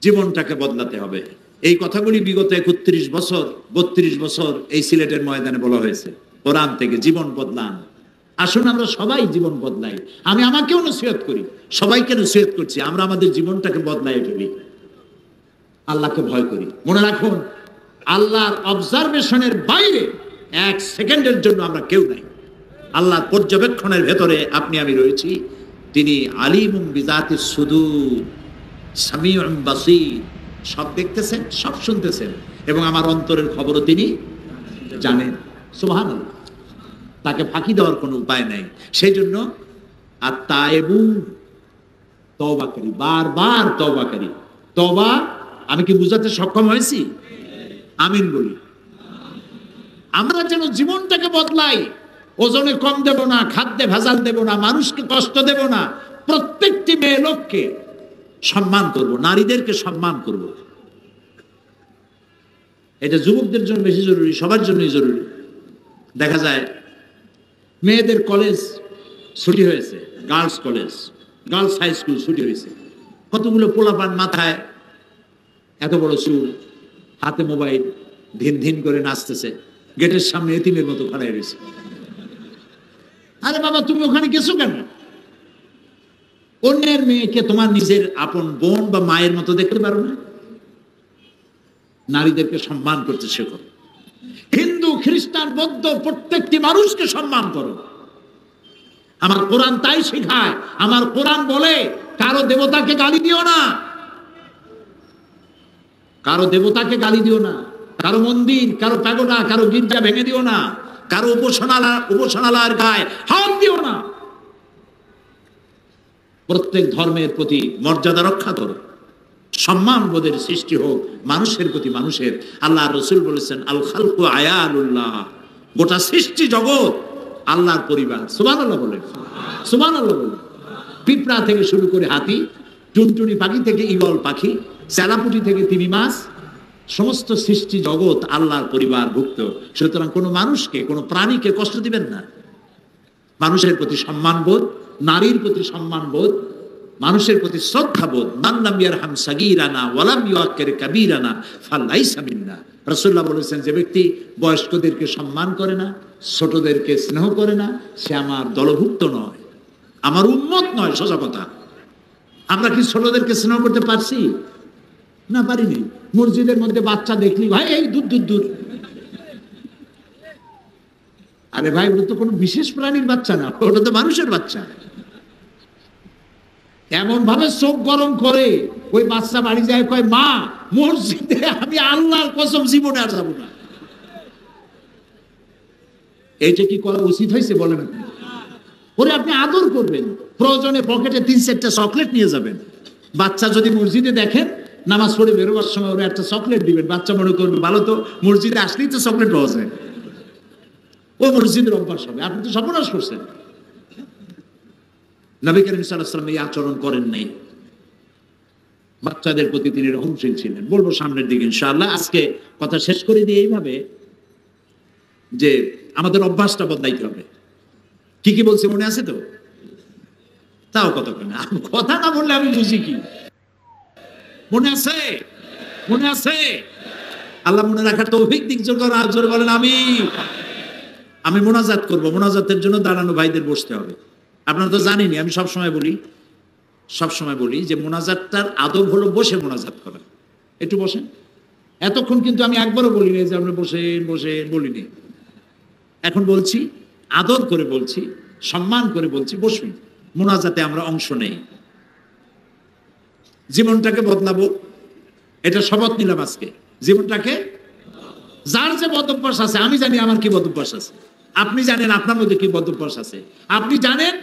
জীবনটাকে বদলাতে হবে। এই কথাগুলি বিগত 31 বছর 32 বছর এই সিলেটের ময়দানে বলা হয়েছে। কোরআন থেকে জীবন বদলান। আসুন আমরা সবাই জীবন বদলাই। আমি আমাকেও নসিহত করি, সবাইকে নসিহত করছি, আমরা আমাদের জীবনটাকে বদলাই ফেলি, আল্লাহকে ভয় করি। মনে রাখুন, আল্লাহর অবজারভেশনের বাইরে 1 সেকেন্ডের জন্য আমরা কেউ নাই। আল্লাহর পর্যবেক্ষণের ভেতরে আপনি আমি রয়েছি। তিনি আলিমুম বিজাতিস সুদূর, সামিউম বাসীর, সব দেখতেছেন, সব শুনতেছেন, এবং আমার অন্তরের খবরও তিনি জানেন। সুবহানাল্লাহ। তাকে ফাঁকি দেওয়ার কোনো উপায় নাই। সেই জন্য আত-তায়েবু, তওবাকারী, বারবার তওবাকারী। তওবা আমি কি বুঝাতে সক্ষম হয়েছি? আমিন বলি। আমরা যেন জীবনটাকে বদলাই। ওজনে কম দেব না, খাদ্যে ভেজাল দেব না, মানুষকে কষ্ট দেব না, প্রত্যেকটি মেয়ে লোককে সম্মান করব, নারীদেরকে সম্মান করব। এটা যুবকদের জন্য বেশি জরুরি, সবার জন্যই জরুরি। দেখা যায় মেয়েদের কলেজ ছুটি হয়েছে, girls college, girls high school ছুটি হয়েছে, কতগুলো পোলাপান মাথায় এত বড় চুল, হাতে মোবাইল, ধিন ধিন করে নাচতেছে, গেটের সামনে এতিমের মতো খাড়াই রয়েছে। আরে বাবা, তুমি ওখানে গেছো কেন? অন্যের মেয়েকে তোমার নিজের আপন বোন বা মায়ের মতো দেখতে পারো না? নারীদেরকে সম্মান করতে শেখো। হিন্দু, খ্রিস্টান, বৌদ্ধ প্রত্যেকটি মানুষকে সম্মান করো। আমার কোরআন তাই শেখায়। আমার কোরআন বলে কারো দেবতাকে গালি দিও না, কারো দেবতাকে গালি দিও না, কারো মন্দির, কারো প্যাগোডা, কারো গির্জা ভেঙে দিও না, কারো উপাসনালয়ের গায়ে হাত দিও না। প্রত্যেক ধর্মের প্রতি মর্যাদা রক্ষা করো, সম্মান বোধের সৃষ্টি হোক মানুষের প্রতি মানুষের। আল্লাহ রসুল বলেছেন, আল খালকু আয়ালুল্লাহ, গোটা সৃষ্টি জগৎ আল্লাহর পরিবার। সুবহানাল্লাহ বলেন, সুবহানাল্লাহ বলেন। পিঁপড়া থেকে শুরু করে হাতি, টুনটুনি পাখি থেকে ঈগল পাখি, চেলাপুটি থেকে তিমি মাছ, সমস্ত সৃষ্টি জগৎ আল্লাহর পরিবার ভুক্ত। সুতরাং কোনো মানুষকে, কোনো প্রাণীকে কষ্ট দিবেন না। মানুষের প্রতি সম্মান বোধ, নারীর প্রতি সম্মান বোধ, মানুষের প্রতি শ্রদ্ধা বোধ। মান লাম ইয়ারহাম সাগীরানা ওয়া লাম ইউআক্কির কাবীরানা ফালাইসা মিন্না। রাসূলুল্লাহ বলেছেন, যে ব্যক্তি বয়স্কদেরকে সম্মান করে না, ছোটদেরকে স্নেহ করে না, সে আমার দলভুক্ত নয়, আমার উম্মত নয়। সোজা কথা। আমরা কি ছোটদেরকে স্নেহ করতে পারছি? না, পারিনি। মসজিদের মধ্যে বাচ্চা দেখলি, ভাই এই দূর দূর দূর। আরে ভাই, ওটা তো কোনো বিশেষ প্রাণীর বাচ্চা না, ওটা তো মানুষের বাচ্চা। এমন ভাবে চোখ গরম করে ওই বাচ্চা বাড়ি যায়, কয় মা, মসজিদে আমি আল্লাহর কসম জীবনে আর যাবো না। এইটা কি করা উচিত হয়েছে বলেন? ওরে আপনি আদর করবেন, প্রয়োজনে পকেটে 3-4টা চকলেট নিয়ে যাবেন। বাচ্চা যদি মসজিদে দেখেন, নামাজ পড়ে বেরোবার সময় ওরা একটা চকলেট দিবেন। বাচ্চা মনে করবে ভালো তো, মসজিদে আসলেই তো চকলেট পাওয়া যায়, ও মসজিদের অভ্যাস হবে। আপনি তো সর্বনাশ করছেন। নবী করিম সাল্লাল্লাহু আলাইহি ওয়াসাল্লাম এই আচরণ করেন নাই। বাচ্চাদের প্রতি তিনি রহমশীল ছিলেন। বলবো সামনের দিকে ইনশাআল্লাহ। আজকে কথা শেষ করে দিয়ে এইভাবে, যে আমাদের অভ্যাসটা বদলাইতে হবে। কি কি বলছে মনে আছে তো? তাও কতক্ষণ কথা না বললে আমি বুঝি কি? মনে আছে? মনে আছে? আল্লাহ মনে রাখার তৌফিক দিক জোর বলেন আমি মোনাজাত করব। মোনাজাতের জন্য দাঁড়ানো ভাইদের বসতে হবে। আপনারা তো জানেনই, আমি সবসময় বলি যে মোনাজাতটার আদব হলো বসে মোনাজাত করা। একটু বসেন। এতক্ষণ কিন্তু আমি একবারও বলিনি যে আমরা বসেন বলিনি। এখন বলছি, আদর করে বলছি, সম্মান করে বলছি, বসুন। মোনাজাতে আমরা অংশ নেই। জীবনটাকে বদলাবো, এটা শপথ নিলাম আজকে। জীবনটাকে, যার যে বদভ্যাস আছে, আমি জানি আমার কি বদভ্যাস আছে, আপনি জানেন আপনার মধ্যে কি বদভ্যাস আছে, আপনি জানেন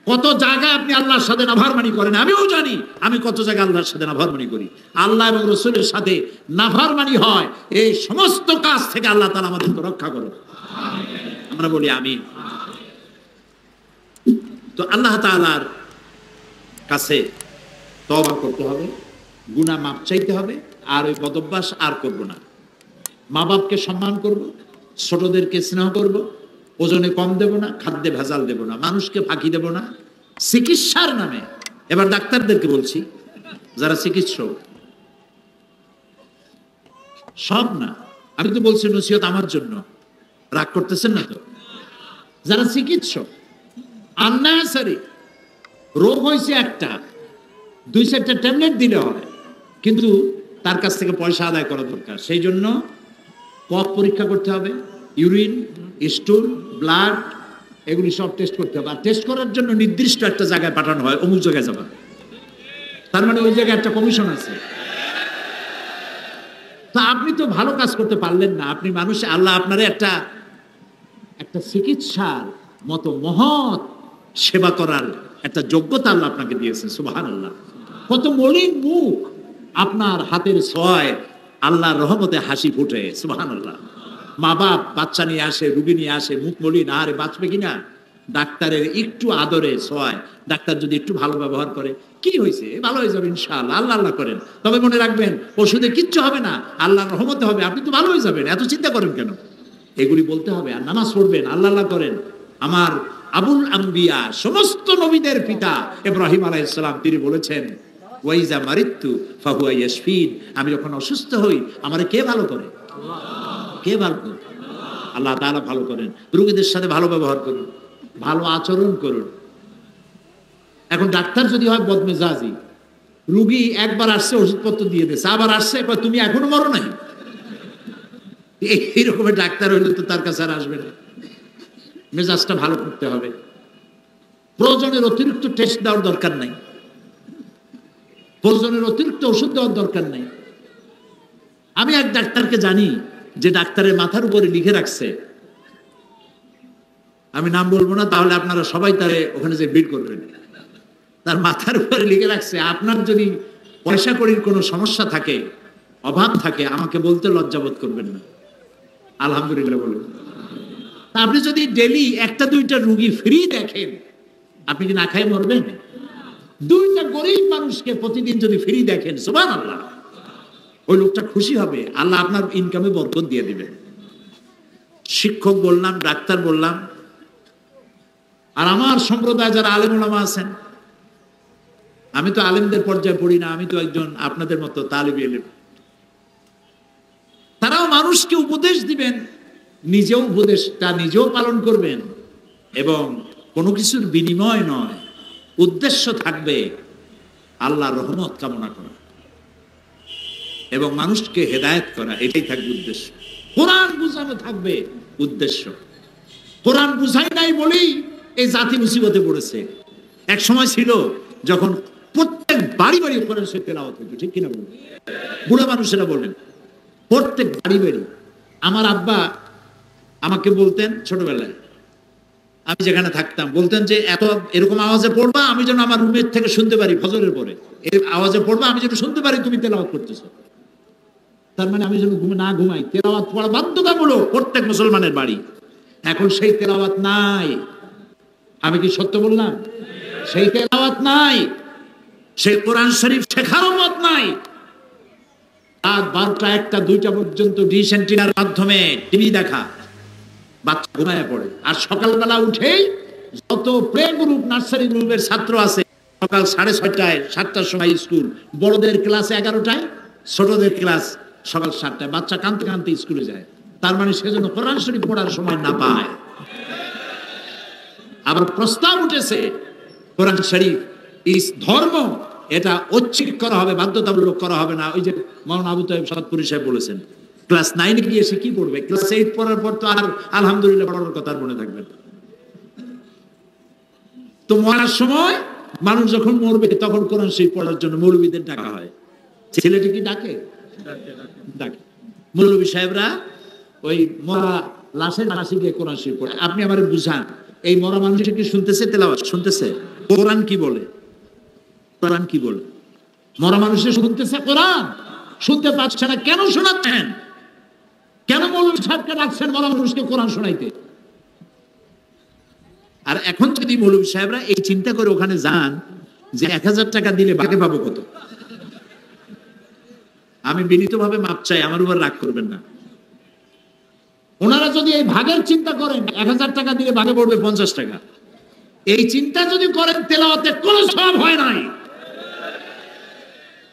কত জায়গায় আপনি আল্লাহর সাথে নাফরমানি করেন, আমিও জানি আমি কত জায়গায় আল্লাহর সাথে নাফরমানি করি। আল্লাহ এবং রাসূলের সাথে নাফরমানি হয়, এই সমস্ত কাজ থেকে আল্লাহ তাআলা আমাদেরকে রক্ষা করুন, আমরা বলি আমিন। তো আল্লাহ তাআলার কাছে তওবা করতে হবে, গুনাহ মাপ চাইতে হবে, আর ওই বদভ্যাস আর করব না। মা বাপকে সম্মান করব, ছোটদেরকে স্নেহ করব, ওজনে কম দেব না, খাদ্যে ভেজাল দেব না, মানুষকে ফাঁকি দেব না চিকিৎসার নামে। এবার ডাক্তারদেরকে বলছি, যারা চিকিৎসক, সব না, আমি তো বলছি নসিহত আমার জন্য, রাগ করতেছেন না তো? যারা চিকিৎসক আননেসারি রোগ হয়েছে একটা, 2-4টা ট্যাবলেট দিলে হয়, কিন্তু তার কাছ থেকে পয়সা আদায় করা দরকার। সেই জন্য কফ পরীক্ষা করতে হবে, ইউরিন, স্টুল, ব্লাড, এগুলি সব টেস্ট করতে হবে। আর টেস্ট করার জন্য নির্দিষ্ট একটা জায়গায় পাঠানো হয়, অমুক জায়গায় যাবা, তার মানে ওই জায়গায় একটা কমিশন আছে। তা আপনি তো ভালো কাজ করতে পারলেন না, আপনি মানুষ, আল্লাহ আপনারে একটা চিকিৎসার মতো মহৎ সেবা করার একটা যোগ্যতা আল্লাহ আপনাকে দিয়েছে, সুবহানাল্লাহ। কত মলিন মুখ, আপনার হাতের ছোঁয়ায় আল্লাহর রহমতে হাসি ফুটে, সুবহানাল্লাহ। মা বাপ বাচ্চা নিয়ে আসে, রুগী নিয়ে আসে, মুখ মলিন, আরে বাঁচবে কিনা? ডাক্তারের একটু আদরে ছোঁয়ায়, ডাক্তার যদি একটু ভালো ব্যবহার করে, কি হয়েছে, ভালো হয়ে যাবে ইনশাআল্লাহ, আল্লাহ আল্লাহ করেন। তবে মনে রাখবেন, ওষুধে কিচ্ছু হবে না, আল্লাহর রহমতে হবে, আপনি তো ভালো হয়ে যাবেন, এত চিন্তা করেন কেন? এগুলি বলতে হবে। আর নামাজ পড়বেন, আল্লাহ আল্লাহ করেন। আমার আবুল আম্বিয়া, সমস্ত নবীদের পিতা ইব্রাহিম আলাইহিস সালাম, তিনি বলেছেন, ওয়াইজা মারিতু ফাহুয়া ইয়াশফিন, আমি যখন অসুস্থ হই আমারে কে ভালো করে? কে ভালো করে? আল্লাহ তাআলা ভালো করেন। রোগীদের সাথে ভালো ব্যবহার করুন, ভালো আচরণ করুন। এখন ডাক্তার যদি হয় বদমেজাজি, রুগী একবার আসছে ওষুধপত্র দিয়ে দিয়েছে, আবার আসছে, তুমি এখনো মরো নাই, এই রকমের ডাক্তার হইলে তো তার কাছে আর আসবে না। মেজাজটা ভালো করতে হবে, প্রয়োজনের অতিরিক্ত টেস্ট দেওয়ার দরকার নাই, প্রয়োজনের অতিরিক্ত ওষুধ দেওয়ার দরকার নাই। আমি এক ডাক্তারকে জানি, যে ডাক্তারের মাথার উপরে লিখে রাখছে, আমি নাম বলবো না, তাহলে আপনারা সবাই তারে ওখানে যে ভিড় করবেন, তার মাথার উপরে লিখে রাখছে, আপনার যদি পয়সা কড়ির কোনো সমস্যা থাকে, অভাব থাকে, আমাকে বলতে লজ্জাবোধ করবেন না, আলহামদুলিল্লাহ বলুন। আপনি যদি ডেলি 1-2টা রুগী ফ্রি দেখেন, আপনি কি না খাই মরবেন? 2টা গরিব মানুষকে প্রতিদিন যদি ফ্রি দেখেন, সুবহানাল্লাহ, ওই লোকটা খুশি হবে, আল্লাহ আপনার ইনকামে বরকত দিয়ে দিবেন। শিক্ষক বললাম, ডাক্তার বললাম, আর আমার সম্প্রদায় যারা আলেম ওলামা আছেন, আমি তো আলেমদের পর্যায়ে পড়ি না, আমি তো একজন আপনাদের মতো তালিব ইলম, তারাও মানুষকে উপদেশ দিবেন, নিজেও উপদেশটা নিজেও পালন করবেন, এবং কোনো কিছুর বিনিময় নয়, উদ্দেশ্য থাকবে আল্লাহর রহমত কামনা করা এবং মানুষকে হেদায়েত করা, এটাই থাকবে উদ্দেশ্য। কোরআন বুঝানো থাকবে উদ্দেশ্য। কোরআন বুঝাই নাই বলেই এই জাতি মুসিবতে পড়েছে। এক সময় ছিল যখন প্রত্যেক বাড়ি বাড়ি কোরআন শরীফ তেলাওয়াত হতো, ঠিক কিনা বলুন? বুড়া মানুষেরা বলেন, প্রত্যেক বাড়ি বাড়ি। আমার আব্বা আমাকে বলতেন ছোটবেলায়, আমি যেখানে থাকতাম, বলতেন যে এরকম আওয়াজে পড়বা, আমি যেন আমার রুমের থেকে শুনতে পারি, ফজরের পরে এই আওয়াজে পড়বা, আমি যেন শুনতে পারি তুমি তেলাওয়াত করতেছো। তার মানে আমি যেন না ঘুমাই, তেলাওয়াত পড়া বাধ্যতামূলক প্রত্যেক মুসলমানের বাড়ি। এখন সেই তেলাওয়াত নাই, আমি কি সত্য বললাম? সেই তেলাওয়াত নাই, সেই কোরআন শরীফ শেখারও মত নাই। রাত 12টা 1টা 2টা পর্যন্ত ডিশ অ্যান্টিনার মাধ্যমে টিভি দেখা, বাচ্চা ঘুমায় পড়ে। আর সকালবেলা উঠেই যত প্লে গ্রুপ, নার্সারি গ্রুপের ছাত্র আছে, সকাল 6:30টায় 7টার সময় স্কুল, বড়দের ক্লাস 11টায়, ছোটদের ক্লাস সকাল 7টায়। বাচ্চা কাঁদতে কাঁদতে স্কুলে যায়, তার মানে সেজন্য কোরআন শরীফ পড়ার সময় না পায়। আবার প্রস্তাব উঠেছে কোরআন শরীফ ইস ধর্ম, এটা ঐচ্ছিক করা হবে, বাধ্যতামূলক করা হবে না। ওই যে মাওলানা আবু তাইব সাদপুরি সাহেব বলেছেন, ক্লাস 9 গিয়ে সে কি পড়বে? ক্লাস 8 পড়ার পর তো আর আলহামদুলিল্লাহ পড়ার কথা আর মনে থাকবে। তো মরার সময় মানুষ যখন মরবে, তখন কোরআন শরীফ পড়ার জন্য মৌলবীদের ডাকা হয়। ছেলেটি কি ডাকে? ডাকে। মৌলবী সাহেবরা ওই মরা লাশের পাশে গিয়ে কোরআন শরীফ পড়ে। আপনি আমারে বুঝান, এই মরা মানুষটা কি শুনতেছে তেলাওয়াত? শুনতেছে? কোরআন কি বলে? কোরআন কি বলে? মরা মানুষে শুনতেছে কোরআন, শুনতে পাচ্ছে না। কেন শোনাচ্ছেন? কেন মৌলভী সাহেবকে রাখছেন মরা মানুষকে কোরআন শোনাইতে? আর এখন যদি মৌলভী সাহেবরা এই চিন্তা করে ওখানে যান যে 1000 টাকা দিলে ভাগে পাবো কত, আমি বিনীতভাবে মাপ চাই, আমার উপর রাগ করবেন না। ওনারা যদি এই ভাগের চিন্তা করেন 1000 টাকা দিলে ভাগে পড়বে 50 টাকা, এই চিন্তা যদি করেন তেলাওয়াতে কোনো সওয়াব হয় নাই।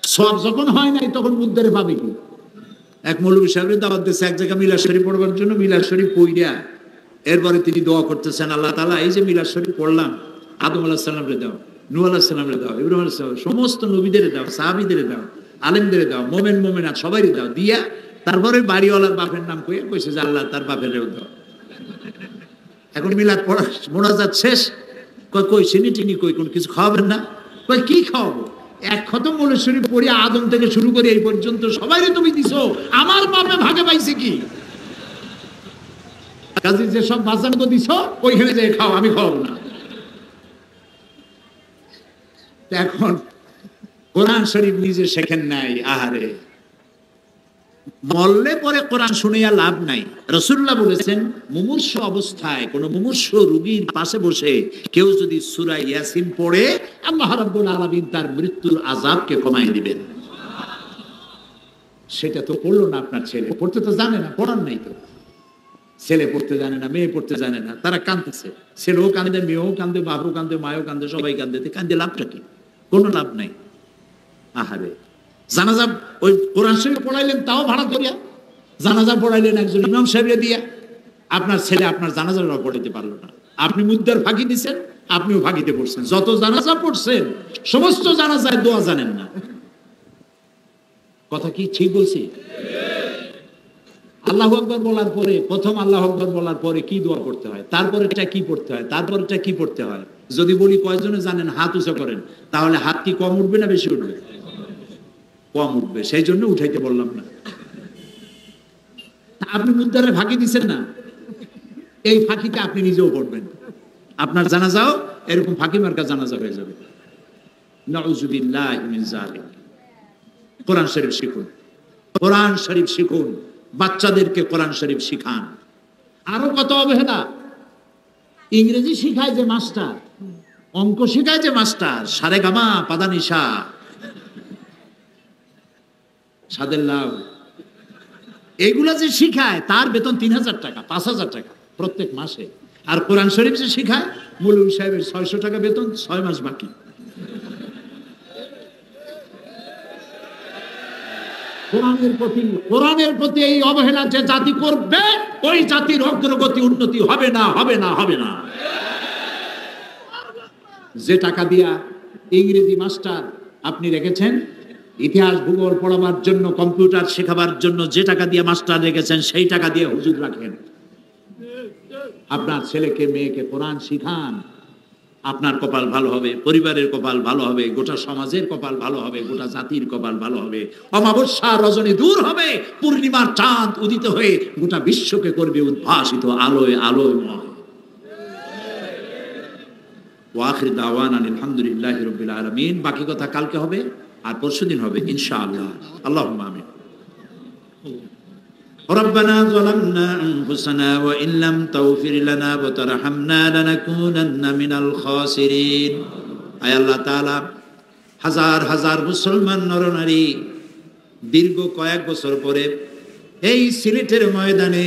সওয়াব যখন হয় নাই তখন মুদ্দারে পাবে কি? এক মৌলভী সাহেবের দাওয়াত দিয়েছে এক জায়গায় মিলাদ শরীফ পড়বার জন্য। মিলাদ শরীফ পড়িয়া এরপরে তিনি দোয়া করতেছেন, আল্লাহ তাআলা এই যে মিলাদ শরীফ পড়লাম, আদম আলাইহিস সালামরে দাও, নূহ আলাইহিস সালামরে দাও, ইব্রাহিম আলাইহিস সালাম, সমস্ত নবীদের দাও, সাহাবীদের দাও, আলেমদের দাও, মুমিন মুমিনাত সবাইরে দাও, দিয়া তারপরে বাড়িওয়ালার বাপের নাম কইছে যে আল্লাহ তার বাপেরও দাও। এখন মিলাদ পড়া মোনাজাত শেষ, কই চিনি টিনি কই কোন কিছু খাওয়াবেন না? কই কি খাওয়াবো? এক খতম মৌলুদ শরীফ পড়ি আদম থেকে শুরু করে এই পর্যন্ত সবাইরে তুমি দিছো, আমার বাপে ভাগে পাইছে কি? কাজী যে সব বাজান তো দিছো ওইখানে যে খাও, আমি খাওয়াবো না। এখন কোরআন শরীফ নিজে শেখেন নাই, আহারে মরলে পরে কোরআন শুনিয়া লাভ নাই। রাসূলুল্লাহ বলেছেন, মুমূর্ষ অবস্থায় কোন মুমূর্ষ রোগীর পাশে বসে কেউ যদি সূরা ইয়াসিন পড়ে, আল্লাহ রাব্বুল আলামিন তার মৃত্যুর আযাবকে কমায় দিবেন। সেটা তো পড়লো না আপনার ছেলে, পড়তে তো জানে না, পড়ার নাই তো। ছেলে পড়তে জানে না, মেয়ে পড়তে জানে না, তারা কাঁদতেছে, ছেলেও কান্দে, মেয়েও কান্দে, বাপও কান্দে, মায়ও কান্দে, সবাই কান্দে, কান্দে লাভটা কি? কোনো লাভ নাই। আহারে জানাজা ওই কোরআন শরীফ পড়াইলেন তাও ভাড়া করিয়া, জানাজা পড়াইলেন একজন ইমাম সাহেবরে দিয়া, আপনার ছেলে আপনার জানাজাটাও পড়াইতে পারলো না। আপনি মুদ্দার ফাঁকি দিচ্ছেন, আপনিও ফাঁকিতে পড়ছেন। যত জানাজা পড়ছেন সমস্ত জানাজায় দোয়া জানেন না। কথা কি ঠিক বলছি? আল্লাহু আকবার বলার পরে, প্রথম আল্লাহু আকবার বলার পরে কি দোয়া করতে হয়, তারপরেরটা কি পড়তে হয়, তারপরেরটা কি পড়তে হয়? যদি বলি কয়জনে জানেন, হাত উঁচু করেন, তাহলে হাত কি কম উঠবে না বেশি উঠবে? কম উঠবে, সেই জন্য উঠাইতে বললাম না। আপনি মুদ্দারে ফাঁকি দিচ্ছেন না, এই ফাঁকিতে আপনি নিজেও পড়বেন, আপনার জানাজাও এরকম ফাঁকি মার্কা জানাজা হয়ে যাবে। নাউযুবিল্লাহি মিন যালিক। কোরআন শরীফ শিখুন, কোরআন শরীফ শিখুন, বাচ্চাদেরকে কোরআন শরীফ শিখান। আরো কত অবহেলা! ইংরেজি শিখায় যে মাস্টার, অঙ্ক শিখায় যে মাস্টার, সারেগামা পাদানিশা সাদের লাভ, এইগুলা যে শিখায় তার বেতন 3000 টাকা, 5000 টাকা প্রত্যেক মাসে। আর কোরআন শরীফ যে শিখায়, মৌলভী সাহেবের 600 টাকা বেতন, 6 মাস বাকি। কোরআনের প্রতি এই অবহেলা যে জাতি করবে, ওই জাতির অগ্রগতি উন্নতি হবে না, হবে না, হবে না। যে টাকা দিয়া ইংরেজি মাস্টার আপনি রেখেছেন, ইতিহাস ভূগোল পড়াবার জন্য, কম্পিউটার শেখাবার জন্য যে টাকা দিয়ে মাস্টার রেখেছেন, সেই টাকা দিয়ে হুজুর রাখেন। আপনার ছেলেকে মেয়েকে কোরআন শিখান, আপনার কপাল ভালো হবে, পরিবারের কপাল ভালো হবে, গোটা সমাজের কপাল ভালো হবে, গোটা জাতির কপাল ভালো হবে। অমাবস্যার রজনী দূর হবে, পূর্ণিমার চাঁদ উদিত হয়ে গোটা বিশ্বকে করবে উদ্ভাসিত আলোয় আলোয়ময়। ওয়া আখির দাওয়ানা আলহামদুলিল্লাহি রাব্বিল আলামিন। বাকি কথা কালকে হবে আর পরশুদিন হবে ইনশাআল্লাহ। আল্লাহুম্মা আমিন। ربنا ظلمنا أنفسنا وإن لم تغفر لنا وترحمنا لنكونن من الخاسرين। আয় আল্লাহ তাআলা, হাজার হাজার মুসলমান নরনারী দীর্ঘ কয়েক বছর পরে এই সিলেটের ময়দানে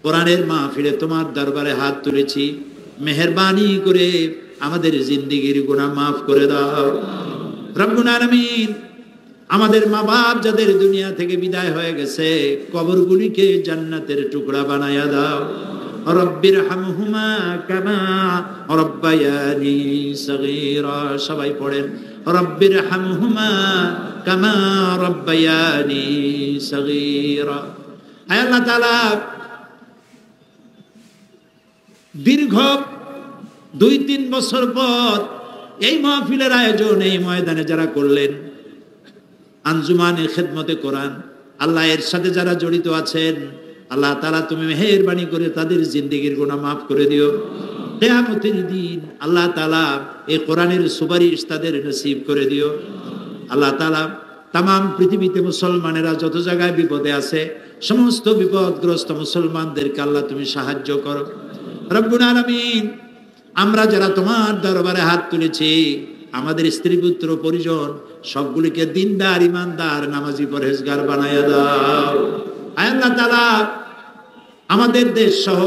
কোরআনের মাহফিলে তোমার দরবারে হাত তুলেছি। মেহেরবানি করে আমাদের জিন্দেগির গুনাহ মাফ করে দাও রব্বুল আলামিন। আমাদের মা বাপ যাদের দুনিয়া থেকে বিদায় হয়ে গেছে, কবরগুলিকে জান্নাতের টুকরা বানায়া দাও। রব্বির হামহুমা কামা রব্বায়ানি সগীরা। সবাই পড়েন, রব্বির হামহুমা কামা রব্বায়ানি সগীরা। আয় আল্লাহ তাআলা, দীর্ঘ 2-3 বছর পর এই মাহফিলের আয়োজন এই ময়দানে যারা করলেন, আঞ্জুমানে খেদমতে কোরআন, আল্লাহ এর সাথে যারা জড়িত আছেন, আল্লাহ তাআলা তুমি মেহেরবানি করে তাদের জিন্দেগির গুনাহ মাফ করে দিও। কিয়ামতের দিন আল্লাহ তাআলা এই কোরআনের সুপারিশ তাদের নসিব করে দিও। আল্লাহ তাআলা তাম পৃথিবীতে মুসলমানেরা যত জায়গায় বিপদে আছে সমস্ত বিপদগ্রস্ত মুসলমানদেরকে আল্লাহ তুমি সাহায্য করো রব্বুল আলামিন। আমরা যারা তোমার দরবারে হাত তুলেছি, আমাদের স্ত্রী পুত্র পরিজন সবগুলিকে দিনদার ইমানদার নামাজি পরহেজগার বানায়া দাও। আয় আল্লাহ তাআলা আমাদের দেশ সহ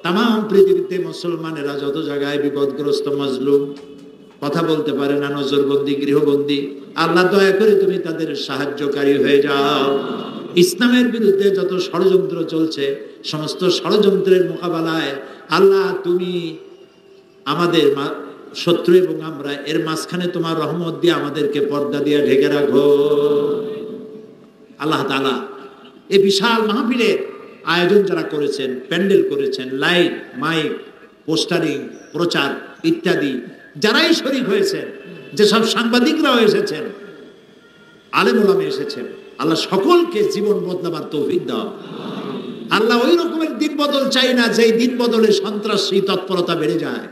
তাম পৃথিবীতে মুসলমানেরা যত জায়গায় বিপদগ্রস্ত মজলুম, কথা বলতে পারে না, নজরবন্দি গৃহবন্দী, আল্লাহ দয়া করে তুমি তাদের সাহায্যকারী হয়ে যাও। ইসলামের বিরুদ্ধে যত ষড়যন্ত্র চলছে সমস্ত ষড়যন্ত্রের মোকাবেলায় আল্লাহ তুমি আমাদের শত্রু এবং আমরা এর মাঝখানে তোমার রহমত দিয়ে আমাদেরকে পর্দা দিয়ে ঢেকে রাখো। আল্লাহ তাআলা এই বিশাল মাহফিলের আয়োজন যারা করেছেন, প্যান্ডেল করেছেন, লাইট মাইক পোস্টারিং প্রচার ইত্যাদি যারাই শরীক হয়েছেন, যেসব সাংবাদিকরাও এসেছেন, আলেম ওলামা এসেছেন, আল্লাহ সকলকে জীবন বদলাবার তৌফিক দাও। আল্লাহ ওই রকমের দিন বদল চাই না যেই দিন বদলে সন্ত্রাসী তৎপরতা বেড়ে যায়,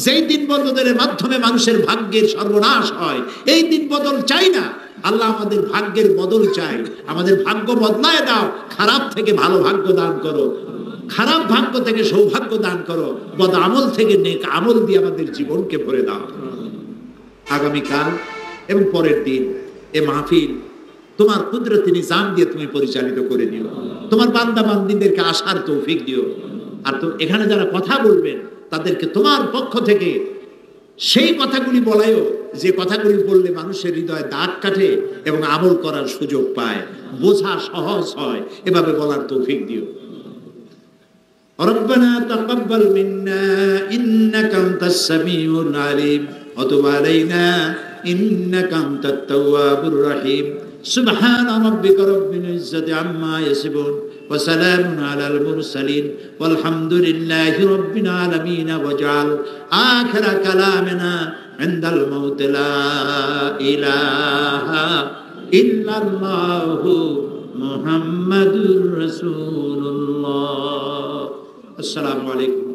যেই দিন বদলের মাধ্যমে মানুষের ভাগ্যের সর্বনাশ হয়, এই দিন বদল চাই না। আল্লাহ আমাদের ভাগ্যের বদল চাই, আমাদের ভাগ্য বদলায় দাও, খারাপ থেকে ভালো ভাগ্য দান করো, খারাপ ভাগ্য থেকে সৌভাগ্য দান করো, বদ আমল থেকে নেক আমল দিয়ে আমাদের জীবনকে ভরে দাও। আগামীকাল এবং পরের দিন এ মাহফিল তোমার কুদরতি নিজাম দিয়ে তুমি পরিচালিত করে দিও, তোমার বান্দা বান্দীদেরকে আসার তৌফিক দিও। আর তো এখানে যারা কথা বলবেন তাদেরকে তোমার পক্ষ থেকে সেই কথাগুলি বলায়ও যে কথাগুলি বললে মানুষের হৃদয়ে দাগ কাটে এবং আমল করার সুযোগ পায়, বোঝা সহজ হয়, এভাবে বলার তৌফিক দিও। ربنا تقبل منا إنك أنت السميع العليم وتب علينا إنك أنت التواب الرحيم سبحان ربك رب العزة عما يصفون وسلام على المرسلين والحمد لله رب العالمين واجعل آخر كلامنا عند الموت لا إله إلا الله محمد رسول الله। السلام عليكم।